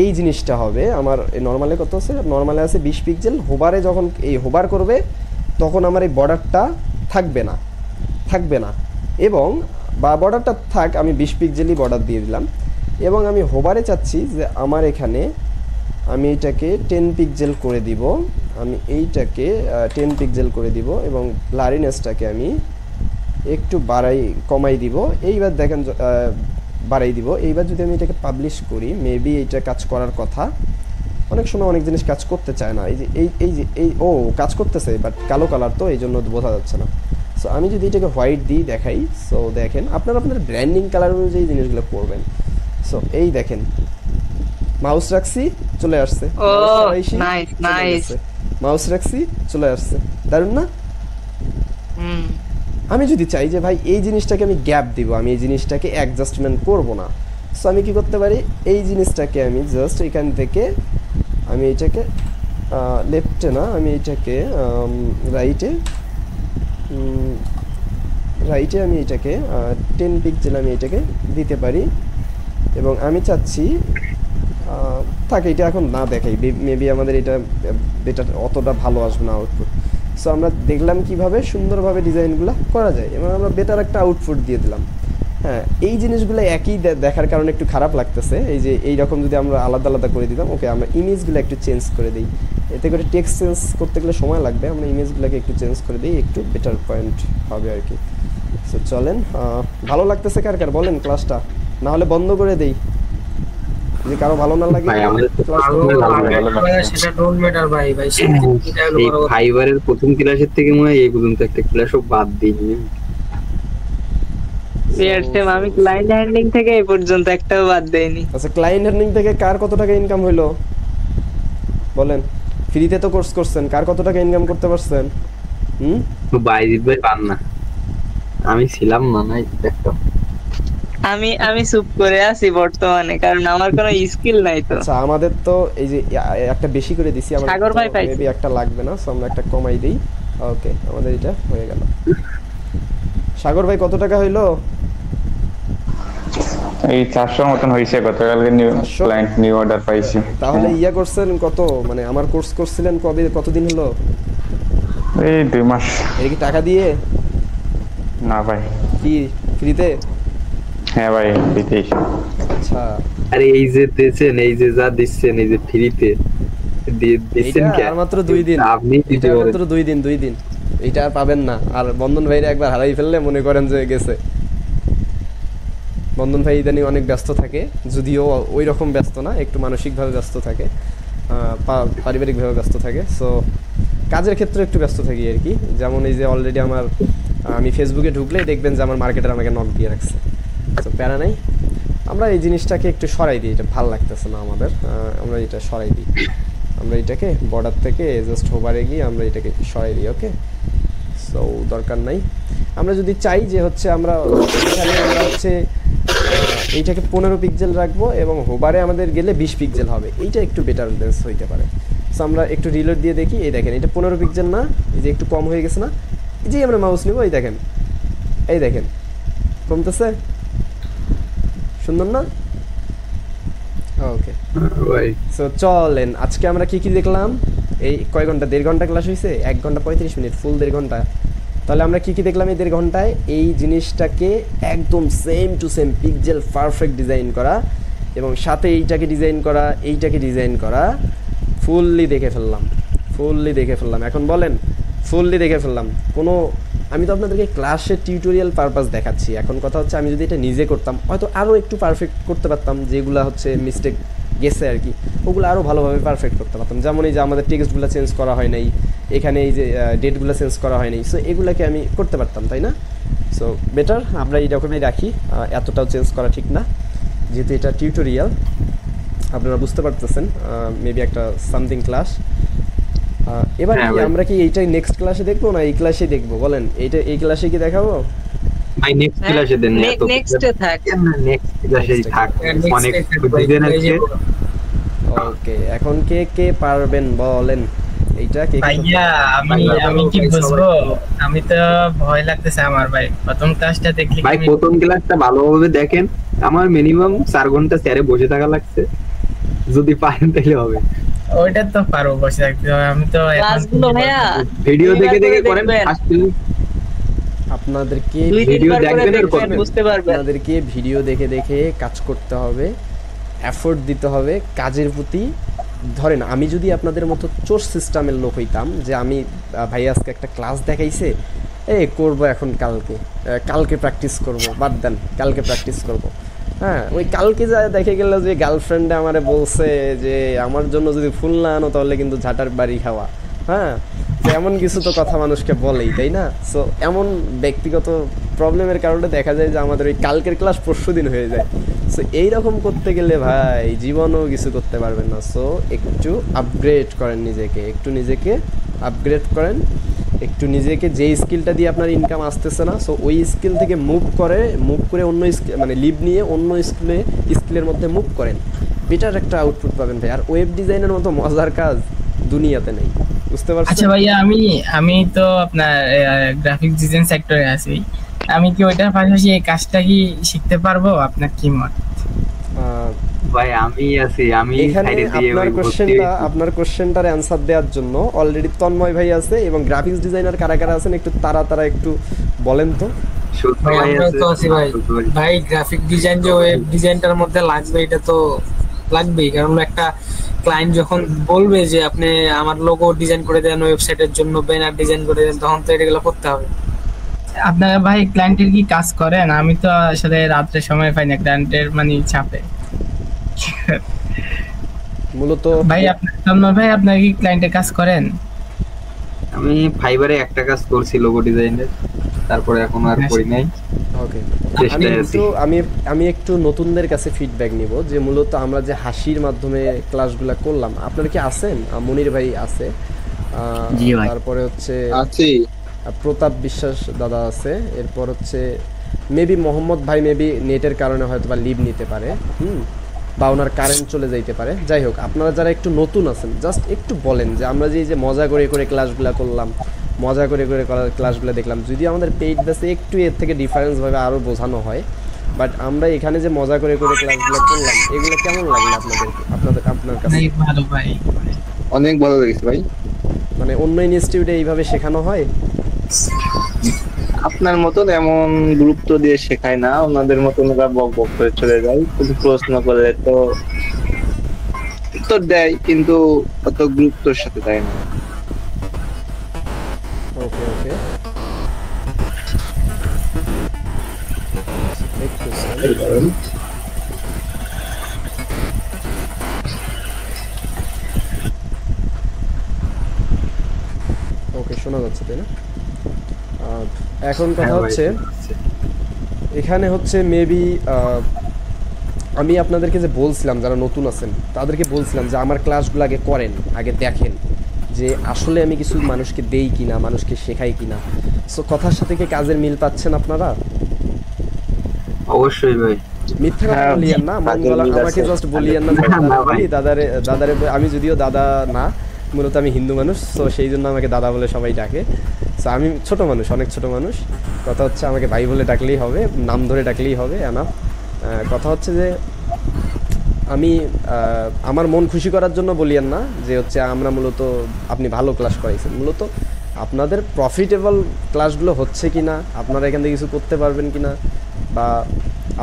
এই জিনিসটা হবে। আমার নর্মালে কত আছে? নর্মালে আছে 20 পিক্সেল। হোভারে যখন এই হোভার করবে তখন আমার এই বর্ডারটা থাকবে না, এবং বা বর্ডারটা থাক, আমি 20 পিক্সেলই বর্ডার দিয়ে দিলাম। এবং আমি হোভারে চাচ্ছি যে আমার এখানে আমি এটাকে 10 পিক্সেল করে দিব, আমি এইটাকে 10 পিক্সেল করে দিব, এবং ব্লারিনেসটাকে আমি একটু কমাই দিব। এইবার দেখেন বাড়াই দিব। এইবার যদি আমি এটাকে পাবলিশ করি, মেবি এইটা কাজ করার কথা। অনেক সময় অনেক জিনিস কাজ করতে চায় না, এই ও কাজ করতেছে, বাট কালো কালার তো এই জন্য বোঝা যাচ্ছে না। সো আমি যদি এটাকে হোয়াইট দিই দেখাই, সো দেখেন আপনারা আপনাদের ব্র্যান্ডিং কালার অনুযায়ী জিনিসগুলো করবেন। সো এই দেখেন মাউস রাখছি চলে আসছে, মাউস রাখছি চলে আসছে, দারুণ না? আমি যদি চাই যে ভাই এই জিনিসটাকে আমি গ্যাপ দিব, আমি এই জিনিসটাকে অ্যাডজাস্টমেন্ট করব না, সো আমি কি করতে পারি? এই জিনিসটাকে আমি জাস্ট এখান থেকে আমি এটাকে লেফটে না, আমি এটাকে রাইটে আমি এটাকে 10 পিক্সেল আমি এটাকে দিতে পারি। এবং আমি চাচ্ছি থাকে এটা এখন না দেখাই, মেবি আমাদের এটা অতটা ভালো আসবে না আউটপুট। সো আমরা দেখলাম কিভাবে সুন্দরভাবে ডিজাইনগুলো করা যায়, এবং আমরা বেটার একটা আউটপুট দিয়ে দিলাম। হ্যাঁ, এই জিনিসগুলো একই দেখার কারণে একটু খারাপ লাগতেছে, এই যে এইরকম যদি আমরা আলাদা আলাদা করে দিতাম। ওকে, আমরা ইমেজগুলো একটু চেঞ্জ করে দিই, এতে করে টেক্সট চেঞ্জ করতে গেলে সময় লাগবে, আমরা ইমেজগুলোকে একটু চেঞ্জ করে দিই, একটু বেটার পয়েন্ট হবে আর কি। সো চলেন, ভালো লাগতেছে কার কার বলেন ক্লাসটা, না হলে বন্ধ করে দেই যদি কারো ভালো না লাগে। সেটা ডোন্ট ম্যাটার ভাই, এই ফাইবারের প্রথম ক্লাসের থেকে মনে হয় এই পর্যন্ত একটা ক্লাসও বাদ দিইনি। আমি ক্লায়েন্ট হ্যান্ডলিং থেকে এই পর্যন্ত একটাও বাদ দেইনি। আচ্ছা, ক্লায়েন্ট হ্যান্ডলিং থেকে কার কত টাকা ইনকাম হইলো বলেন? ফ্রিতে তো কোর্স করছেন, কার কত টাকা ইনকাম করতে পারছেন? বাইজিৎ ভাই পান না, আমি ছিলাম না, নাই দেখো আমি চুপ করে আছি বর্তমানে, কারণ আমার কোনো স্কিল নাই তো। আচ্ছা আমাদের তো এই যে একটা বেশি করে দিছি, সাগর ভাই পাইছে। মেবি একটা লাগবে না, সো আমরা একটা কমাই দেই। ওকে, আমাদের এটা হয়ে গেল। সাগর ভাই কত টাকা হইলো? এই 400 মতন হইছে, গতকালকে নিউ 400? ক্লায়েন্ট নিউ অর্ডার পাইছি। তাহলে ইয়া করছেন কত, মানে আমার কোর্স করছিলেন কবে, কতদিন হলো? এই 2 মাস। এর কি টাকা দিয়ে না ভাই। কি ফ্রিতে? হ্যাঁ ভাই, দিতেই। আচ্ছা আরে এই যে দিচ্ছেন, এই যে যা দিচ্ছেন, এই যে ফ্রিতে দিচ্ছেন এইটা কি আর মাত্র 2 দিন, আপনি এটা দিতে পারেন। মাত্র 2 দিন, এইটা আর পাবেন না। আর বন্ধন ভাইরা একবার হারাই ফেললে মনে করেন যে গেছে। বন্ধন ভাই ইদানিং অনেক ব্যস্ত থাকে, যদিও ওই রকম ব্যস্ত না, একটু মানসিকভাবে ব্যস্ত থাকে, পারিবারিকভাবে ব্যস্ত থাকে। সো কাজের ক্ষেত্রে একটু ব্যস্ত থাকি আর কি। যেমন এই যে অলরেডি আমি ফেসবুকে ঢুকলেই দেখবেন যে আমার মার্কেটার আমাকে নক দিয়ে রাখছে। তো প্যারা নাই, আমরা এই জিনিসটাকে একটু সরাই দিই, এটা ভালো লাগতেছে না আমাদের, আমরা এটা সরাই দিই। আমরা এটাকে বর্ডার থেকে জাস্ট হোভারে গিয়ে আমরা এটাকে সরাই দিই। ওকে, সো দরকার নাই। আমরা যদি চাই যে হচ্ছে আমরা এখানে আমরা হচ্ছে এইটাকে 15 পিক্সেল রাখবো এবং হোভারে আমাদের গেলে 20 পিক্সেল হবে, এইটা একটু বেটার লেন্স হইতে পারে। সো আমরা একটু রিলোড দিয়ে দেখি। এই দেখেন এটা 15 পিক্সেল না, এই যে একটু কম হয়ে গেছে না, এই যে আমরা মাউস নিব, এই দেখেন কমতেছে, সুন্দর না? ওকে, ভাই সো চলেন আজকে আমরা কি কি দেখলাম। এই কয় ঘন্টা, 1.5 ঘন্টা ক্লাস হয়েছে, 1 ঘন্টা 35 মিনিট, ফুল 1.5 ঘন্টা। তাহলে আমরা কি কি দেখলাম এই 1.5 ঘন্টায়? এই জিনিসটাকে একদম same to same pixel perfect design করা, এবং সাথে এইটাকে ডিজাইন করা ফুললি দেখে ফেললাম। এখন বলেন, ফুললি দেখে ফেললাম, কোনো আমি তো আপনাদেরকে ক্লাসের টিউটোরিয়াল পারপাস দেখাচ্ছি। এখন কথা হচ্ছে আমি যদি এটা নিজে করতাম হয়তো আরও একটু পারফেক্ট করতে পারতাম, যেগুলো হচ্ছে মিস্টেক গেছে আর কি, ওগুলো আরও ভালোভাবে পারফেক্ট করতে পারতাম। যেমন এই যে আমাদের টেক্সটগুলো চেঞ্জ করা হয় নাই, এখানে এই যে ডেটগুলো চেঞ্জ করা হয় নাই, সো এগুলোকে আমি করতে পারতাম, তাই না? সো বেটার আমরা এই রকমই রাখি, এতটাও চেঞ্জ করা ঠিক না, যেহেতু এটা টিউটোরিয়াল আপনারা বুঝতে পারতেছেন। মেবি একটা সামথিং ক্লাস। এবার আমরা কি এইটাই নেক্সট ক্লাসে দেখবো না এই ক্লাসে দেখবো, বলেন? এই ক্লাসে কি দেখাবো? ভাই নেক্সট ক্লাসে দেন না, তো নেক্সটে থাক, নেক্সট ক্লাসেই থাক, অনেক ডিজাইন আছে। ওকে, এখন কে পারবেন বলেন? এইটা কে? ভাইয়া আমি কি বুঝবো? আমি তো ভয় লাগতেছে আমার ভাই, প্রথম ক্লাসটা দেখলি। ভাই প্রথম ক্লাসটা ভালোভাবে দেখেন, আমার মিনিমাম 4 ঘন্টা স্যারে বসে থাকা লাগছে, যদি পারেন তাহলে হবে। ওইটা তো পারবো, বসে থাকতে হবে। আমি তো ক্লাসগুলো ভাইয়া ভিডিও দেখে করেন, আপনাদেরকে ভিডিও দেখবেন আর করবেন, বুঝতে পারবেন। আপনাদেরকে ভিডিও দেখে কাজ করতে হবে, এফোর্ট দিতে হবে কাজের প্রতি। ধরেন আমি যদি আপনাদের মতো চোর সিস্টেমের লোক হইতাম, যে আমি ভাই আজকে একটা ক্লাস দেখাইছে, করব এখন কালকে প্র্যাকটিস করব, বাদ দেন কালকে প্র্যাকটিস করব। হ্যাঁ, ওই কালকে যা দেখে গেল যে গার্লফ্রেন্ডে আমারে বলছে যে আমার জন্য যদি ফুল না আনো তাহলে কিন্তু ঝাঁটার বাড়ি খাওয়া। হ্যাঁ, তো এমন কিছু তো কথা মানুষকে বলেই, তাই না? সো এমন ব্যক্তিগত প্রবলেমের কারণে দেখা যায় যে আমাদের ওই কালকের ক্লাস পরশু দিন হয়ে যায়। সো এইরকম করতে গেলে ভাই জীবনও কিছু করতে পারবেন না। সো একটু আপগ্রেড করেন নিজেকে, আপগ্রেড করেন, একটু নিজেকে যে স্কিলটা দিয়ে আপনার ইনকাম আসতেছে না, সো ওই স্কিল থেকে মুভ করে অন্য স্কিল, মানে লিভ নিয়ে অন্য স্কিলের মধ্যে মুভ করেন, বেটার একটা আউটপুট পাবেন ভাই। আর ওয়েব ডিজাইনের মতো মজার কাজ দুনিয়াতে নেই, বুঝতে পারছেন? আচ্ছা ভাইয়া, আমি তো আপনার গ্রাফিক ডিজাইন সেক্টরে আছি, আমি কি ওইটার পাশাপাশি এই কাজটা কি শিখতে পারবো? আপনার কি মত? ভাই আমি এখানে আপনার কোশ্চেনটার অ্যানসার দেওয়ার জন্য অলরেডি তন্ময় ভাই আছে এবং গ্রাফিক্স ডিজাইনার কারা কারা আছেন একটু তারা একটু বলেন তো। ভাই গ্রাফিক ডিজাইন যে ওয়েব ডিজাইনটার মধ্যে লাগবে, এটা তো লাগবেই, কারণ একটা ক্লায়েন্ট যখন বলবে যে আপনি আমার লোগো ডিজাইন করে দেন, ওয়েবসাইটের জন্য ব্যানার ডিজাইন করে দেন, তখন তো এগুলো করতে হবে। আপনারা ভাই ক্লায়েন্টের কি কাজ করেন? আমি তো আসলে রাত্রে সময় পাই না, ক্লায়েন্টের মানে চাপে। মূলত ভাই আপনার কি ক্লায়েন্টের কাজ করেন? আমি ফাইবারে একটা কাজ করছি লোগো ডিজাইনের, তারপরে এখন আর করি নাই। ওকে, আমি একটু নতুনদের কাছে ফিডব্যাক নিব যে মূলত আমরা যে হাসির মাধ্যমে ক্লাসগুলো করলাম, আপনারা কি আছেন? মনির ভাই আছে, তারপরে হচ্ছে প্রতাপ বিশ্বাস দাদা আছে, এরপর হচ্ছে মেবি মোহাম্মদ ভাই মেবি নেটের কারণে হয়তো বা লিভ নিতে পারে, বা ওনার কারেন্ট চলে যাইতে পারে। যাই হোক, আপনারা যারা একটু নতুন আছেন জাস্ট একটু বলেন যে আমরা যে মজা করে করে ক্লাসগুলো করলাম, মজা করে করে ক্লাসগুলো দেখলাম, যদি আমাদের পেইড বেসে একটু এর থেকে ডিফারেন্সভাবে আরও বোঝানো হয়, বাট আমরা এখানে যে মজা করে করে ক্লাসগুলো করলাম এগুলো কেমন লাগলো আপনার কাছে? ভালো ভাই, অনেক ভালো লেগেছে ভাই। মানে অন্য ইনস্টিটিউটে এইভাবে শেখানো হয়? আপনার মতন এমন গুরুত্ব দিয়ে শেখায় না, ওনাদের মতন ওরা বক বক করে চলে যায়, কিন্তু প্রশ্ন করলে তো উত্তর দেয় কিন্তু অত গুরুত্বর সাথে দেয় না। ওকে ওকে, ওকে শোনা যাচ্ছে তাই না? এখন কথা হচ্ছে এখানে হচ্ছে মেবি আমি আপনাদেরকে যে বলছিলাম যারা নতুন আছেন তাদেরকে বলছিলাম যে আমার ক্লাসগুলো আগে করেন, আগে দেখেন যে আসলে আমি কিছু মানুষকে দেই কিনা, মানুষকে শেখাই কিনা। সো কথার সাথে কি কাজের মিল পাচ্ছেন আপনারা? অবশ্যই ভাই। মিথ্যা কথা বলিয়েন না, মন গলা আমাকে জাস্ট বলিয়েন না বলি দাদারে। আমি যদিও দাদা না, মূলত আমি হিন্দু মানুষ, সো সেই জন্য আমাকে দাদা বলে সবাই ডাকে। সো আমি ছোট মানুষ, অনেক ছোট মানুষ। কথা হচ্ছে আমাকে ভাই বলে ডাকলেই হবে, নাম ধরে ডাকলেই হবে। কথা হচ্ছে যে আমি আমার মন খুশি করার জন্য বলিয়েন না যে হচ্ছে আমরা মূলত আপনি ভালো ক্লাস করাইছেন, মূলত আপনাদের প্রফিটেবল ক্লাসগুলো হচ্ছে কিনা, আপনারা এখান থেকে কিছু করতে পারবেন কিনা, বা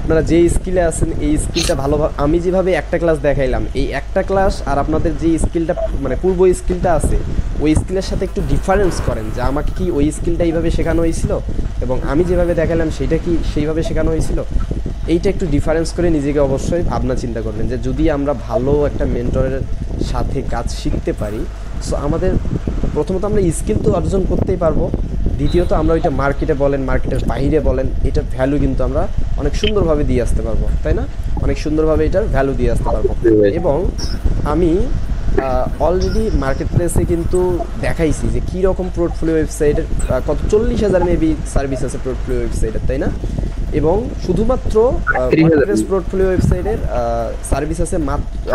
আপনারা যে স্কিলে আছেন এই স্কিলটা ভালোভাবে, আমি যেভাবে একটা ক্লাস দেখাইলাম এই একটা ক্লাস আর আপনাদের যে স্কিলটা মানে পূর্ব স্কিলটা আছে ওই স্কিলের সাথে একটু ডিফারেন্স করেন, যে আমাকে কি ওই স্কিলটা এইভাবে শেখানো হয়েছিল এবং আমি যেভাবে দেখালাম সেইটা কি সেইভাবে শেখানো হয়েছিল। এইটা একটু ডিফারেন্স করে নিজেকে অবশ্যই ভাবনা চিন্তা করবেন যে যদি আমরা ভালো একটা মেন্টরের সাথে কাজ শিখতে পারি, সো আমাদের প্রথমত আমরা স্কিল তো অর্জন করতেই পারবো, দ্বিতীয়ত আমরা ওইটা মার্কেটে বলেন, মার্কেটের বাইরে বলেন, এটার ভ্যালু কিন্তু আমরা অনেক সুন্দরভাবে দিয়ে আসতে পারবো, তাই না? অনেক সুন্দরভাবে এটার ভ্যালু দিয়ে আসতে পারবো। এবং আমি অলরেডি মার্কেট প্লেসে কিন্তু দেখাইছি যে কীরকম পোর্টফোলিও ওয়েবসাইটের কত 40,000 মেবি সার্ভিস আছে পোর্টফোলিও ওয়েবসাইটের, তাই না? এবং শুধুমাত্র পোর্টফোলিও ওয়েবসাইটের সার্ভিস আছে মাত্র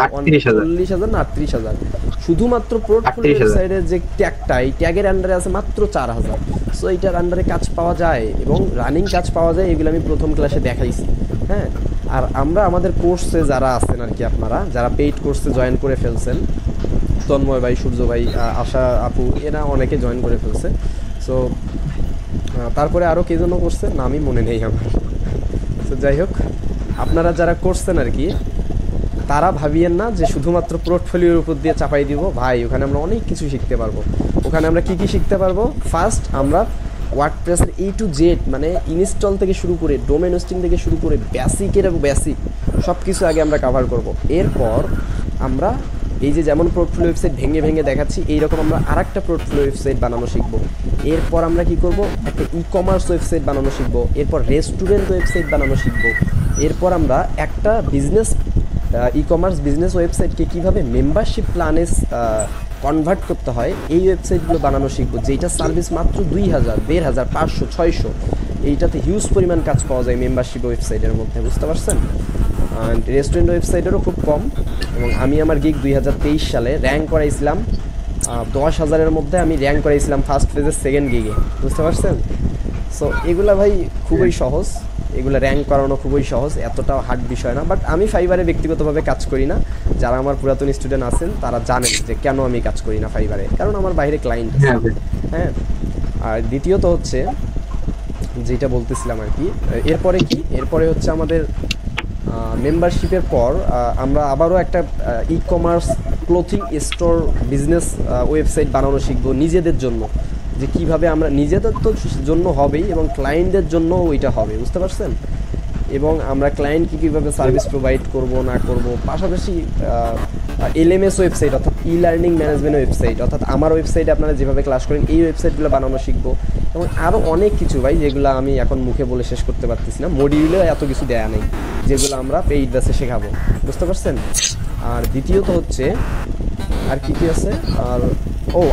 40,000 না 38,000। শুধুমাত্র পোর্টফোলিও ওয়েবসাইটের যে ট্যাগটা, এই ট্যাগের আন্ডারে আছে মাত্র 4,000। সো এইটার আন্ডারে কাজ পাওয়া যায় এবং রানিং কাজ পাওয়া যায়, এগুলো আমি প্রথম ক্লাসে দেখাইছি। হ্যাঁ, আর আমরা আমাদের কোর্সে যারা আছেন আর কি, আপনারা যারা পেইড কোর্সে জয়েন করে ফেলছেন, তন্ময় ভাই, সূর্য ভাই, আশা আপু, এরা অনেকে জয়েন করে ফেলছে। সো তারপরে আরও কে জন্য করছে নামই মনে নেই আমার। তো যাই হোক, আপনারা যারা করছেন আর কি তারা ভাবিয়েন না যে শুধুমাত্র পোর্টফোলিওর উপর দিয়ে চাপাই দিব। ভাই, ওখানে আমরা অনেক কিছু শিখতে পারবো। ওখানে আমরা কি কি শিখতে পারবো? ফার্স্ট আমরা ওয়ার্ডপ্রেসের A to Z মানে ইনস্টল থেকে শুরু করে ডোমেন হোস্টিং থেকে শুরু করে বেসিক সব কিছু আগে আমরা কভার করব। এরপর আমরা এই যে যেমন পোর্টফোলিও ওয়েবসাইট ভেঙে ভেঙে দেখাচ্ছি, এইরকম আমরা আরেকটা পোর্টফোলিও ওয়েবসাইট বানানো শিখবো। এরপর আমরা কি করব? একটা ই-কমার্স ওয়েবসাইট বানানো শিখবো। এরপর রেস্টুরেন্ট ওয়েবসাইট বানানো শিখবো। এরপর আমরা একটা বিজনেস ই-কমার্স বিজনেস ওয়েবসাইটকে কীভাবে মেম্বারশিপ প্ল্যানে কনভার্ট করতে হয় এই ওয়েবসাইটগুলো বানানো শিখবো, যেটা সার্ভিস মাত্র 2,000, 1,500, 500, 600। এইটাতে হিউজ পরিমাণ কাজ পাওয়া যায় মেম্বারশিপ ওয়েবসাইটের মধ্যে, বুঝতে পারছেন? রেস্টুরেন্ট ওয়েবসাইটেরও খুব কম। এবং আমি আমার গিগ 2023 সালে র্যাঙ্ক করাইছিলাম 10,000-এর মধ্যে, আমি র্যাঙ্ক করাইছিলাম ফার্স্ট ফেজের সেকেন্ড গিগে, বুঝতে পারছেন? সো এগুলা ভাই খুবই সহজ, এগুলো র্যাঙ্ক করানো খুবই সহজ, এতটাও হার্ড বিষয় না। বাট আমি ফাইবারে ব্যক্তিগতভাবে কাজ করি না। যারা আমার পুরাতন স্টুডেন্ট আছেন তারা জানেন যে কেন আমি কাজ করি না ফাইবারে, কারণ আমার বাইরে ক্লায়েন্ট আছে। হ্যাঁ, আর দ্বিতীয়ত হচ্ছে যেটা বলতেছিলাম আর কি, এরপরে হচ্ছে আমাদের মেম্বারশিপের পর আমরা আবারও একটা ecommerce clothing store business website বানানো শিখবো নিজেদের জন্য, যে কীভাবে আমরা নিজেদের তো জন্য হবেই এবং ক্লায়েন্টদের জন্য ওইটা হবে, বুঝতে পারছেন? এবং আমরা ক্লায়েন্টকে কীভাবে সার্ভিস প্রোভাইড করব না করব, পাশাপাশি LMS ওয়েবসাইট অর্থাৎ ই লার্নিং ম্যানেজমেন্ট ওয়েবসাইট, অর্থাৎ আমার ওয়েবসাইটে আপনারা যেভাবে ক্লাস করেন এই ওয়েবসাইটগুলো বানানো শিখবো। এবং আরও অনেক কিছু ভাই, যেগুলো আমি এখন মুখে বলে শেষ করতে পারতেছি না, মডিউলেও এত কিছু দেয়া নেই যেগুলো আমরা পেইড বেসে শেখাবো, বুঝতে পারছেন? আর দ্বিতীয়ত হচ্ছে আর কি কি আছে? আর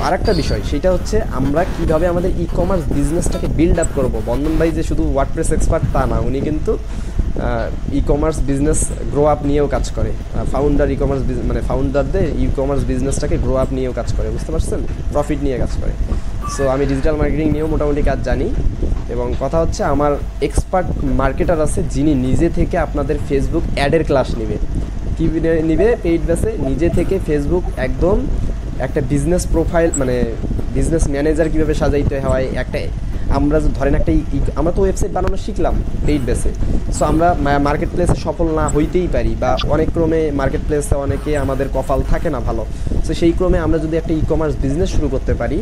আরেকটা বিষয়, সেটা হচ্ছে আমরা কিভাবে আমাদের ই কমার্স বিজনেসটাকে বিল্ড আপ করবো। বন্ধন ভাই যে শুধু ওয়ার্ডপ্রেস এক্সপার্ট তা না, উনি কিন্তু e commerce business grow up নিয়েও কাজ করে। ফাউন্ডার ই কমার্স মানে ফাউন্ডারদের ই কমার্স বিজনেসটাকে গ্রো আপ নিয়েও কাজ করে, বুঝতে পারছেন? প্রফিট নিয়ে কাজ করে। সো আমি ডিজিটাল মার্কেটিং নিয়েও মোটামুটি কাজ জানি। এবং কথা হচ্ছে আমার এক্সপার্ট মার্কেটার আছে যিনি নিজে থেকে আপনাদের ফেসবুক অ্যাডের ক্লাস নেবে। কী নেবে? পেইড বেসে নিজে থেকে ফেসবুক একদম একটা বিজনেস প্রোফাইল মানে বিজনেস ম্যানেজার কীভাবে সাজাইতে হয়, একটা আমরা ধরেন একটা আমরা তো ওয়েবসাইট বানানো শিখলাম পেইড বেসে। সো আমরা মার্কেট প্লেসে সফল না হইতেই পারি, বা অনেক ক্রমে মার্কেট প্লেসে অনেকে আমাদের কপাল থাকে না ভালো। সো সেই ক্রমে আমরা যদি একটা ই কমার্স বিজনেস শুরু করতে পারি,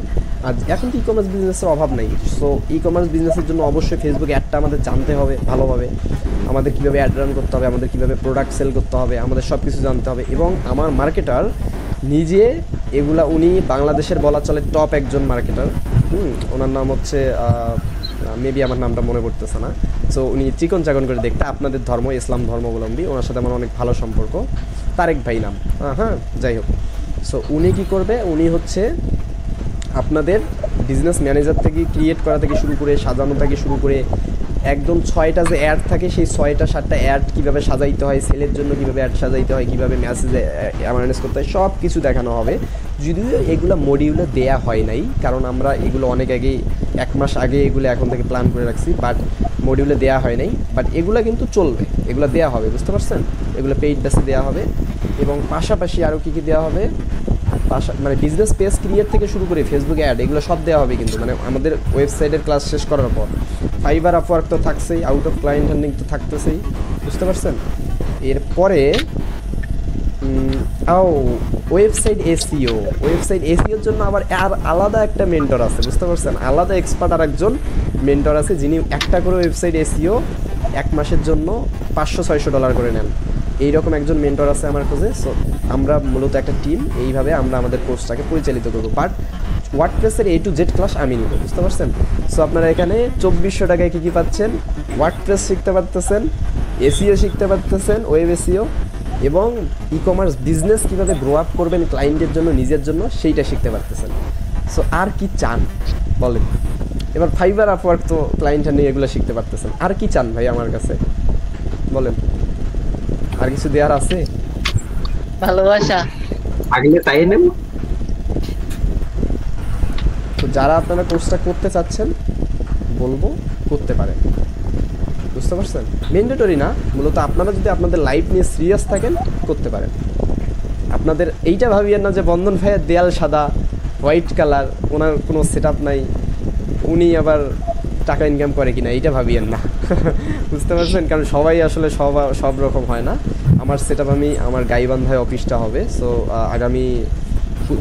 আর এখন তো ই কমার্স বিজনেসের অভাব নেই। সো ই কমার্স বিজনেসের জন্য অবশ্যই ফেসবুক অ্যাডটা আমাদের জানতে হবে ভালোভাবে, আমাদের কীভাবে অ্যাড রান করতে হবে, আমাদের কীভাবে প্রোডাক্ট সেল করতে হবে, আমাদের সব কিছু জানতে হবে। এবং আমার মার্কেটার নিজে এগুলা, উনি বাংলাদেশের বলা চলে টপ একজন মার্কেটার। ওনার নাম হচ্ছে মেবি আমার নামটা মনে পড়তেছে না। সো উনি চিকন চাকন করে দেখতে, আপনাদের ধর্ম ইসলাম ধর্মাবলম্বী, ওনার সাথে আমার অনেক ভালো সম্পর্ক, তারেক ভাই নাম। হ্যাঁ যাই হোক, সো উনি কী করবে, উনি হচ্ছে আপনাদের বিজনেস ম্যানেজার থেকে ক্রিয়েট করা থেকে শুরু করে সাজানো থেকে শুরু করে একদম 6টা যে অ্যাড থাকে সেই 6টা 7টা অ্যাড কীভাবে সাজাইতে হয়, সেলের জন্য কীভাবে অ্যাড সাজাইতে হয়, কীভাবে মেসেজে অ্যাওয়ারনেস করতে হয়, সব কিছু দেখানো হবে। যদিও এগুলো মডিউলে দেয়া হয় নাই, কারণ আমরা এগুলো অনেক আগেই 1 মাস আগে এগুলো এখন থেকে প্ল্যান করে রাখছি, বাট মডিউলে দেয়া হয় নাই। বাট এগুলো কিন্তু চলবে, এগুলো দেয়া হবে, বুঝতে পারছেন? এগুলো পেইড বেসে দেওয়া হবে। এবং পাশাপাশি আরও কী কী দেওয়া হবে, মানে বিজনেস পেজ ক্রিয়েট থেকে শুরু করে ফেসবুক অ্যাড, এগুলো সব দেওয়া হবে কিন্তু মানে আমাদের ওয়েবসাইটের ক্লাস শেষ করার পর। ফাইবার আপওয়ার্ক তো থাকছেই, আউট অফ ক্লায়েন্ট হান্ডিং তো থাকতেছেই, বুঝতে পারছেন? এরপরে ওয়েবসাইট এসইও, ওয়েবসাইট এসইওর জন্য আবার আর আলাদা একটা মেন্টর আছে, বুঝতে পারছেন? আলাদা এক্সপার্ট আর একজন মেন্টর আছে যিনি একটা করে ওয়েবসাইট এসইও 1 মাসের জন্য $500-600 করে নেন। এইরকম একজন মেন্টর আছে আমার কাছে। সো আমরা মূলত একটা টিম, এইভাবে আমরা আমাদের কোর্সটাকে পরিচালিত করবো। বাট ওয়ার্ডপ্রেসের A to Z ক্লাস আমি নিব, বুঝতে পারছেন? সো আপনারা এখানে 2400 টাকায় কী কী পাচ্ছেন? ওয়ার্ডপ্রেস শিখতে পারতেছেন, এসইও শিখতে পারতেছেন, ওয়েব এসইও, এবং ই কমার্স বিজনেস কীভাবে গ্রো আপ করবেন ক্লায়েন্টের জন্য, নিজের জন্য, সেইটা শিখতে পারতেছেন। সো আর কি চান বলেন? এবার ফাইবার আপওয়ার্ক তো ক্লায়েন্ট নিয়ে এগুলো শিখতে পারতেছেন, আর কি চান ভাই আমার কাছে বলেন? আর কিছু দেওয়ার আছে? ভালোবাসা আগলে তাই নেন। তো যারা আপনারা কোর্সটা করতে চাচ্ছেন বলবো করতে পারেন, বুঝতে পারছেন? ম্যান্ডেটরি না, মূলত আপনারা যদি আপনাদের লাইফ নিয়ে সিরিয়াস থাকেন করতে পারেন। আপনাদের এইটা ভাবিয়েন না যে বন্ধন ভাইয়ের দেয়াল সাদা হোয়াইট কালার, ওনার কোনো সেট আপ নাই, উনি আবার টাকা ইনকাম করে কিনা, এইটা ভাবিয়েন না। বুঝতে পারছেন? কারণ সবাই আসলে সব রকম হয় না। আমার সেট আপ, আমি আমার গাইবান্ধায় অফিসটা হবে, সো আগামী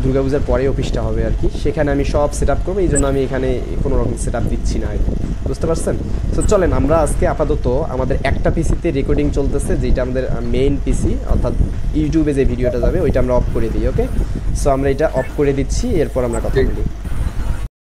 দুর্গাপূজার পরে অফিসটা হবে আর কি, সেখানে আমি সব সেট আপ করবো, এই জন্য আমি এখানে কোনো রকম সেট আপ দিচ্ছি না আর কি, বুঝতে পারছেন? তো চলেন আমরা আজকে আপাতত আমাদের একটা পিসিতে রেকর্ডিং চলতেছে, যেটা আমাদের মেইন পিসি, অর্থাৎ ইউটিউবে যে ভিডিওটা যাবে ওইটা আমরা অফ করে দিই। ওকে, সো আমরা এটা অফ করে দিচ্ছি, এরপর আমরা কথা বলি।